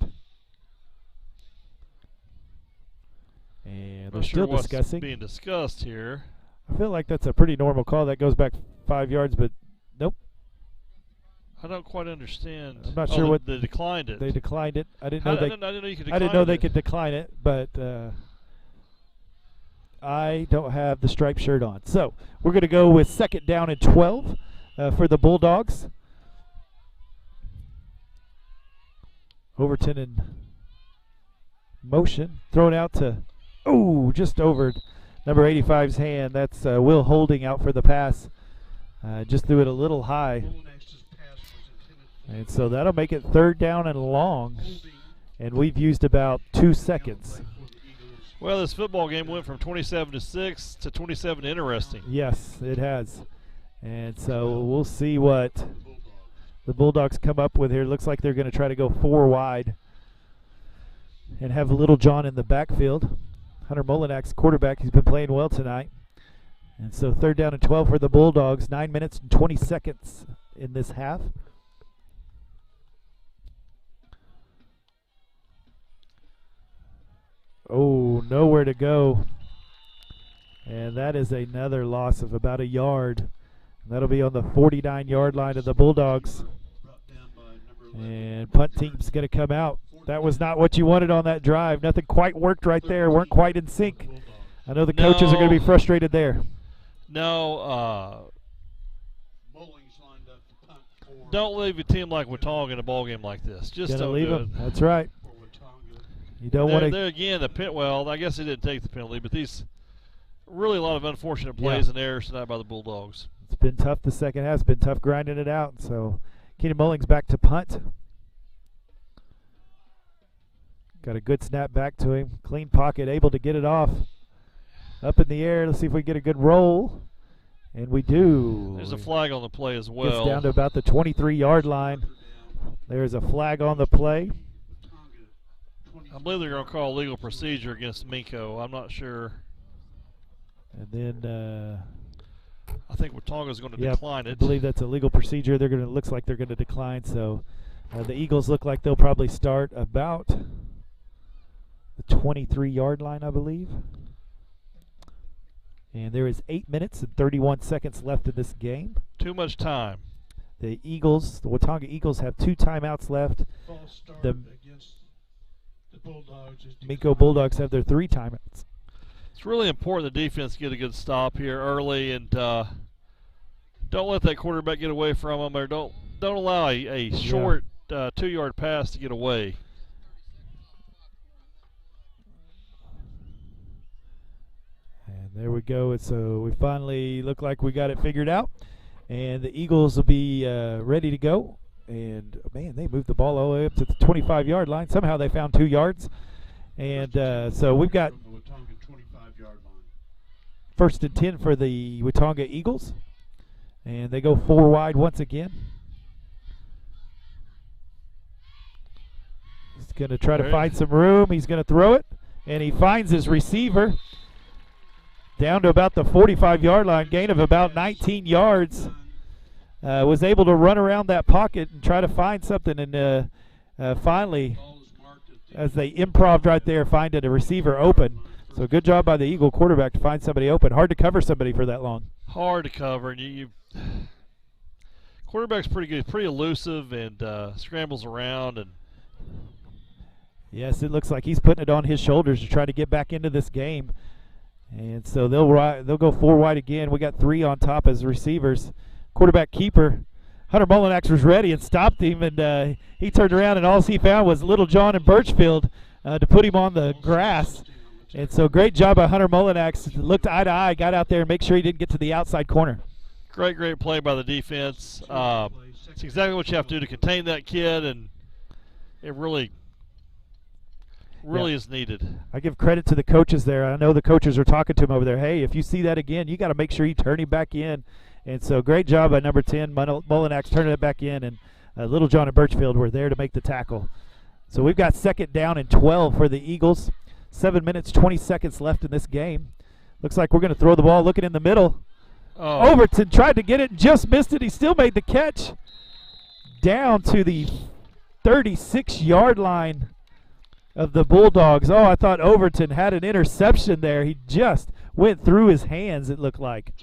And they're still discussing. What's being discussed here? I feel like that's a pretty normal call. That goes back 5 yards, but nope. I don't quite understand. I'm not sure what they declined it. They declined it. I didn't know they could decline it, but I don't have the striped shirt on. So we're going to go with 2nd down and 12 for the Bulldogs. Overton in motion, thrown out to, just over number 85's hand. That's Will Holding out for the pass. Just threw it a little high. And so that'll make it 3rd down and long. And we've used about 2 seconds. Well, this football game went from 27-6 to 27 interesting. Yes, it has. And so we'll see what the Bulldogs come up with here. Looks like they're going to try to go 4 wide and have Little John in the backfield. Hunter Mullinex, quarterback, he's been playing well tonight. And so 3rd down and 12 for the Bulldogs. 9 minutes and 20 seconds in this half. Oh, nowhere to go. And that is another loss of about a yard. That'll be on the 49-yard line of the Bulldogs. And punt team's going to come out. That was not what you wanted on that drive. Nothing quite worked right there. Weren't quite in sync. I know the coaches are going to be frustrated there. No, don't leave a team like Watonga in a ball game like this. Just don't leave do them. it. That's right. You don't want to. There again, well, I guess they didn't take the penalty, but these really a lot of unfortunate plays and errors tonight by the Bulldogs. It's been tough the second half. It's been tough grinding it out. So Keenan Mullings back to punt. Got a good snap back to him. Clean pocket, able to get it off. Up in the air. Let's see if we get a good roll. And we do. There's a flag on the play as well. Gets down to about the 23-yard line. There's a flag on the play. I believe they're going to call legal procedure against Minco. I'm not sure. And then I think Watonga's going to decline it. I believe that's a legal procedure. Looks like they're going to decline. So the Eagles look like they'll probably start about the 23-yard line, I believe. And there is 8 minutes and 31 seconds left in this game. Too much time. The Watonga Eagles have 2 timeouts left. The Minco Bulldogs have their 3 timeouts. It's really important the defense get a good stop here early, and don't let that quarterback get away from them, or don't allow a short 2-yard pass to get away. And there we go. So we finally look like we got it figured out. And the Eagles will be ready to go. And, man, they moved the ball all the way up to the 25-yard line. Somehow they found 2 yards. And so we've got 1st and 10 for the Watonga Eagles. And they go 4 wide once again. He's going to try to find some room. He's going to throw it. And he finds his receiver down to about the 45-yard line, gain of about 19 yards. Was able to run around that pocket and try to find something, and finally, as they improved right there, find a receiver open. So good job by the Eagle quarterback to find somebody open. Hard to cover somebody for that long. Hard to cover, and quarterback's pretty good, pretty elusive, and scrambles around. And yes, it looks like he's putting it on his shoulders to try to get back into this game. And so they'll go 4 wide again. We got 3 on top as receivers. Quarterback keeper, Hunter Mullinax was ready and stopped him, and he turned around, and all he found was Little John and Birchfield to put him on the grass. And so great job by Hunter Mullinax. Looked eye to eye, got out there and make sure he didn't get to the outside corner. Great play by the defense. It's exactly what you have to do to contain that kid, and it really is needed. I give credit to the coaches there. I know the coaches are talking to him over there. Hey, if you see that again, you got to make sure you turn him back in. And so great job by number 10, Mullinax, turning it back in, and Little John and Birchfield were there to make the tackle. So we've got 2nd down and 12 for the Eagles. 7 minutes, 20 seconds left in this game. Looks like we're going to throw the ball, looking in the middle. Oh. Overton tried to get it and just missed it. He still made the catch down to the 36-yard line of the Bulldogs. Oh, I thought Overton had an interception there. He just went through his hands, it looked like.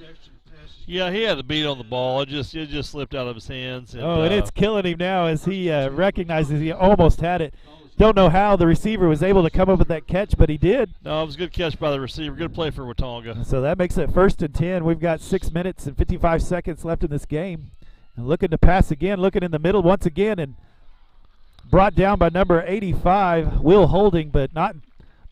Yeah, he had the beat on the ball. It just slipped out of his hands. And, and it's killing him now as he recognizes he almost had it. Don't know how the receiver was able to come up with that catch, but he did. No, it was a good catch by the receiver. Good play for Watonga. So that makes it 1st and 10. We've got 6 minutes and 55 seconds left in this game. And looking to pass again, looking in the middle once again, and brought down by number 85, Will Holding, but not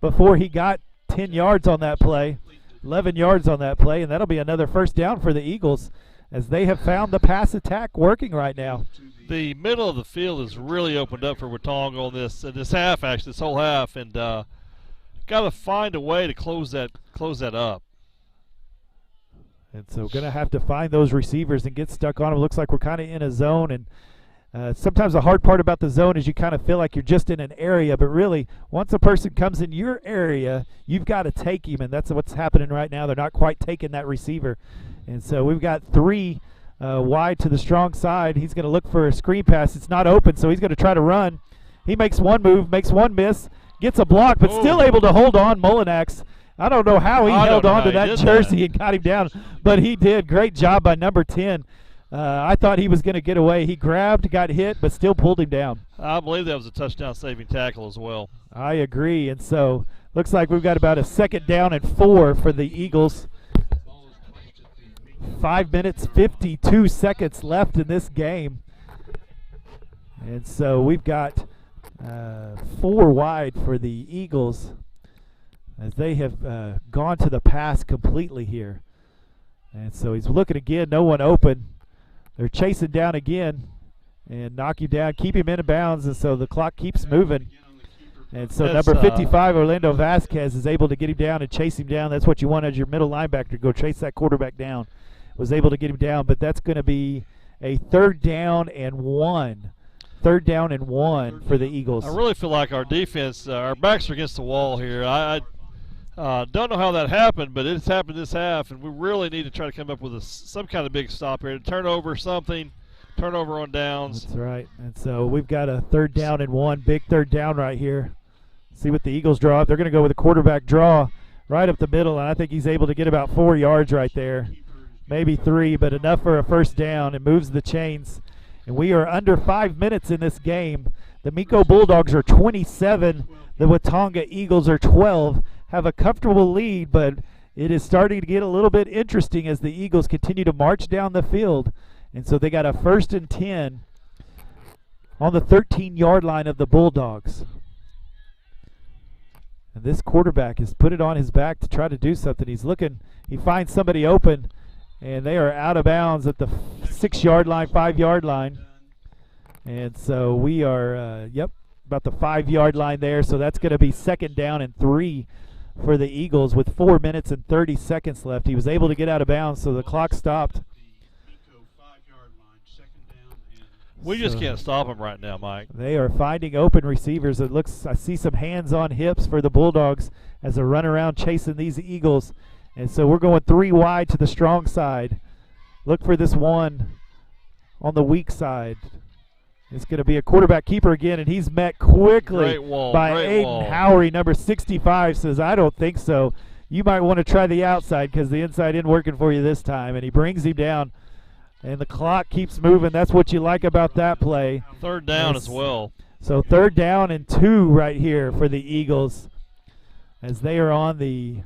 before he got 10 yards on that play. 11 yards on that play, and that'll be another 1st down for the Eagles as they have found the pass attack working right now. The middle of the field is really opened up for Watonga on this half, actually, this whole half, and got to find a way to close that up. And so going to have to find those receivers and get stuck on them. Looks like we're kind of in a zone, and sometimes the hard part about the zone is you kind of feel like you're just in an area, but really once a person comes in your area, you've got to take him, and that's what's happening right now. They're not quite taking that receiver. And so we've got 3 wide to the strong side. He's going to look for a screen pass. It's not open, so he's going to try to run. He makes one move, makes one miss, gets a block, but still able to hold on. Mullinax I don't know how he I held don't know on to how he that did jersey that. and got him down, but he did. Great job by number 10. I thought he was going to get away. He grabbed, got hit, but still pulled him down. I believe that was a touchdown-saving tackle as well. I agree, and so looks like we've got about a 2nd down and 4 for the Eagles. 5 minutes, 52 seconds left in this game. And so we've got 4 wide for the Eagles as they have gone to the pass completely here. And so he's looking again, no one open. They're chasing down again and knock you down, keep him in bounds, and so the clock keeps moving. And so That's, number 55, Orlando Vasquez, is able to get him down and chase him down. That's what you want as your middle linebacker, to go chase that quarterback down. Was able to get him down, but that's going to be a 3rd down and 1. 3rd down and 1 for the Eagles. I really feel like our defense, our backs are against the wall here. I don't know how that happened, but it's happened this half, and we really need to try to come up with some kind of big stop here. Turnover on downs. That's right. And so we've got a 3rd down and 1, big 3rd down right here. See what the Eagles draw up. They're going to go with a quarterback draw right up the middle, and I think he's able to get about 4 yards right there. Maybe 3, but enough for a 1st down, and moves the chains. And we are under 5 minutes in this game. The Minco Bulldogs are 27. The Watonga Eagles are 12. Have a comfortable lead, but it is starting to get a little bit interesting as the Eagles continue to march down the field. And so they got a 1st and 10 on the 13-yard line of the Bulldogs. And this quarterback has put it on his back to try to do something. He's looking, he finds somebody open, and they are out of bounds at the 6-yard line, 5-yard line. And so we are, about the 5-yard line there. So that's going to be 2nd down and 3 for the Eagles with 4 minutes and 30 seconds left. He was able to get out of bounds, so the clock stopped. We just can't stop them right now, Mike. They are finding open receivers. It looks, I see some hands on hips for the Bulldogs as they run around chasing these Eagles. And so we're going 3 wide to the strong side. Look for this one on the weak side. It's going to be a quarterback keeper again, and he's met quickly by Aiden Howery. Number 65 says, I don't think so. You might want to try the outside because the inside isn't working for you this time. And he brings him down, and the clock keeps moving. That's what you like about that play. 3rd down as well. So 3rd down and 2 right here for the Eagles as they are on the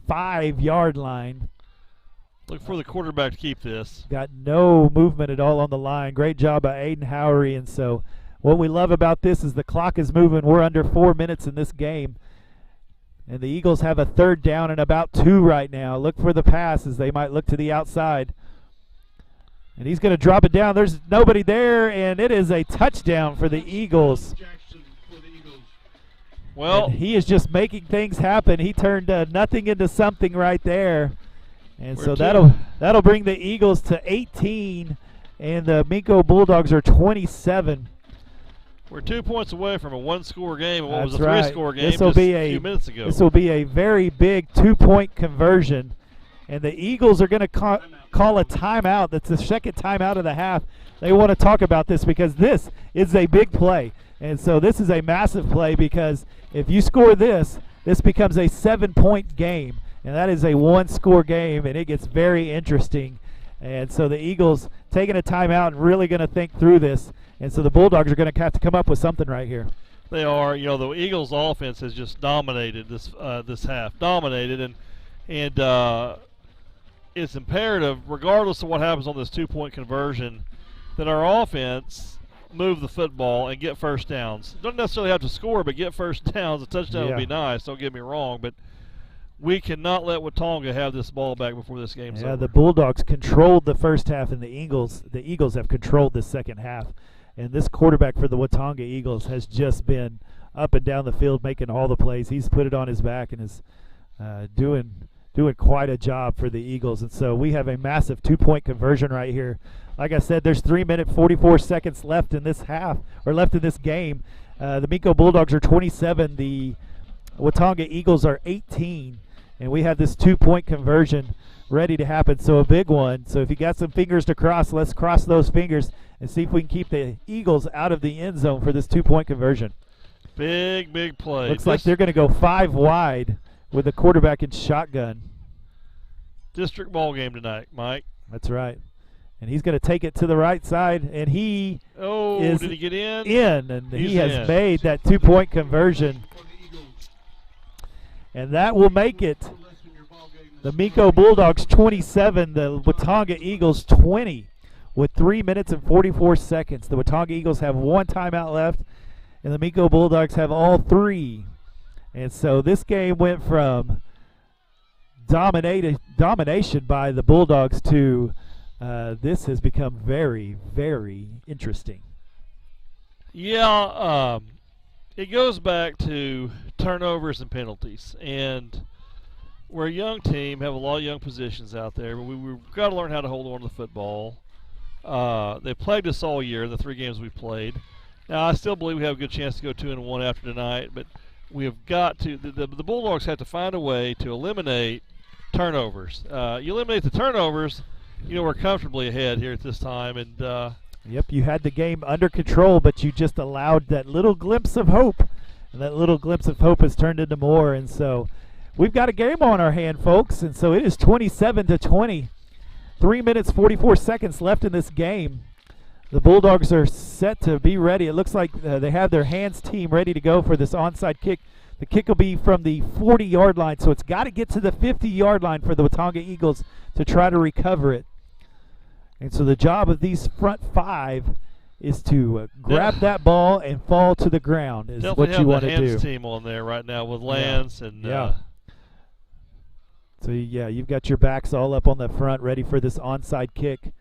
5-yard line. Look for the quarterback to keep this. Got no movement at all on the line. Great job by Aiden Howery. And so what we love about this is the clock is moving. We're under 4 minutes in this game. And the Eagles have a 3rd down and about 2 right now. Look for the pass as they might look to the outside. And he's going to drop it down. There's nobody there, and it is a touchdown for the Eagles. Well, and he is just making things happen. He turned nothing into something right there. And so that'll bring the Eagles to 18, and the Minco Bulldogs are 27. We're 2 points away from a 1-score game, and what was a right. 3-score game This'll just be a few minutes ago. This will be a very big 2-point conversion, and the Eagles are going to call a timeout. That's the 2nd timeout of the half. They want to talk about this because this is a big play, and so this is a massive play because if you score this becomes a 7-point game. And that is a 1-score game, and it gets very interesting. And so the Eagles taking a timeout and really going to think through this. And so the Bulldogs are going to have to come up with something right here. They are. You know, the Eagles' offense has just dominated this half. Dominated, and it's imperative, regardless of what happens on this 2-point conversion, that our offense move the football and get 1st downs. Don't necessarily have to score, but get 1st downs. A touchdown would be nice, don't get me wrong, but we cannot let Watonga have this ball back before this game's over. The Bulldogs controlled the first half, and the Eagles have controlled the 2nd half. And this quarterback for the Watonga Eagles has just been up and down the field making all the plays. He's put it on his back and is doing quite a job for the Eagles. And so we have a massive 2-point conversion right here. Like I said, there's 3 minutes 44 seconds left in this half, or left in this game. The Minco Bulldogs are 27. The Watonga Eagles are 18. And we have this 2-point conversion ready to happen, so a big one. So if you got some fingers to cross, let's cross those fingers and see if we can keep the Eagles out of the end zone for this 2-point conversion. Big play. Looks like they're going to go 5 wide with the quarterback in shotgun. District ball game tonight, Mike. That's right. And he's going to take it to the right side, and he is did he get in? And He's he has in. made that 2-point conversion. And that will make it the Minco Bulldogs 27, the Watonga Eagles 20 with 3 minutes and 44 seconds. The Watonga Eagles have 1 timeout left, and the Minco Bulldogs have all 3. And so this game went from domination by the Bulldogs to this has become very, very interesting. Yeah, it goes back to turnovers and penalties. And we're a young team, have a lot of young positions out there, but we've got to learn how to hold on to the football. They plagued us all year, the 3 games we played. Now, I still believe we have a good chance to go 2-1 after tonight, but we have got to, the Bulldogs have to find a way to eliminate turnovers. You eliminate the turnovers, we're comfortably ahead here at this time. And yep, you had the game under control, but you just allowed that little glimpse of hope. And that little glimpse of hope has turned into more. And so we've got a game on our hand, folks. And so it is 27-20. 3 minutes, 44 seconds left in this game. The Bulldogs are set to be ready. It looks like they have their hands team ready to go for this onside kick. The kick will be from the 40-yard line, so it's got to get to the 50-yard line for the Watonga Eagles to try to recover it. And so the job of these front 5 is to grab that ball and fall to the ground is what you want to do. Definitely have the hands team on there right now with Lance and so yeah, you've got your backs all up on the front, ready for this onside kick.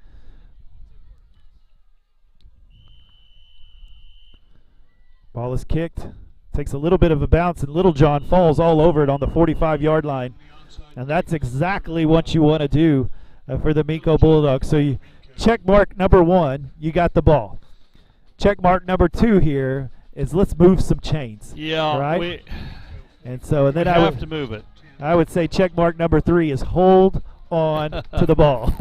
Ball is kicked. Takes a little bit of a bounce, and Little John falls all over it on the 45-yard line. And that's exactly what you want to do for the Minco Bulldogs. So you check mark number 1, you got the ball. Check mark number 2 here is let's move some chains. Yeah, right. And then I have to move it. I would say check mark number 3 is hold on to the ball.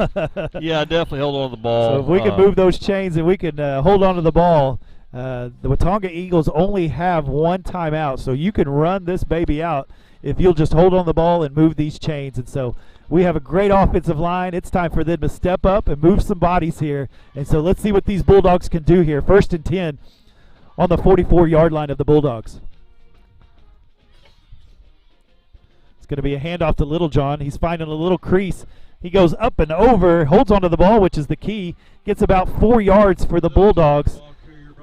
Yeah, definitely hold on to the ball. So if we can move those chains and we can hold on to the ball, the Watonga Eagles only have 1 timeout, so you can run this baby out if you'll just hold on the ball and move these chains. And so we have a great offensive line. It's time for them to step up and move some bodies here. And so let's see what these Bulldogs can do here. 1st and 10 on the 44-yard line of the Bulldogs. It's going to be a handoff to Little John. He's finding a little crease. He goes up and over, holds onto the ball, which is the key. Gets about 4 yards for the Bulldogs.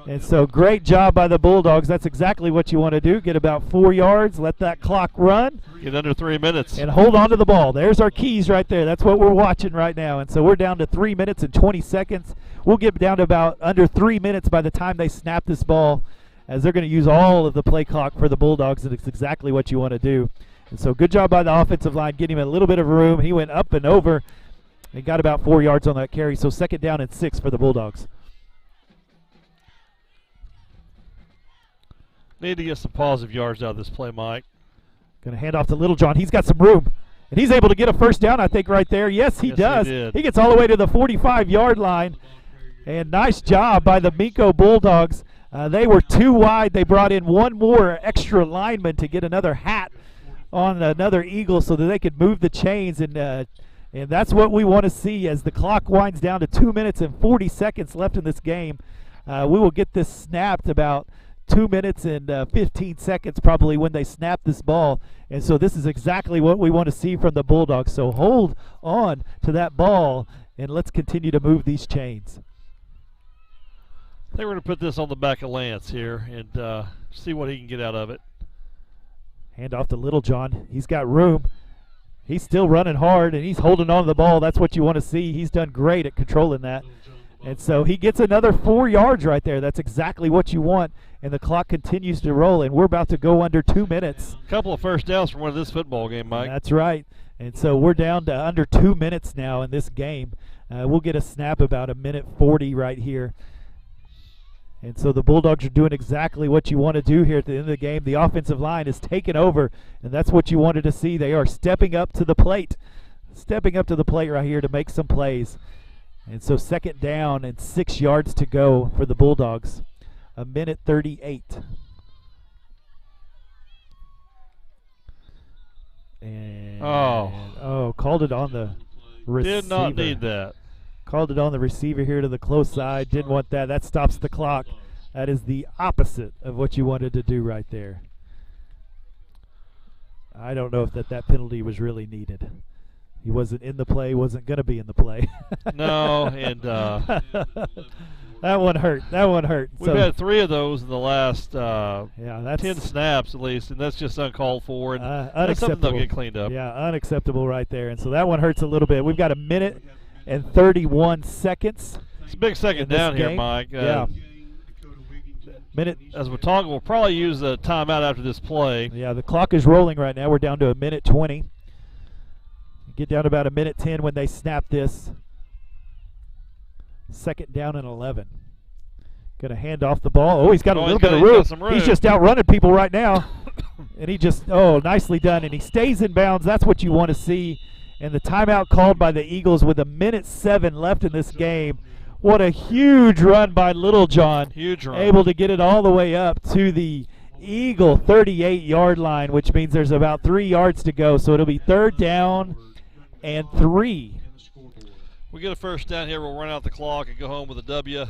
And so great job by the Bulldogs. That's exactly what you want to do. Get about 4 yards, let that clock run. Get under 3 minutes. And hold on to the ball. There's our keys right there. That's what we're watching right now. And so we're down to 3 minutes and 20 seconds. We'll get down to about under 3 minutes by the time they snap this ball, as they're going to use all of the play clock for the Bulldogs, and it's exactly what you want to do. And so good job by the offensive line, getting him a little bit of room. He went up and over and got about 4 yards on that carry. So 2nd down and 6 for the Bulldogs. Need to get some positive yards out of this play, Mike. Going to hand off to Little John. He's got some room. And he's able to get a 1st down, I think, right there. Yes, he does. He gets all the way to the 45-yard line. And nice job by the Minco Bulldogs. They were too wide. They brought in 1 more extra lineman to get another hat on another Eagle so that they could move the chains. And that's what we want to see as the clock winds down to 2 minutes and 40 seconds left in this game. We will get this snapped about 2 minutes and 15 seconds probably when they snap this ball. And so this is exactly what we want to see from the Bulldogs. So hold on to that ball and let's continue to move these chains. I think we're going to put this on the back of Lance here and see what he can get out of it. Hand off to Little John. He's got room. He's still running hard and he's holding on to the ball. That's what you want to see. He's done great at controlling that. And so he gets another 4 yards right there. That's exactly what you want. And the clock continues to roll, and we're about to go under 2 minutes. A couple of 1st downs from winning this football game, Mike. That's right. And so we're down to under 2 minutes now in this game. We'll get a snap about 1:40 right here. And so the Bulldogs are doing exactly what you want to do here at the end of the game. The offensive line is taking over, and that's what you wanted to see. They are stepping up to the plate. Stepping up to the plate right here to make some plays. And so 2nd down and 6 yards to go for the Bulldogs. 1:38. And Oh. Called it on the receiver. Did not need that. Called it on the receiver here to the close side. Didn't want that. That stops the clock. That is the opposite of what you wanted to do right there. I don't know if that penalty was really needed. He wasn't in the play, wasn't going to be in the play. No, and that one hurt. That one hurt. We've had 3 of those in the last that's 10 snaps at least, and that's just uncalled for. And that's unacceptable. something they'll get cleaned up. Yeah, unacceptable right there. And so that one hurts a little bit. We've got 1 minute and 31 seconds. It's a big second down here, Mike. Yeah. Minute. As Watonga will probably use a timeout after this play. Yeah, the clock is rolling right now. We're down to 1 minute 20. Get down to about 1 minute 10 when they snap this. 2nd down and 11. Going to hand off the ball. Oh, he's got a little bit of room. He's just outrunning people right now. And he just, nicely done. And he stays in bounds. That's what you want to see. And the timeout called by the Eagles with 1 minute 7 left in this game. What a huge run by Littlejohn. Huge run. Able to get it all the way up to the Eagle 38-yard line, which means there's about 3 yards to go. So it'll be 3rd down and 3. We get a first down here. We'll run out the clock and go home with a W.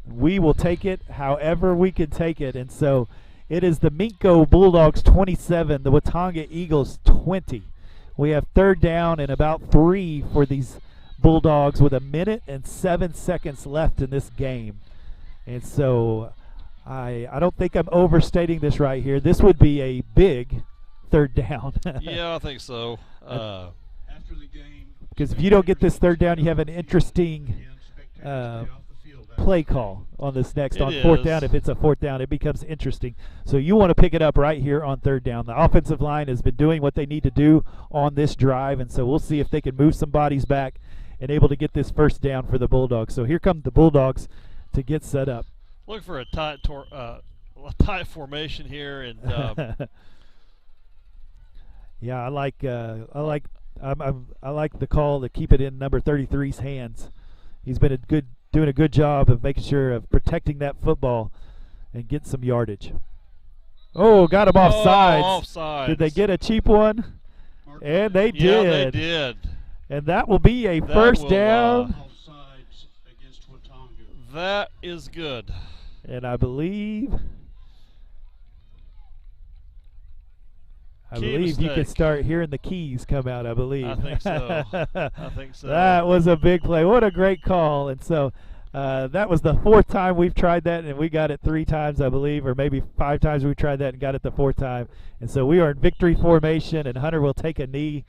We will take it however we can take it. And so it is the Minco Bulldogs 27, the Watonga Eagles 20. We have 3rd down and about 3 for these Bulldogs with 1 minute and 7 seconds left in this game. And so I don't think I'm overstating this right here. This would be a big 3rd down. Yeah, I think so. After the game, because if you don't get this 3rd down, you have an interesting play call on this next on 4th down. If it's a 4th down, it becomes interesting. So you want to pick it up right here on 3rd down. The offensive line has been doing what they need to do on this drive, and so we'll see if they can move some bodies back and able to get this 1st down for the Bulldogs. So here come the Bulldogs to get set up. Look for a tight formation here, and yeah, I like the call to keep it in number 33's hands. He's been doing a good job of making sure of protecting that football and get some yardage. Oh, got him offsides. Offsides. Did they get a cheap one? And they did. Yeah, they did. And that will be a 1st down. offsides against Watonga. That is good. And I believe you can start hearing the keys come out, I believe. I think so. I think so. That was a big play. What a great call. And so that was the 4th time we've tried that, and we got it 3 times, I believe, or maybe 5 times we tried that and got it the 4th time. And so we are in victory formation, and Hunter will take a knee,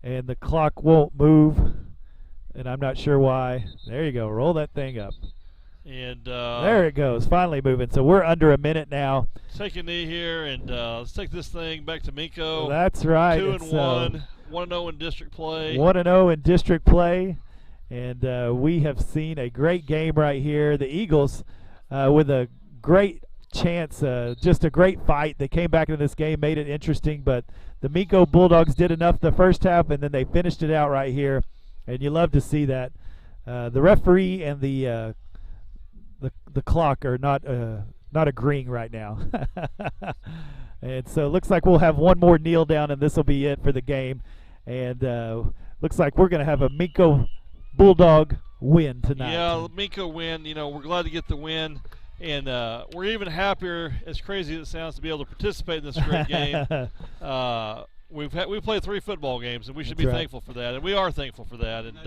and the clock won't move, and I'm not sure why. There you go. Roll that thing up. And there it goes, finally moving. So we're under a minute now. Take a knee here, and let's take this thing back to Minco. That's right. 2-1, 1-0 in district play. 1-0 in district play, and we have seen a great game right here. The Eagles with a great chance, just a great fight. They came back into this game, made it interesting, but the Minco Bulldogs did enough the first half, and then they finished it out right here, and you love to see that. The referee and the clock are not agreeing right now. And so it looks like we'll have one more kneel down, and this will be it for the game. And looks like we're going to have a Minco Bulldog win tonight. Yeah, Minco win. You know, we're glad to get the win. And we're even happier, as crazy as it sounds, to be able to participate in this great game. We've played 3 football games, and we should be thankful for that, and we are thankful for that. And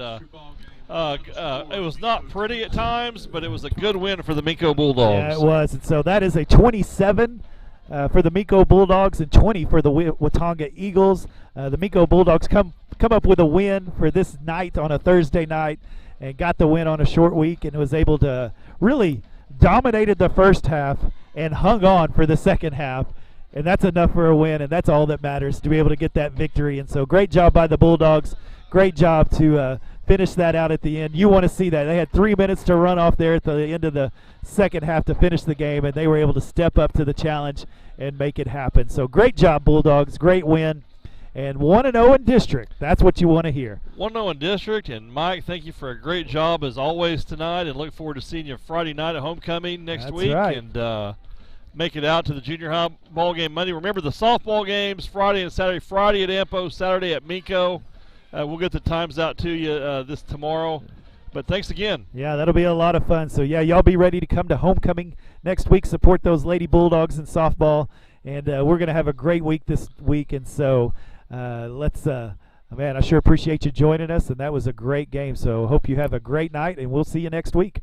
it was not pretty at times, but it was a good win for the Minco Bulldogs. Yeah, it was. And so that is a 27 for the Minco Bulldogs and 20 for the Watonga Eagles. The Minco Bulldogs come up with a win for this night on a Thursday night, and got the win on a short week, and was able to really dominated the first half and hung on for the second half. And that's enough for a win, and that's all that matters, to be able to get that victory. And so great job by the Bulldogs. Great job to finish that out at the end. You want to see that. They had 3 minutes to run off there at the end of the second half to finish the game, and they were able to step up to the challenge and make it happen. So great job, Bulldogs. Great win. And 1-0 in district. That's what you want to hear. 1-0 in district. And Mike, thank you for a great job as always tonight, and look forward to seeing you Friday night at homecoming next week. Right. And make it out to the junior high ball game Monday. Remember the softball games Friday and Saturday. Friday at Ampo, Saturday at Minco. We'll get the times out to you this tomorrow. But thanks again. Yeah, that'll be a lot of fun. So, yeah, y'all be ready to come to homecoming next week. Support those Lady Bulldogs in softball. And we're going to have a great week this week. And so man, I sure appreciate you joining us. And that was a great game. So hope you have a great night, and we'll see you next week.